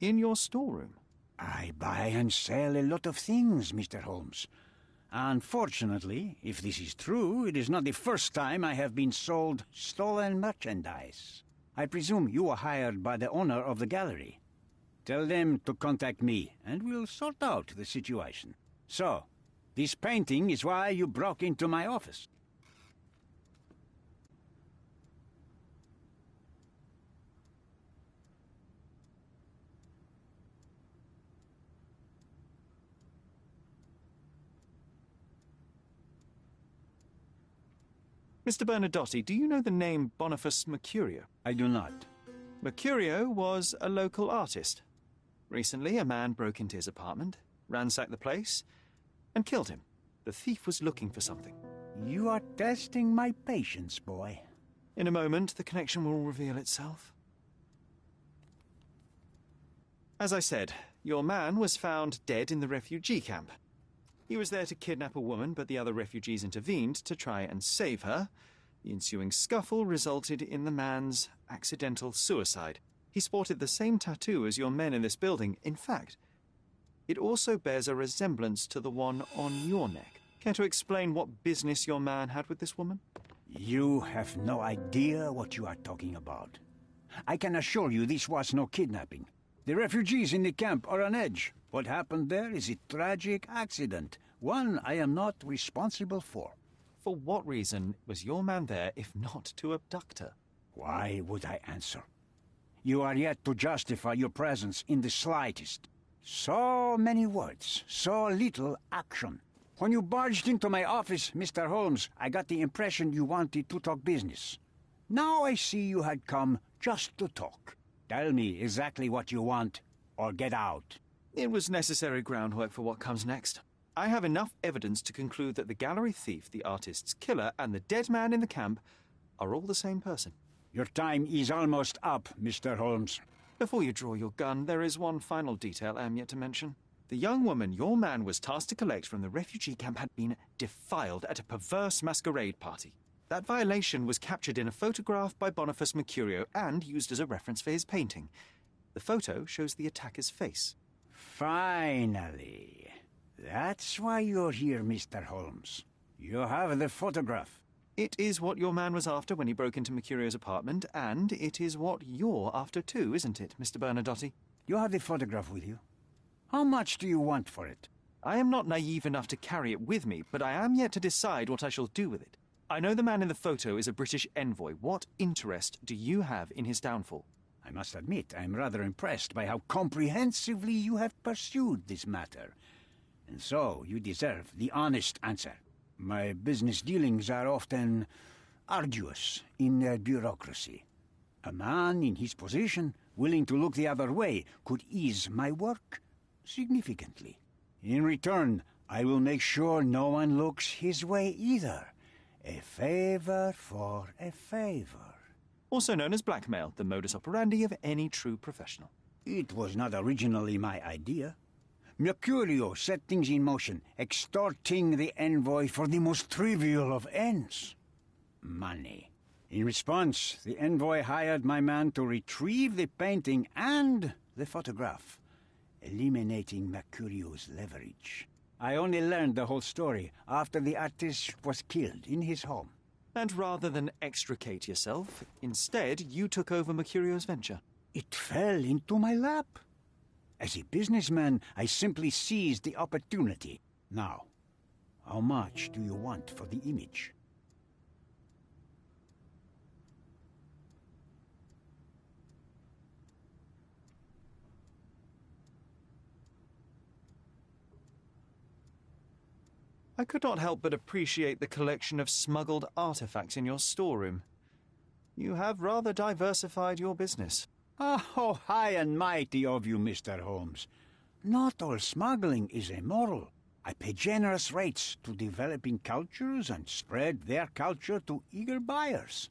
in your storeroom. I buy and sell a lot of things, Mr. Holmes. Unfortunately, if this is true, it is not the first time I have been sold stolen merchandise. I presume you were hired by the owner of the gallery. Tell them to contact me, and we'll sort out the situation. So, this painting is why you broke into my office. Mr. Bernadotti, do you know the name Boniface Mercurio? I do not. Mercurio was a local artist. Recently, a man broke into his apartment, ransacked the place, and killed him. The thief was looking for something. You are testing my patience, boy. In a moment, the connection will reveal itself. As I said, your man was found dead in the refugee camp. He was there to kidnap a woman, but the other refugees intervened to try and save her. The ensuing scuffle resulted in the man's accidental suicide. He sported the same tattoo as your men in this building. In fact, it also bears a resemblance to the one on your neck. Care to explain what business your man had with this woman? You have no idea what you are talking about. I can assure you this was no kidnapping. The refugees in the camp are on edge. What happened there is a tragic accident, one I am not responsible for. For what reason was your man there if not to abduct her? Why would I answer? You are yet to justify your presence in the slightest. So many words, so little action. When you barged into my office, Mr. Holmes, I got the impression you wanted to talk business. Now I see you had come just to talk. Tell me exactly what you want, or get out. It was necessary groundwork for what comes next. I have enough evidence to conclude that the gallery thief, the artist's killer, and the dead man in the camp are all the same person. Your time is almost up, Mr. Holmes. Before you draw your gun, there is one final detail I am yet to mention. The young woman your man was tasked to collect from the refugee camp had been defiled at a perverse masquerade party. That violation was captured in a photograph by Boniface Mercurio and used as a reference for his painting. The photo shows the attacker's face. Finally. That's why you're here, Mr. Holmes. You have the photograph. It is what your man was after when he broke into Mercurio's apartment, and it is what you're after too, isn't it, Mr. Bernadotti? You have the photograph with you. How much do you want for it? I am not naive enough to carry it with me, but I am yet to decide what I shall do with it. I know the man in the photo is a British envoy. What interest do you have in his downfall? I must admit, I am rather impressed by how comprehensively you have pursued this matter. And so, you deserve the honest answer. My business dealings are often arduous in their bureaucracy. A man in his position, willing to look the other way, could ease my work significantly. In return, I will make sure no one looks his way either. A favor for a favor. Also known as blackmail, the modus operandi of any true professional. It was not originally my idea. Mercurio set things in motion, extorting the envoy for the most trivial of ends. Money. In response, the envoy hired my man to retrieve the painting and the photograph, eliminating Mercurio's leverage. I only learned the whole story after the artist was killed in his home. And rather than extricate yourself, instead you took over Mercurio's venture. It fell into my lap. As a businessman, I simply seized the opportunity. Now, how much do you want for the image? I could not help but appreciate the collection of smuggled artifacts in your storeroom. You have rather diversified your business. Oh, high and mighty of you, Mr. Holmes. Not all smuggling is immoral. I pay generous rates to developing cultures and spread their culture to eager buyers.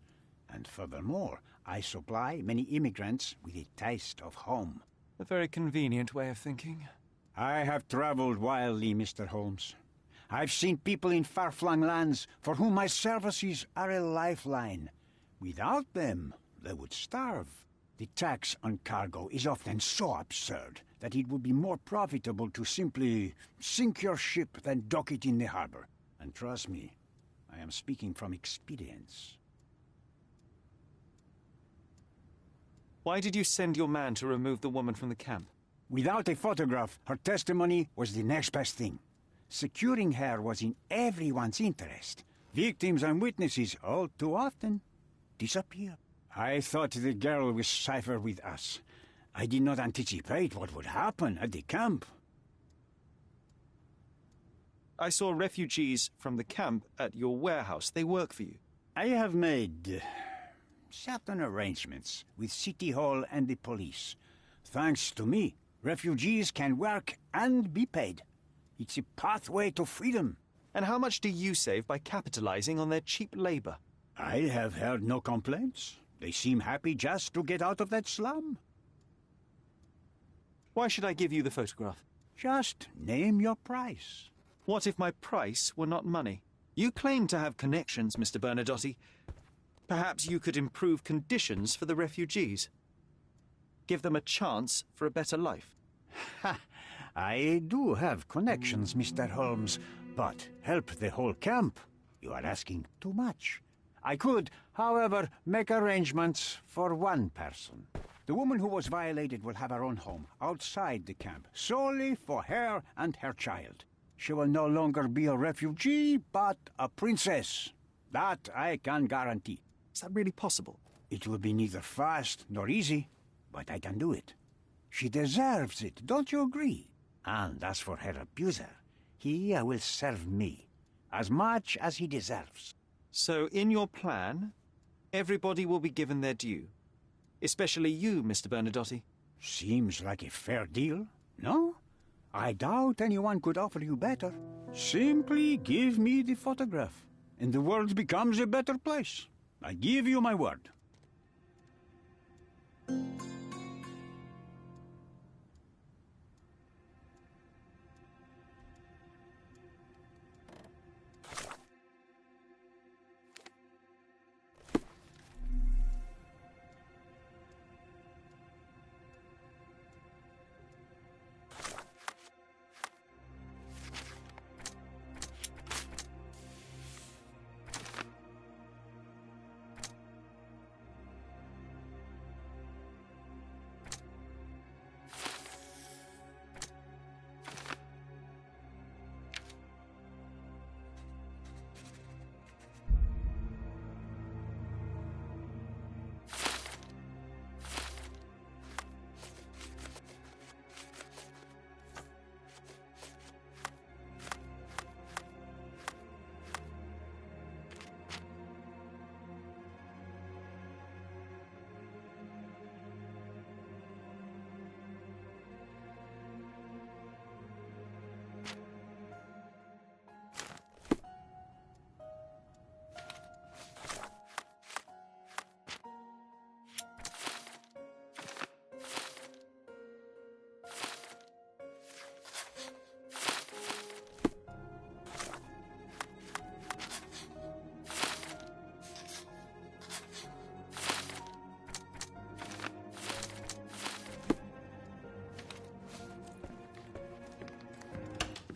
And furthermore, I supply many immigrants with a taste of home. A very convenient way of thinking. I have traveled wildly, Mr. Holmes. I've seen people in far-flung lands for whom my services are a lifeline. Without them, they would starve. The tax on cargo is often so absurd that it would be more profitable to simply sink your ship than dock it in the harbor. And trust me, I am speaking from experience. Why did you send your man to remove the woman from the camp? Without a photograph, her testimony was the next best thing. Securing her was in everyone's interest. Victims and witnesses, all too often, disappear. I thought the girl was safer with us. I did not anticipate what would happen at the camp. I saw refugees from the camp at your warehouse. They work for you. I have made certain arrangements with City Hall and the police. Thanks to me, refugees can work and be paid. It's a pathway to freedom. And how much do you save by capitalizing on their cheap labor? I have heard no complaints. They seem happy just to get out of that slum. Why should I give you the photograph? Just name your price. What if my price were not money? You claim to have connections, Mr. Bernadotte. Perhaps you could improve conditions for the refugees. Give them a chance for a better life. Ha! I do have connections, Mr. Holmes, but help the whole camp? You are asking too much. I could, however, make arrangements for one person. The woman who was violated will have her own home outside the camp, solely for her and her child. She will no longer be a refugee, but a princess. That I can guarantee. Is that really possible? It will be neither fast nor easy, but I can do it. She deserves it, don't you agree? And as for her abuser, he will serve me, as much as he deserves. So, in your plan, everybody will be given their due. Especially you, Mr. Bernadotte. Seems like a fair deal, no? I doubt anyone could offer you better. Simply give me the photograph, and the world becomes a better place. I give you my word.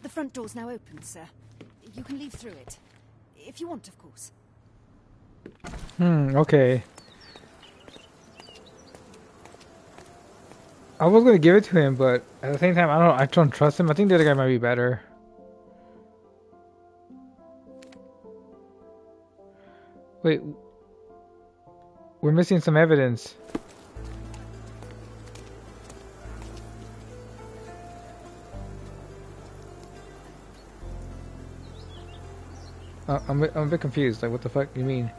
The front door's now open, sir. You can leave through it. If you want, of course. Okay. I was gonna give it to him, but at the same time, I don't trust him. I think the other guy might be better. Wait. We're missing some evidence. I'm a bit confused. Like, what the fuck do you mean?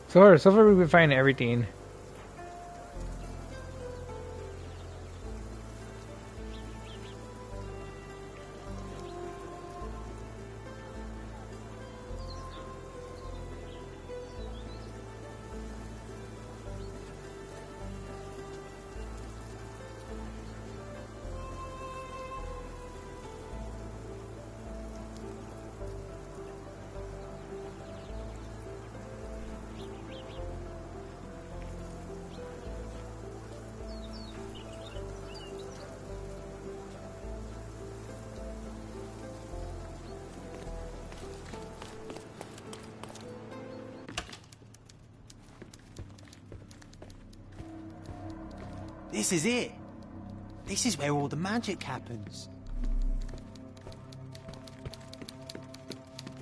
So far we've been finding everything. This is it. This is where all the magic happens.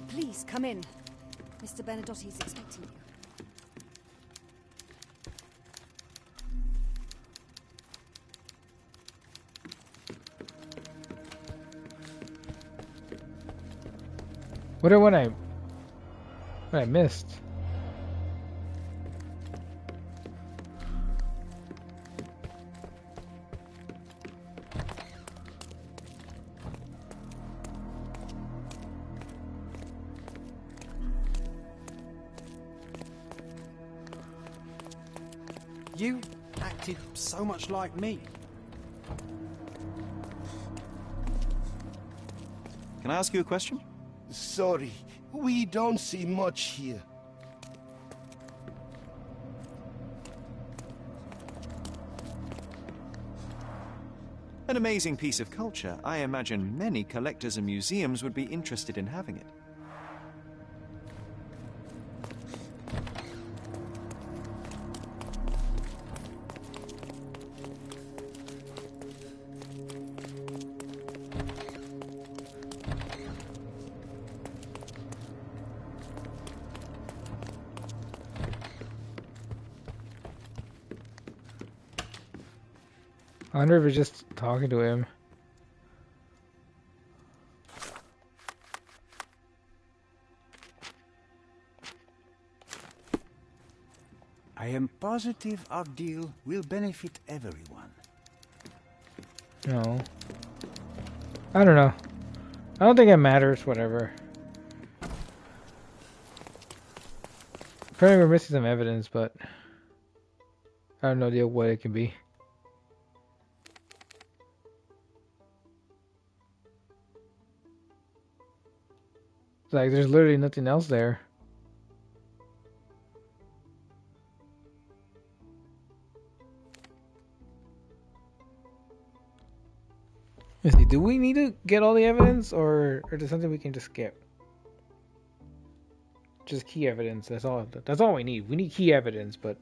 Please, come in. Mr. Bernadotte is expecting you. What I missed? You acted so much like me. Can I ask you a question? Sorry, we don't see much here. An amazing piece of culture. I imagine many collectors and museums would be interested in having it. I wonder if it's just talking to him. I am positive our deal will benefit everyone. No. I don't know. I don't think it matters, whatever. Apparently we're missing some evidence, but I have no idea what it can be. It's like there's literally nothing else there. Let's see, do we need to get all the evidence, or is there something we can just skip? Just key evidence. That's all. That's all we need. We need key evidence, but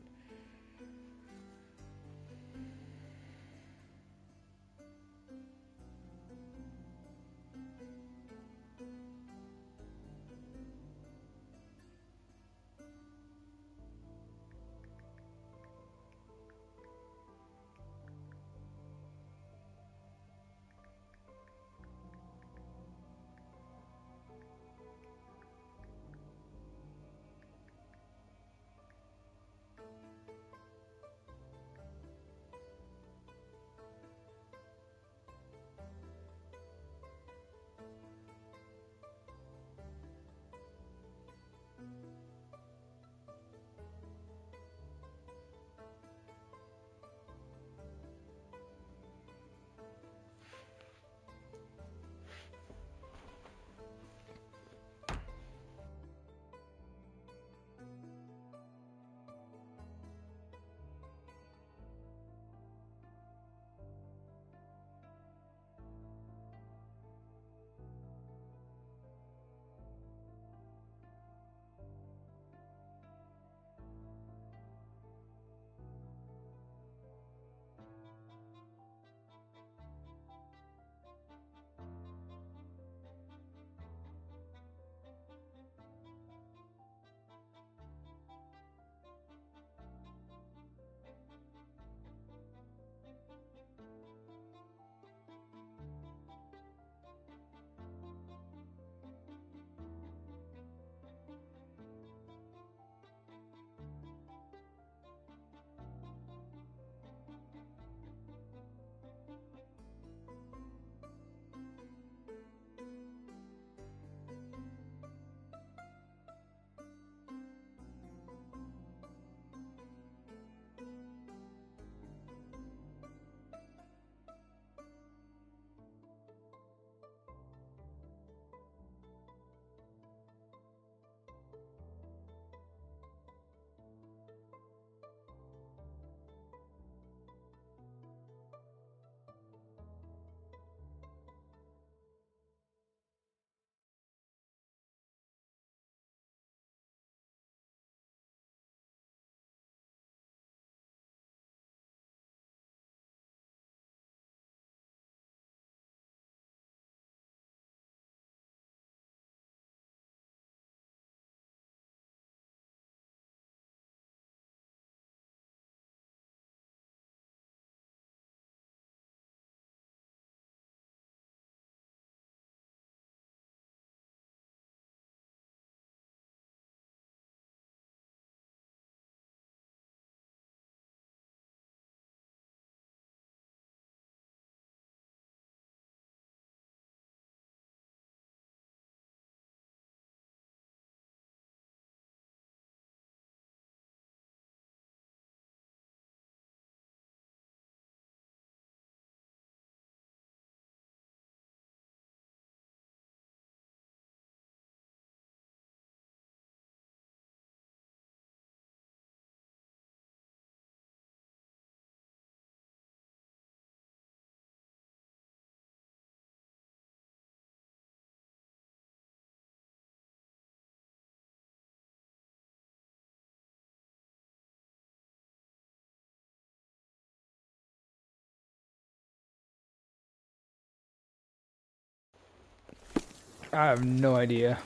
I have no idea.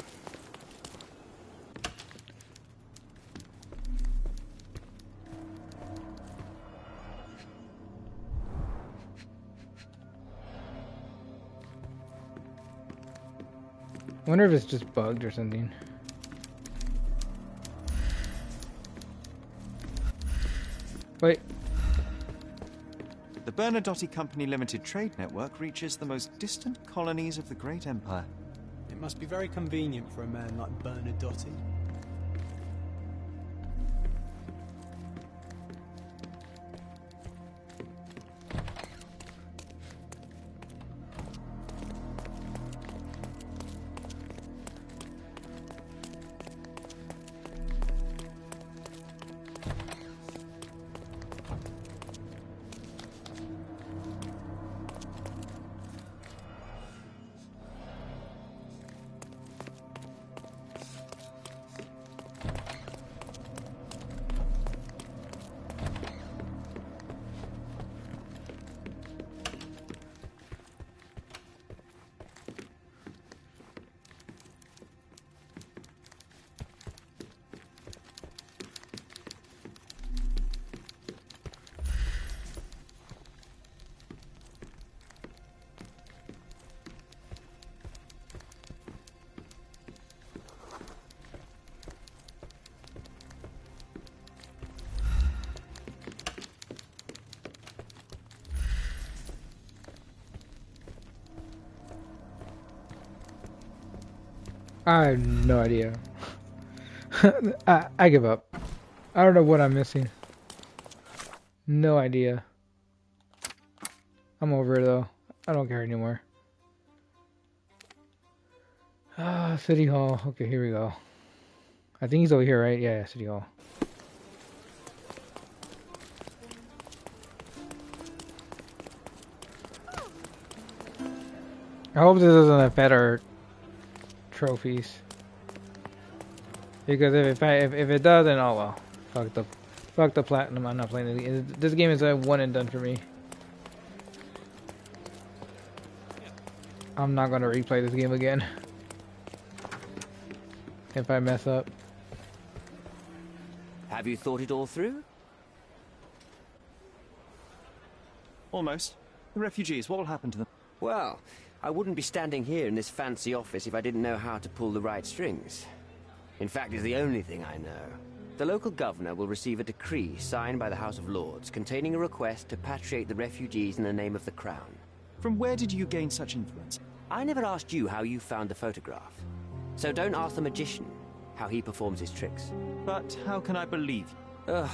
I wonder if it's just bugged or something. Wait. The Bernadotte Company Limited trade network reaches the most distant colonies of the Great Empire. It must be very convenient for a man like Bernadotte. I have no idea. I give up. I don't know what I'm missing. No idea. I'm over it though. I don't care anymore. Ah, City Hall. Okay, here we go. I think he's over here, right? Yeah, City Hall. I hope this doesn't affect our trophies. Because if it does, then oh well. Fuck the platinum. I'm not playing this. This game is a one and done for me. I'm not gonna replay this game again. If I mess up. Have you thought it all through? Almost. The refugees, what will happen to them? Well, I wouldn't be standing here in this fancy office if I didn't know how to pull the right strings. In fact, it's the only thing I know. The local governor will receive a decree signed by the House of Lords containing a request to patriate the refugees in the name of the Crown. From where did you gain such influence? I never asked you how you found the photograph. So don't ask the magician how he performs his tricks. But how can I believe you? Ugh.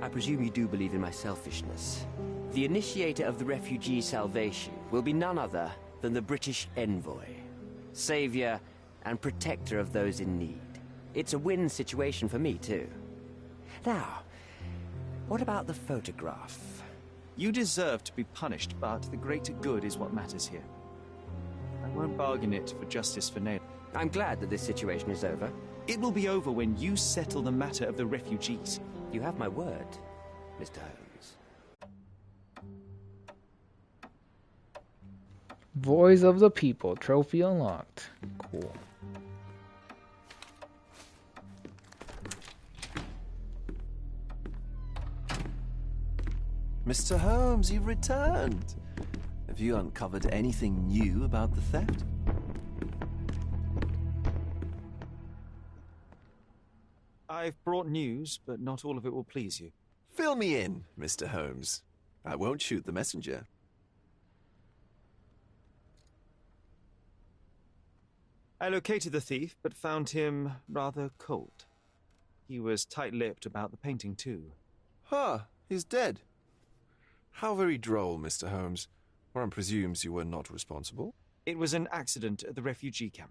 I presume you do believe in my selfishness. The initiator of the refugee salvation will be none other than the British envoy, savior and protector of those in need. It's a win situation for me, too. Now, what about the photograph? You deserve to be punished, but the greater good is what matters here. I won't bargain it for justice for Nail. I'm glad that this situation is over. It will be over when you settle the matter of the refugees. You have my word, Mr. Holmes. Voice of the People. Trophy unlocked. Cool. Mr. Holmes, you've returned. Have you uncovered anything new about the theft? I've brought news, but not all of it will please you. Fill me in, Mr. Holmes. I won't shoot the messenger. I located the thief, but found him rather cold. He was tight-lipped about the painting, too. Huh, he's dead. How very droll, Mr. Holmes. One presumes you were not responsible. It was an accident at the refugee camp.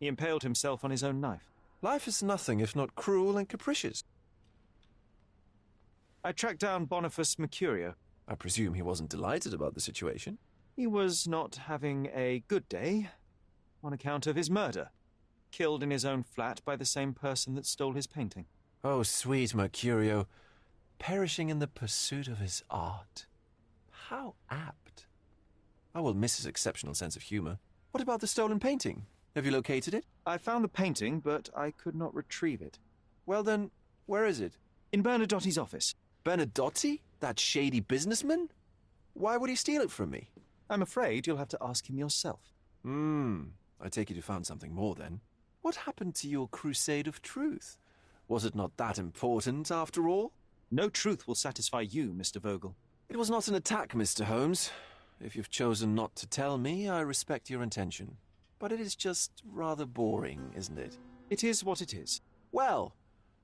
He impaled himself on his own knife. Life is nothing if not cruel and capricious. I tracked down Boniface Mercurio. I presume he wasn't delighted about the situation. He was not having a good day on account of his murder. Killed in his own flat by the same person that stole his painting. Oh, sweet Mercurio. Perishing in the pursuit of his art. How apt. I will miss his exceptional sense of humor. What about the stolen painting? Have you located it? I found the painting, but I could not retrieve it. Well then, where is it? In Bernadotti's office. Bernadotti? That shady businessman? Why would he steal it from me? I'm afraid you'll have to ask him yourself. I take it you found something more then. What happened to your crusade of truth? Was it not that important, after all? No truth will satisfy you, Mr. Vogel. It was not an attack, Mr. Holmes. If you've chosen not to tell me, I respect your intention. But it is just rather boring, isn't it? It is what it is. Well,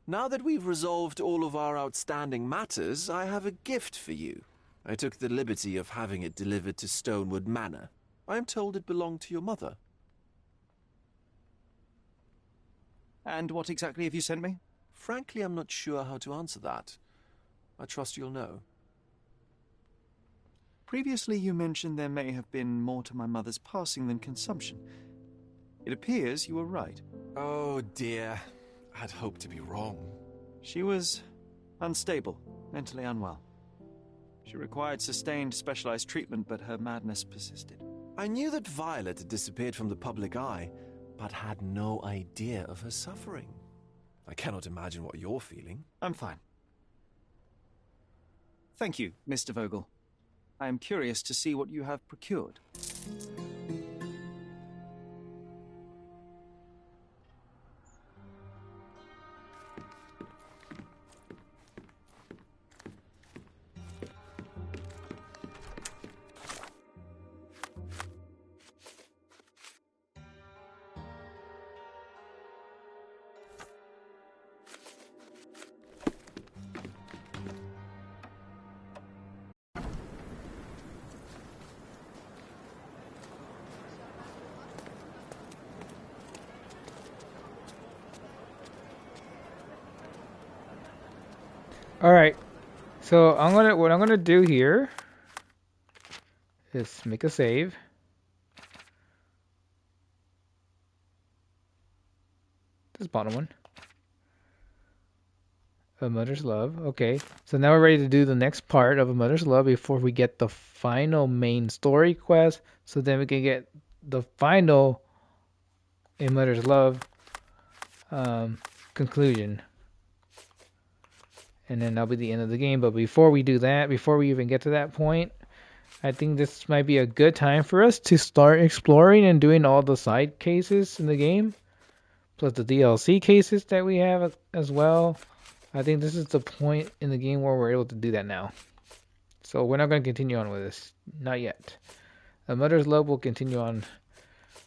now that we've resolved all of our outstanding matters, I have a gift for you. I took the liberty of having it delivered to Stonewood Manor. I am told it belonged to your mother. And what exactly have you sent me? Frankly, I'm not sure how to answer that. I trust you'll know. Previously, you mentioned there may have been more to my mother's passing than consumption. It appears you were right. Oh dear, I'd hoped to be wrong. She was unstable, mentally unwell. She required sustained specialized treatment, but her madness persisted. I knew that Violet had disappeared from the public eye, but had no idea of her suffering. I cannot imagine what you're feeling. I'm fine. Thank you, Mr. Vogel. I am curious to see what you have procured. Alright, so what I'm gonna do here is make a save. This bottom one. A Mother's Love. Okay, so now we're ready to do the next part of A Mother's Love before we get the final main story quest. So then we can get the final A Mother's Love conclusion. And then that'll be the end of the game. But before we do that, before we even get to that point, I think this might be a good time for us to start exploring and doing all the side cases in the game. Plus the DLC cases that we have as well. I think this is the point in the game where we're able to do that now. So we're not going to continue on with this. Not yet. A Mother's Love will continue on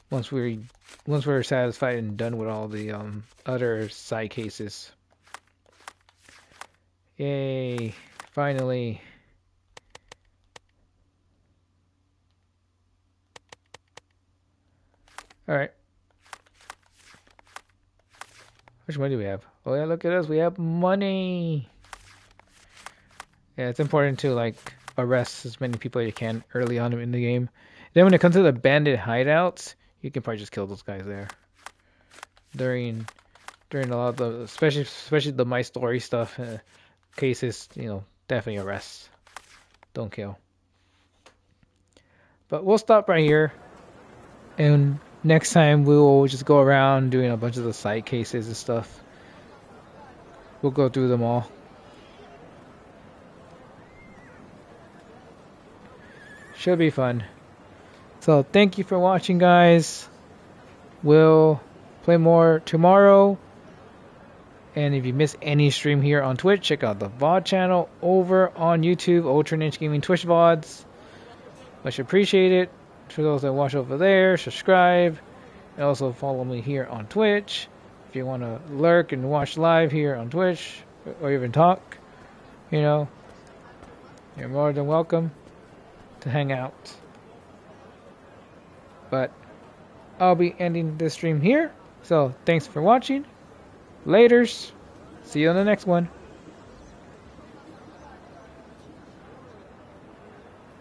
once we're satisfied and done with all the other side cases. Yay, finally. Alright. How much money do we have? Oh yeah, look at us, we have money. Yeah, it's important to like arrest as many people as you can early on in the game. Then when it comes to the bandit hideouts, you can probably just kill those guys there. During a lot of the, especially the My Story stuff, cases, you know, definitely arrest. Don't kill. But we'll stop right here. And next time we will just go around doing a bunch of the side cases and stuff. We'll go through them all. Should be fun. So thank you for watching, guys. We'll play more tomorrow. And if you miss any stream here on Twitch, check out the VOD channel over on YouTube, Ultra Ninja Gaming Twitch VODs. Much appreciated. For those that watch over there, subscribe. And also follow me here on Twitch. If you want to lurk and watch live here on Twitch, or even talk, you know, you're more than welcome to hang out. But I'll be ending this stream here. So thanks for watching. Laters. See you on the next one.